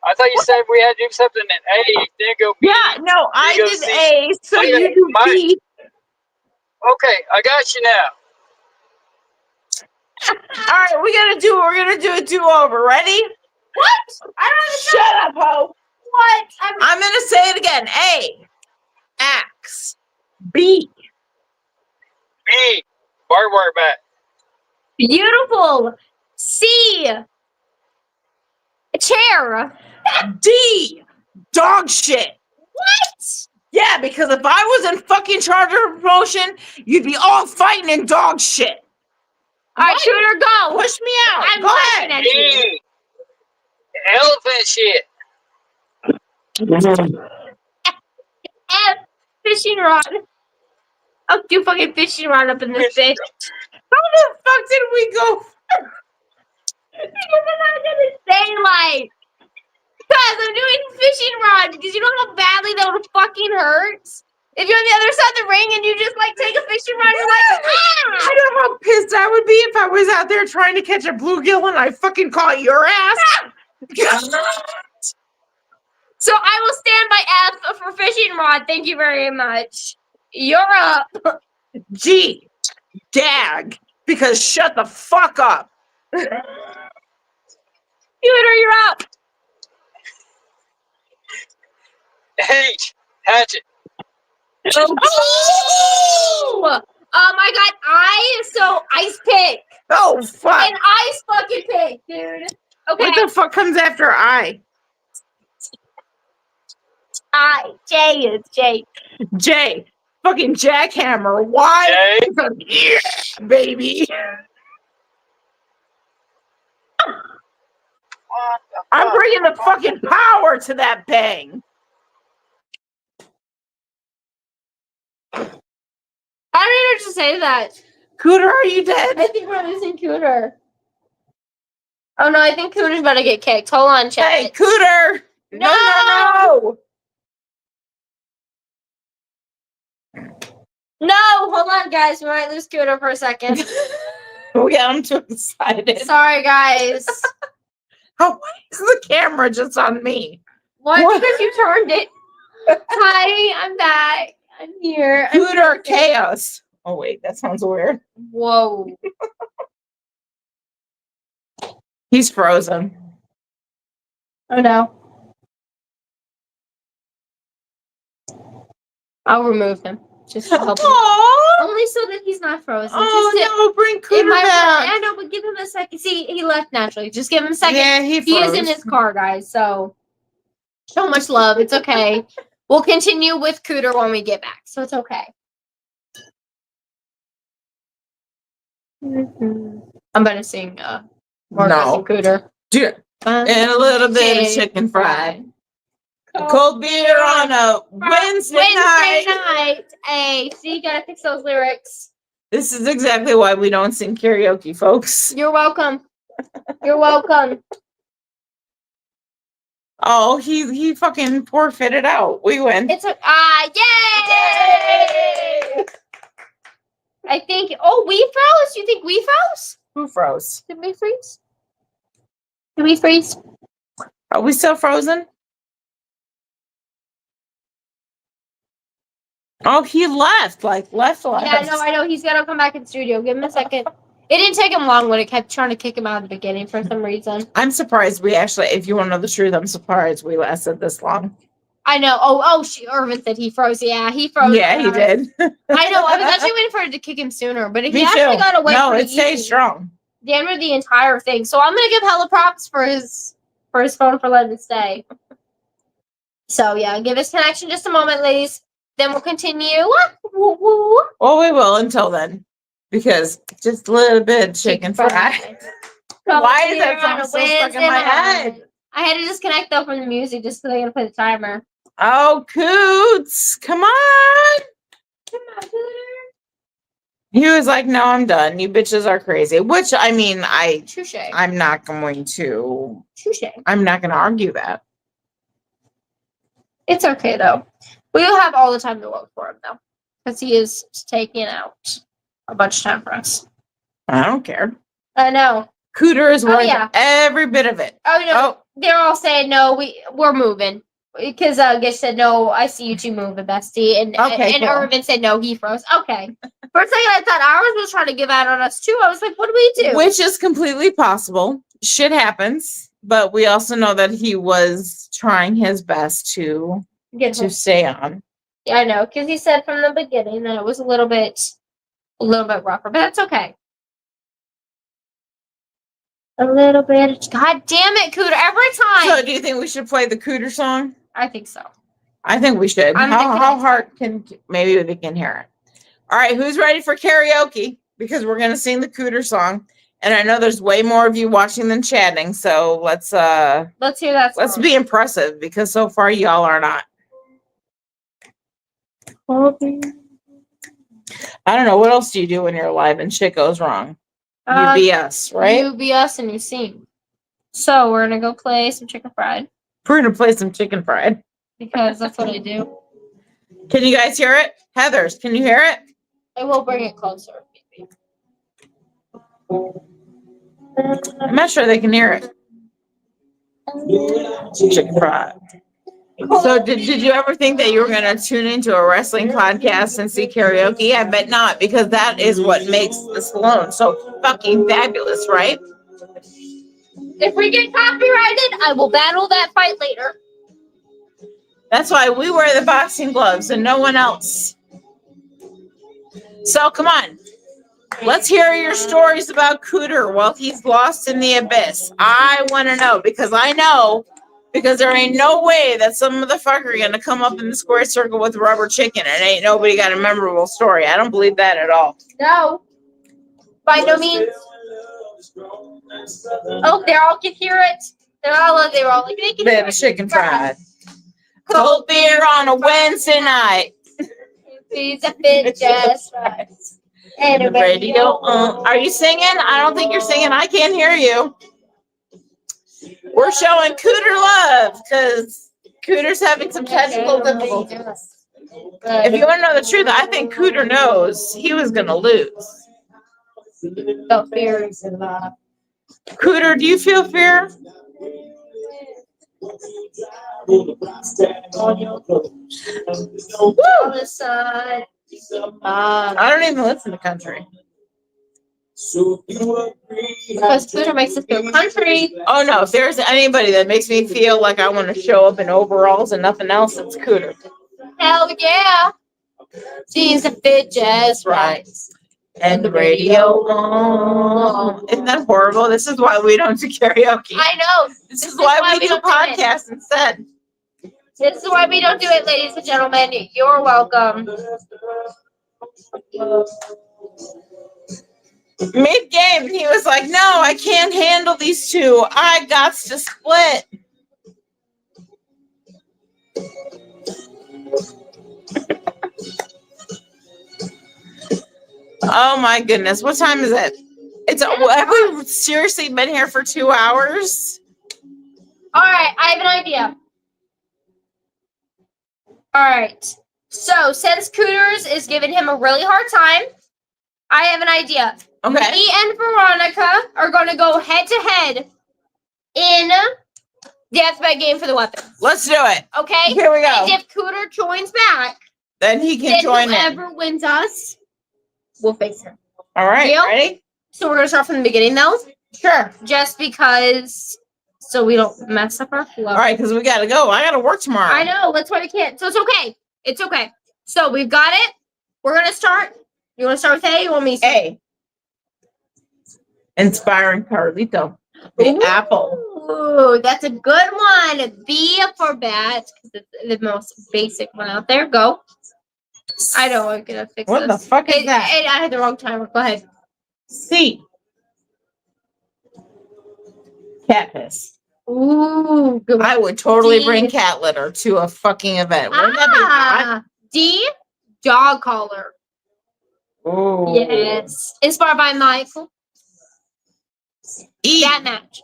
Speaker 4: I thought you said we had to do something in A, then go B.
Speaker 2: Yeah, no, I
Speaker 4: go
Speaker 2: did
Speaker 4: C.
Speaker 2: A, so
Speaker 4: Okay,
Speaker 2: you do B.
Speaker 4: Okay, I got you now.
Speaker 2: All right, we're gonna do a do-over. Ready?
Speaker 3: What? I don't
Speaker 2: Shut up, ho.
Speaker 3: What?
Speaker 2: I'm gonna say it again. A, axe. B,
Speaker 4: B, barbed wire bat.
Speaker 3: Beautiful. C. A chair.
Speaker 2: D, dog shit.
Speaker 3: What?
Speaker 2: Yeah, because if I was in fucking charge of promotion, you'd be all fighting in dog shit.
Speaker 3: All right, Cooter, go.
Speaker 2: Push me out.
Speaker 3: I'm
Speaker 2: Go
Speaker 3: laughing
Speaker 2: ahead.
Speaker 3: at you.
Speaker 4: B, elephant shit.
Speaker 3: F. Fishing rod. I'll do fucking fishing rod up in this bitch.
Speaker 2: How the fuck did we go?
Speaker 3: Because I'm gonna say like, because I'm doing fishing rod. Because you know how badly that would fucking hurt. If you're on the other side of the ring and you just like take a fishing rod, you're like, ah!
Speaker 2: I know how pissed I would be if I was out there trying to catch a bluegill and I fucking caught your ass.
Speaker 3: So I will stand by F for fishing rod. Thank you very much. You're up.
Speaker 2: G, dag, because shut the fuck up.
Speaker 3: Cooter, you're up.
Speaker 4: H, hatchet.
Speaker 3: Oh! I got I, so ice pick.
Speaker 2: Oh fuck.
Speaker 3: An ice fucking pick, dude. Okay.
Speaker 2: What the fuck comes after I?
Speaker 3: J is J.
Speaker 2: J, fucking jackhammer. Why?
Speaker 4: J,
Speaker 2: Yeah, baby. I'm bringing the fucking power to that bang.
Speaker 3: I don't know what to say to that.
Speaker 2: Cooter, are you dead?
Speaker 3: I think we're losing Cooter. Oh no, I think Cooter's about to get kicked. Hold on, chat.
Speaker 2: Hey, Cooter! No!
Speaker 3: No, hold on, guys. We might lose Cooter for a second.
Speaker 2: We got him too excited.
Speaker 3: Sorry, guys.
Speaker 2: Why is the camera just on me?
Speaker 3: Why?
Speaker 2: What?
Speaker 3: Because you turned it. Hi, I'm back. I'm here.
Speaker 2: Cooter chaos. Oh wait, that sounds weird.
Speaker 3: Whoa.
Speaker 2: He's frozen.
Speaker 3: Oh no. I'll remove him. Just to help him.
Speaker 2: Aww.
Speaker 3: Only so that he's not frozen.
Speaker 2: Oh
Speaker 3: Just
Speaker 2: no, bring
Speaker 3: it
Speaker 2: Cooter
Speaker 3: might
Speaker 2: back.
Speaker 3: I know, but give him a second. See, he left naturally. Just give him a second.
Speaker 2: Yeah, he
Speaker 3: He is
Speaker 2: froze.
Speaker 3: in his car, guys. So so much love. It's okay. We'll continue with Cooter when we get back. So it's okay. I'm gonna sing more
Speaker 2: No.
Speaker 3: Cooter.
Speaker 2: Dude, and a little bit of chicken fried. A cold beer on a Wednesday night.
Speaker 3: Hey, see, you gotta fix those lyrics.
Speaker 2: This is exactly why we don't sing karaoke, folks.
Speaker 3: You're welcome. You're welcome.
Speaker 2: Oh, he fucking forfeited out. We win.
Speaker 3: It's a yay! I think. Oh, we froze. You think we froze?
Speaker 2: Who froze?
Speaker 3: Did we freeze? Did we freeze?
Speaker 2: Are we still frozen? Oh, he left. Left.
Speaker 3: Yeah, no, I know. He's gotta come back in the studio. Give him a second. It didn't take him long when it kept trying to kick him out at the beginning for some reason.
Speaker 2: I'm surprised we actually, if you want to know the truth, I'm surprised we lasted this long.
Speaker 3: I know. Irvin said he froze. Yeah, he froze.
Speaker 2: Yeah, he did.
Speaker 3: I know. I was actually waiting for it to kick him sooner, but he
Speaker 2: Me
Speaker 3: actually
Speaker 2: too.
Speaker 3: got away.
Speaker 2: No,
Speaker 3: pretty
Speaker 2: it stayed
Speaker 3: easy.
Speaker 2: strong.
Speaker 3: Damn the entire thing. So I'm gonna give hella props for his phone for letting it stay. So yeah, give his connection just a moment, ladies. Then we'll continue. Woo, woo.
Speaker 2: Well, we will until then. Because just a little bit of chicken fried. Why is that song so stuck in my head?
Speaker 3: I had to disconnect though from the music just because I gotta play the timer.
Speaker 2: Oh, Coots, come on.
Speaker 3: Come on, Cooter.
Speaker 2: He was like, no, I'm done. You bitches are crazy. Which, I mean,
Speaker 3: Touche.
Speaker 2: I'm not going to
Speaker 3: Touche.
Speaker 2: argue that.
Speaker 3: It's okay though. We'll have all the time to work for him though. Because he is taking out a bunch of time for us.
Speaker 2: I don't care.
Speaker 3: I know.
Speaker 2: Cooter is worth
Speaker 3: yeah.
Speaker 2: every bit of it.
Speaker 3: Oh, no. They're all saying, no, we're moving. Because Gish said, no, I see you two moving, bestie. And
Speaker 2: Okay, cool.
Speaker 3: Irvin said, no, he froze. Okay. For a second, I thought ours was trying to give out on us, too. I was like, what do we do?
Speaker 2: Which is completely possible. Shit happens. But we also know that he was trying his best to stay on.
Speaker 3: Yeah, I know. Because he said from the beginning that it was a little bit rougher. But that's okay. A little bit. God damn it, Cooter. Every time.
Speaker 2: So do you think we should play the Cooter song?
Speaker 3: I think so.
Speaker 2: I think we should. How hard maybe we can hear it. All right, who's ready for karaoke? Because we're gonna sing the Cooter song. And I know there's way more of you watching than chatting. So let's
Speaker 3: hear that song.
Speaker 2: Let's be impressive because so far y'all are not. I don't know. What else do you do when you're live and shit goes wrong? You be us, right?
Speaker 3: You be us and you sing. So we're gonna go play some chicken fried.
Speaker 2: We're gonna play some chicken fried.
Speaker 3: Because that's what I do.
Speaker 2: Can you guys hear it? Heathers, can you hear it?
Speaker 3: I will bring it closer.
Speaker 2: I'm not sure they can hear it. Chicken fried. So did you ever think that you were going to tune into a wrestling podcast and see karaoke? I bet not, because that is what makes the Sloanes so fucking fabulous, right?
Speaker 3: If we get copyrighted, I will battle that fight later.
Speaker 2: That's why we wear the boxing gloves and no one else. So come on. Let's hear your stories about Cooter while he's lost in the abyss. I want to know, because I know. Because there ain't no way that some motherfucker gonna come up in the square circle with rubber chicken and ain't nobody got a memorable story. I don't believe that at all.
Speaker 3: No. By no means. Oh, they all can hear it. They're all like, they can hear
Speaker 2: Bit of chicken fried. Cold beer on a Wednesday night.
Speaker 3: It's a fit just right.
Speaker 2: And the radio. Are you singing? I don't think you're singing. I can't hear you. We're showing Cooter love because Cooter's having some technical difficulties. If you want to know the truth, I think Cooter knows he was going to lose.
Speaker 3: Felt fear.
Speaker 2: Cooter, do you feel fear?
Speaker 3: On the side.
Speaker 2: I don't even listen to country.
Speaker 3: Because Cooter makes us feel country.
Speaker 2: Oh no, if there's anybody that makes me feel like I want to show up in overalls and nothing else, it's Cooter.
Speaker 3: Hell yeah. Jeans that fit just right.
Speaker 2: And the radio. Oh, isn't that horrible? This is why we don't do karaoke.
Speaker 3: I know.
Speaker 2: This is why we do
Speaker 3: don't do it.
Speaker 2: podcasts instead.
Speaker 3: This is why we don't do it, ladies and gentlemen. You're welcome.
Speaker 2: Mid-game, he was like, no, I can't handle these two. I got to split. Oh my goodness. What time is it? Have we seriously been here for 2 hours?
Speaker 3: All right, I have an idea. All right. So, since Cooters is giving him a really hard time, I have an idea.
Speaker 2: Okay.
Speaker 3: Me and Veronica are going to go head to head in deathmatch game for the weapon.
Speaker 2: Let's do it.
Speaker 3: Okay?
Speaker 2: Here we go.
Speaker 3: And if Cooter joins back,
Speaker 2: Then he can
Speaker 3: then
Speaker 2: join in.
Speaker 3: whoever wins us, we'll face him.
Speaker 2: All right.
Speaker 3: Deal?
Speaker 2: Ready?
Speaker 3: So we're going to start from the beginning, though,
Speaker 2: Sure.
Speaker 3: just because, so we don't mess up our flow.
Speaker 2: All right, because we got to go. I got to work tomorrow.
Speaker 3: I know. That's why we can't. So it's okay. It's okay. So we've got it. We're going to start. You want to start with A? You want me to start?
Speaker 2: A. Inspiring Carlito. The apple.
Speaker 3: Ooh, that's a good one. B for bat. It's the most basic one out there. Go. I know. I'm going to fix
Speaker 2: What
Speaker 3: this.
Speaker 2: the fuck is that?
Speaker 3: I had the wrong timer. Go ahead.
Speaker 2: C. Cat piss.
Speaker 3: Ooh, good one.
Speaker 2: I would totally
Speaker 3: D.
Speaker 2: bring cat litter to a fucking event. Wouldn't that be hot?
Speaker 3: D. Dog collar.
Speaker 2: Ooh.
Speaker 3: Yes. Inspired by Michael.
Speaker 2: E.
Speaker 3: That match.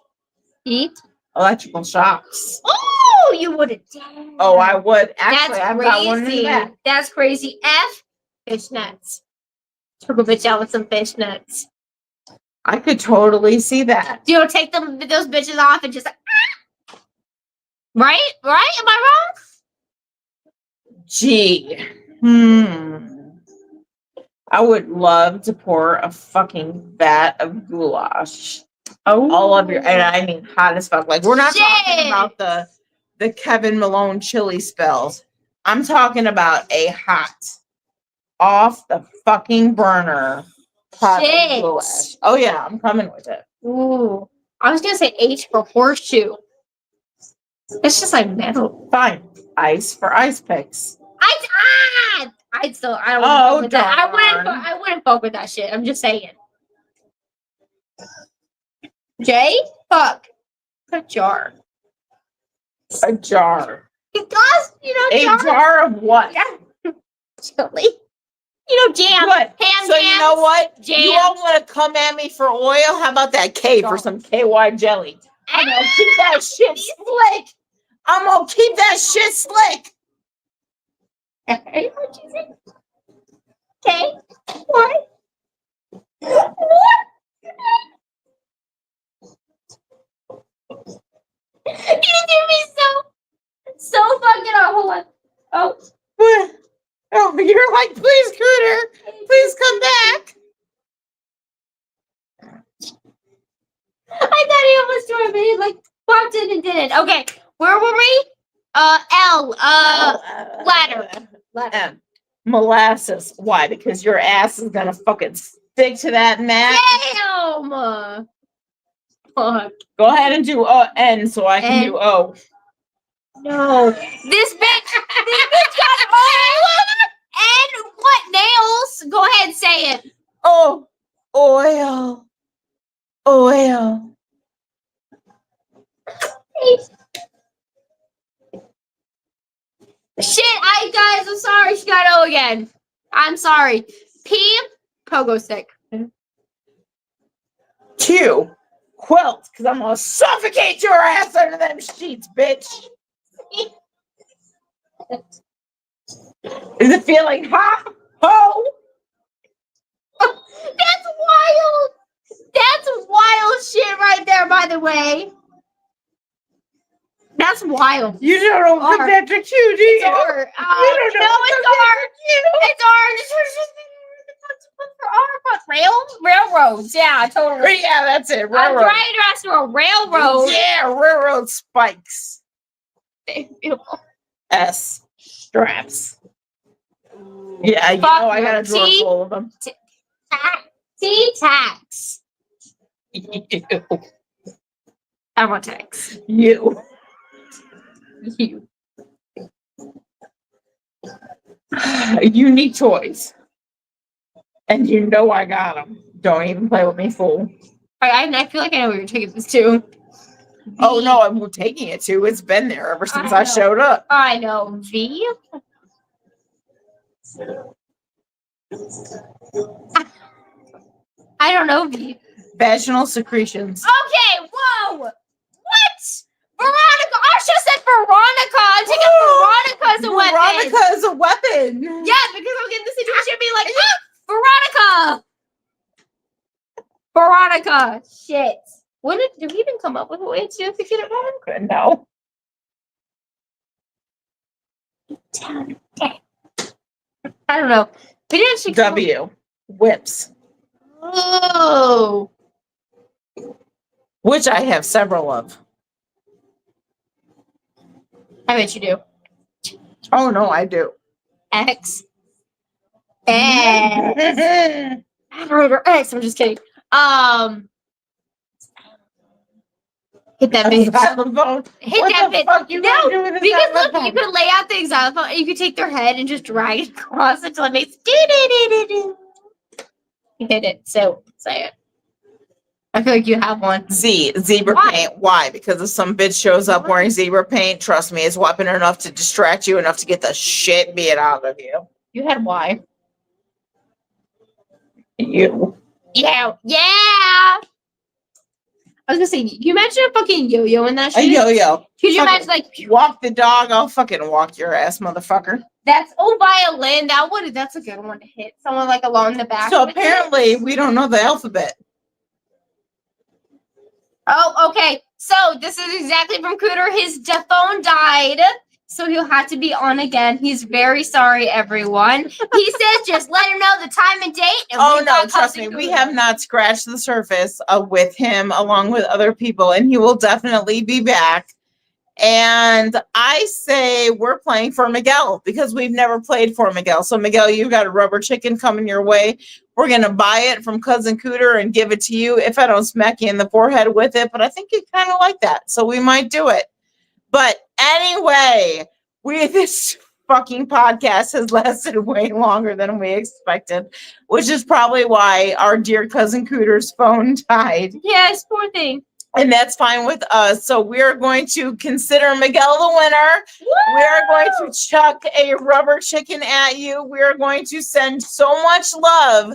Speaker 3: E.
Speaker 2: Electrical shocks.
Speaker 3: Oh, you would have done.
Speaker 2: Oh, I would. Actually,
Speaker 3: That's
Speaker 2: I've got one in the
Speaker 3: crazy.
Speaker 2: back.
Speaker 3: That's crazy. F. Fishnets. Took a bitch out with some fishnets.
Speaker 2: I could totally see that.
Speaker 3: You know, take those bitches off and just like, ah! Right? Right? Am I wrong?
Speaker 2: G. I would love to pour a fucking vat of goulash.
Speaker 3: Oh.
Speaker 2: All of your, and I mean hot as fuck. Like, we're not talking
Speaker 3: Shit.
Speaker 2: about the Kevin Malone chili spells. I'm talking about a hot, off the fucking burner pot
Speaker 3: Shit.
Speaker 2: of goulash. Oh yeah, I'm coming with it.
Speaker 3: Ooh. I was gonna say H for horseshoe. It's just like metal.
Speaker 2: Fine. Ice for ice picks.
Speaker 3: I still I don't
Speaker 2: Oh,
Speaker 3: fuck with that.
Speaker 2: darn.
Speaker 3: I wouldn't fuck with that shit. I'm just saying. J? Fuck. A jar.
Speaker 2: A jar.
Speaker 3: Because,
Speaker 2: A jar of what?
Speaker 3: Yeah. Chili. Jam.
Speaker 2: What?
Speaker 3: Ham
Speaker 2: So you know what?
Speaker 3: Jam.
Speaker 2: You all want to come at me for oil? How about that K for some KY jelly? I'm gonna keep that shit slick. I'm gonna keep that shit slick.
Speaker 3: Hey, what'd you say? Okay. What? What? You do me so fucking off. Hold on. Oh.
Speaker 2: What? Oh, you're like, please, Cooter, please come back.
Speaker 3: I thought he almost joined, but he like popped in and didn't. Okay, where were we? L. Ladder.
Speaker 2: M. Molasses. Why? Because your ass is gonna fucking stick to that mat.
Speaker 3: Damn. Fuck.
Speaker 2: Go ahead and do N so I can
Speaker 3: N.
Speaker 2: do O.
Speaker 3: No. This bitch got oil. And what nails? Go ahead and say it.
Speaker 2: Oh, oil. Oil.
Speaker 3: Shit, guys, I'm sorry. She got O again. I'm sorry. P. Pogo stick.
Speaker 2: Q. quilt, because I'm gonna suffocate your ass under them sheets, bitch. Is it feeling hot? Oh,
Speaker 3: That's wild. That's wild shit right there, by the way. That's wild.
Speaker 2: you don't know
Speaker 3: Art.
Speaker 2: that's a cute, do you?
Speaker 3: It's art.
Speaker 2: You don't know
Speaker 3: No, it's art. It's art. Railroads. Yeah, totally.
Speaker 2: Yeah, that's it.
Speaker 3: I'm
Speaker 2: Railroad.
Speaker 3: trying to ask for a railroad.
Speaker 2: Yeah, railroad spikes.
Speaker 3: Beautiful.
Speaker 2: S straps. Yeah, you
Speaker 3: Fuck
Speaker 2: know I got
Speaker 3: no.
Speaker 2: a drawer
Speaker 3: T-
Speaker 2: full of them.
Speaker 3: T-tax. I want tax.
Speaker 2: You.
Speaker 3: You.
Speaker 2: Unique toys. And you know I got them. Don't even play with me, fool.
Speaker 3: I feel like I know where you're taking this to.
Speaker 2: Oh no, I'm taking it to. It's been there ever since I
Speaker 3: know.
Speaker 2: showed up.
Speaker 3: I know. V. I don't know V.
Speaker 2: Vaginal secretions.
Speaker 3: Okay, whoa! What? Veronica! Arsha said Veronica! I'm taking Veronica as a weapon!
Speaker 2: Veronica is a weapon.
Speaker 3: Yeah, because I'll get in the situation and be like, Veronica! Veronica! Shit. Did we even come up with a way to get it wrong?
Speaker 2: No.
Speaker 3: I don't know. We didn't actually come up-
Speaker 2: W. Whips.
Speaker 3: Oh.
Speaker 2: Which I have several of.
Speaker 3: I bet you do.
Speaker 2: Oh no, I do.
Speaker 3: X. X. Or X. I'm just kidding. Hit that bitch.
Speaker 2: Xylophone.
Speaker 3: Hit
Speaker 2: What
Speaker 3: that
Speaker 2: the
Speaker 3: bitch.
Speaker 2: fuck you
Speaker 3: No,
Speaker 2: gonna do with a
Speaker 3: because look,
Speaker 2: xylophone?
Speaker 3: you could lay out the xylophone and you could take their head and just drag it across until it makes do-do-do-do-do. You hit it. So say it. I feel like you have one.
Speaker 2: Z. Zebra
Speaker 3: Why?
Speaker 2: paint. Why? Because if some bitch shows up wearing zebra paint, trust me, it's weapon enough to distract you enough to get the shit beat out of you.
Speaker 3: You had Y.
Speaker 2: You.
Speaker 3: Yeah. Yeah. I was gonna say, can you imagine a fucking yo-yo in that
Speaker 2: A
Speaker 3: shit?
Speaker 2: yo-yo.
Speaker 3: Could you
Speaker 2: Fucking
Speaker 3: imagine like
Speaker 2: walk the dog? I'll fucking walk your ass, motherfucker.
Speaker 3: that's violin? That's a good one to hit someone like along the back.
Speaker 2: So
Speaker 3: with it.
Speaker 2: apparently we don't know the alphabet.
Speaker 3: Oh, okay. So this is exactly from Cooter. His phone died, so he'll have to be on again. He's very sorry, everyone. He says just let him know the time and date. And
Speaker 2: Oh
Speaker 3: we
Speaker 2: no,
Speaker 3: got
Speaker 2: trust
Speaker 3: Cousin
Speaker 2: me, we
Speaker 3: Cooter.
Speaker 2: have not scratched the surface with him along with other people, and he will definitely be back. And I say we're playing for Miguel because we've never played for Miguel. So Miguel, you got a rubber chicken coming your way. We're gonna buy it from Cousin Cooter and give it to you if I don't smack you in the forehead with it. But I think you kind of like that, so we might do it. But anyway, this fucking podcast has lasted way longer than we expected, which is probably why our dear Cousin Cooter's phone died.
Speaker 3: Yes, poor thing.
Speaker 2: And that's fine with us. So we're going to consider Miguel the winner. We are going to chuck a rubber chicken at you. We are going to send so much love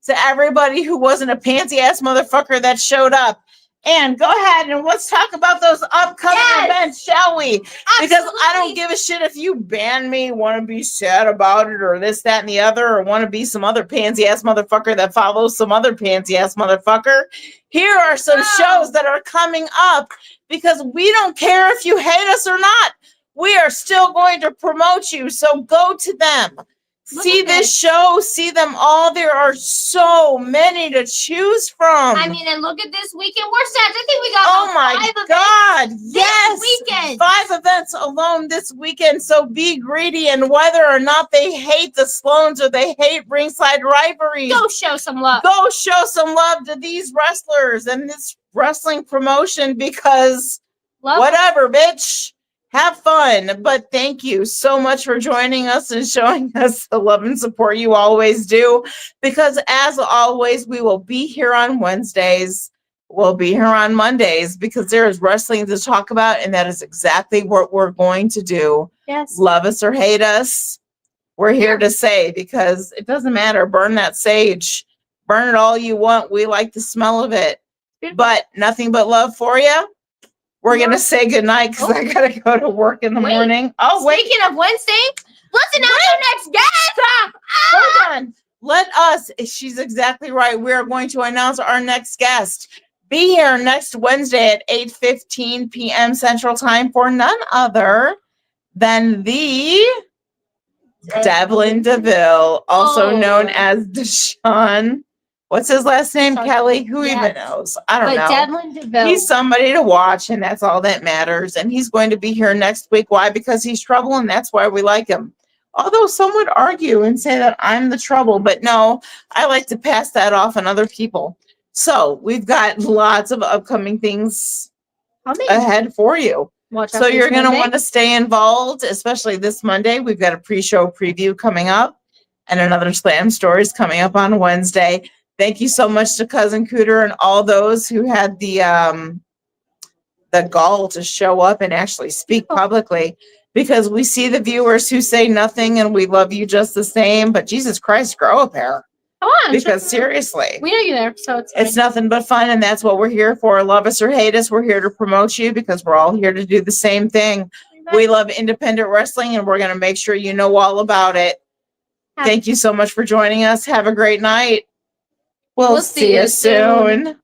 Speaker 2: to everybody who wasn't a pantsy ass motherfucker that showed up. And go ahead and let's talk about those upcoming events, shall we? Because I don't give a shit if you ban me, want to be sad about it, or this, that, and the other, or want to be some other pansy ass motherfucker that follows some other pansy ass motherfucker. Here are some shows that are coming up because we don't care if you hate us or not. We are still going to promote you. So go to them. See this show, see them all. There are so many to choose from.
Speaker 3: I mean, and look at this weekend. We're set. I think we got
Speaker 2: Oh my God. Yes.
Speaker 3: weekend.
Speaker 2: 5 events alone this weekend. So be greedy. And whether or not they hate the Sloanes or they hate Ringside Rivalries,
Speaker 3: Go show some love.
Speaker 2: go show some love to these wrestlers and this wrestling promotion because
Speaker 3: Love.
Speaker 2: whatever, bitch. Have fun. But thank you so much for joining us and showing us the love and support you always do. Because as always, we will be here on Wednesdays. We'll be here on Mondays because there is wrestling to talk about. And that is exactly what we're going to do.
Speaker 3: Yes.
Speaker 2: Love us or hate us. We're here to say because it doesn't matter. Burn that sage. Burn it all you want. We like the smell of it. But nothing but love for you. We're going to say goodnight because I got to go to work in the morning. Oh, wait.
Speaker 3: Speaking of Wednesday, let's announce our next guest.
Speaker 2: Stop. Hold on. Let us, she's exactly right. We are going to announce our next guest. Be here next Wednesday at 8:15 p.m. Central Time for none other than the Devlin DeVille, also known as Deshaun. What's his last name, Kelly? Who even knows? I don't know.
Speaker 3: Devlin DeVille.
Speaker 2: He's somebody to watch, and that's all that matters. And he's going to be here next week. Why? Because he's trouble, and that's why we like him. Although some would argue and say that I'm the trouble, but no, I like to pass that off on other people. So we've got lots of upcoming things ahead for you. So you're going to want to stay involved, especially this Monday. We've got a pre-show preview coming up and another Slam Stories coming up on Wednesday. Thank you so much to Cousin Cooter and all those who had the gall to show up and actually speak publicly, because we see the viewers who say nothing and we love you just the same. But Jesus Christ, grow a pair.
Speaker 3: Come on.
Speaker 2: Because seriously,
Speaker 3: we know you're there, so
Speaker 2: it's nothing but fun, and that's what we're here for. Love us or hate us, we're here to promote you because we're all here to do the same thing. We love independent wrestling, and we're going to make sure you know all about it. Thank you so much for joining us. Have a great night. We'll see you soon.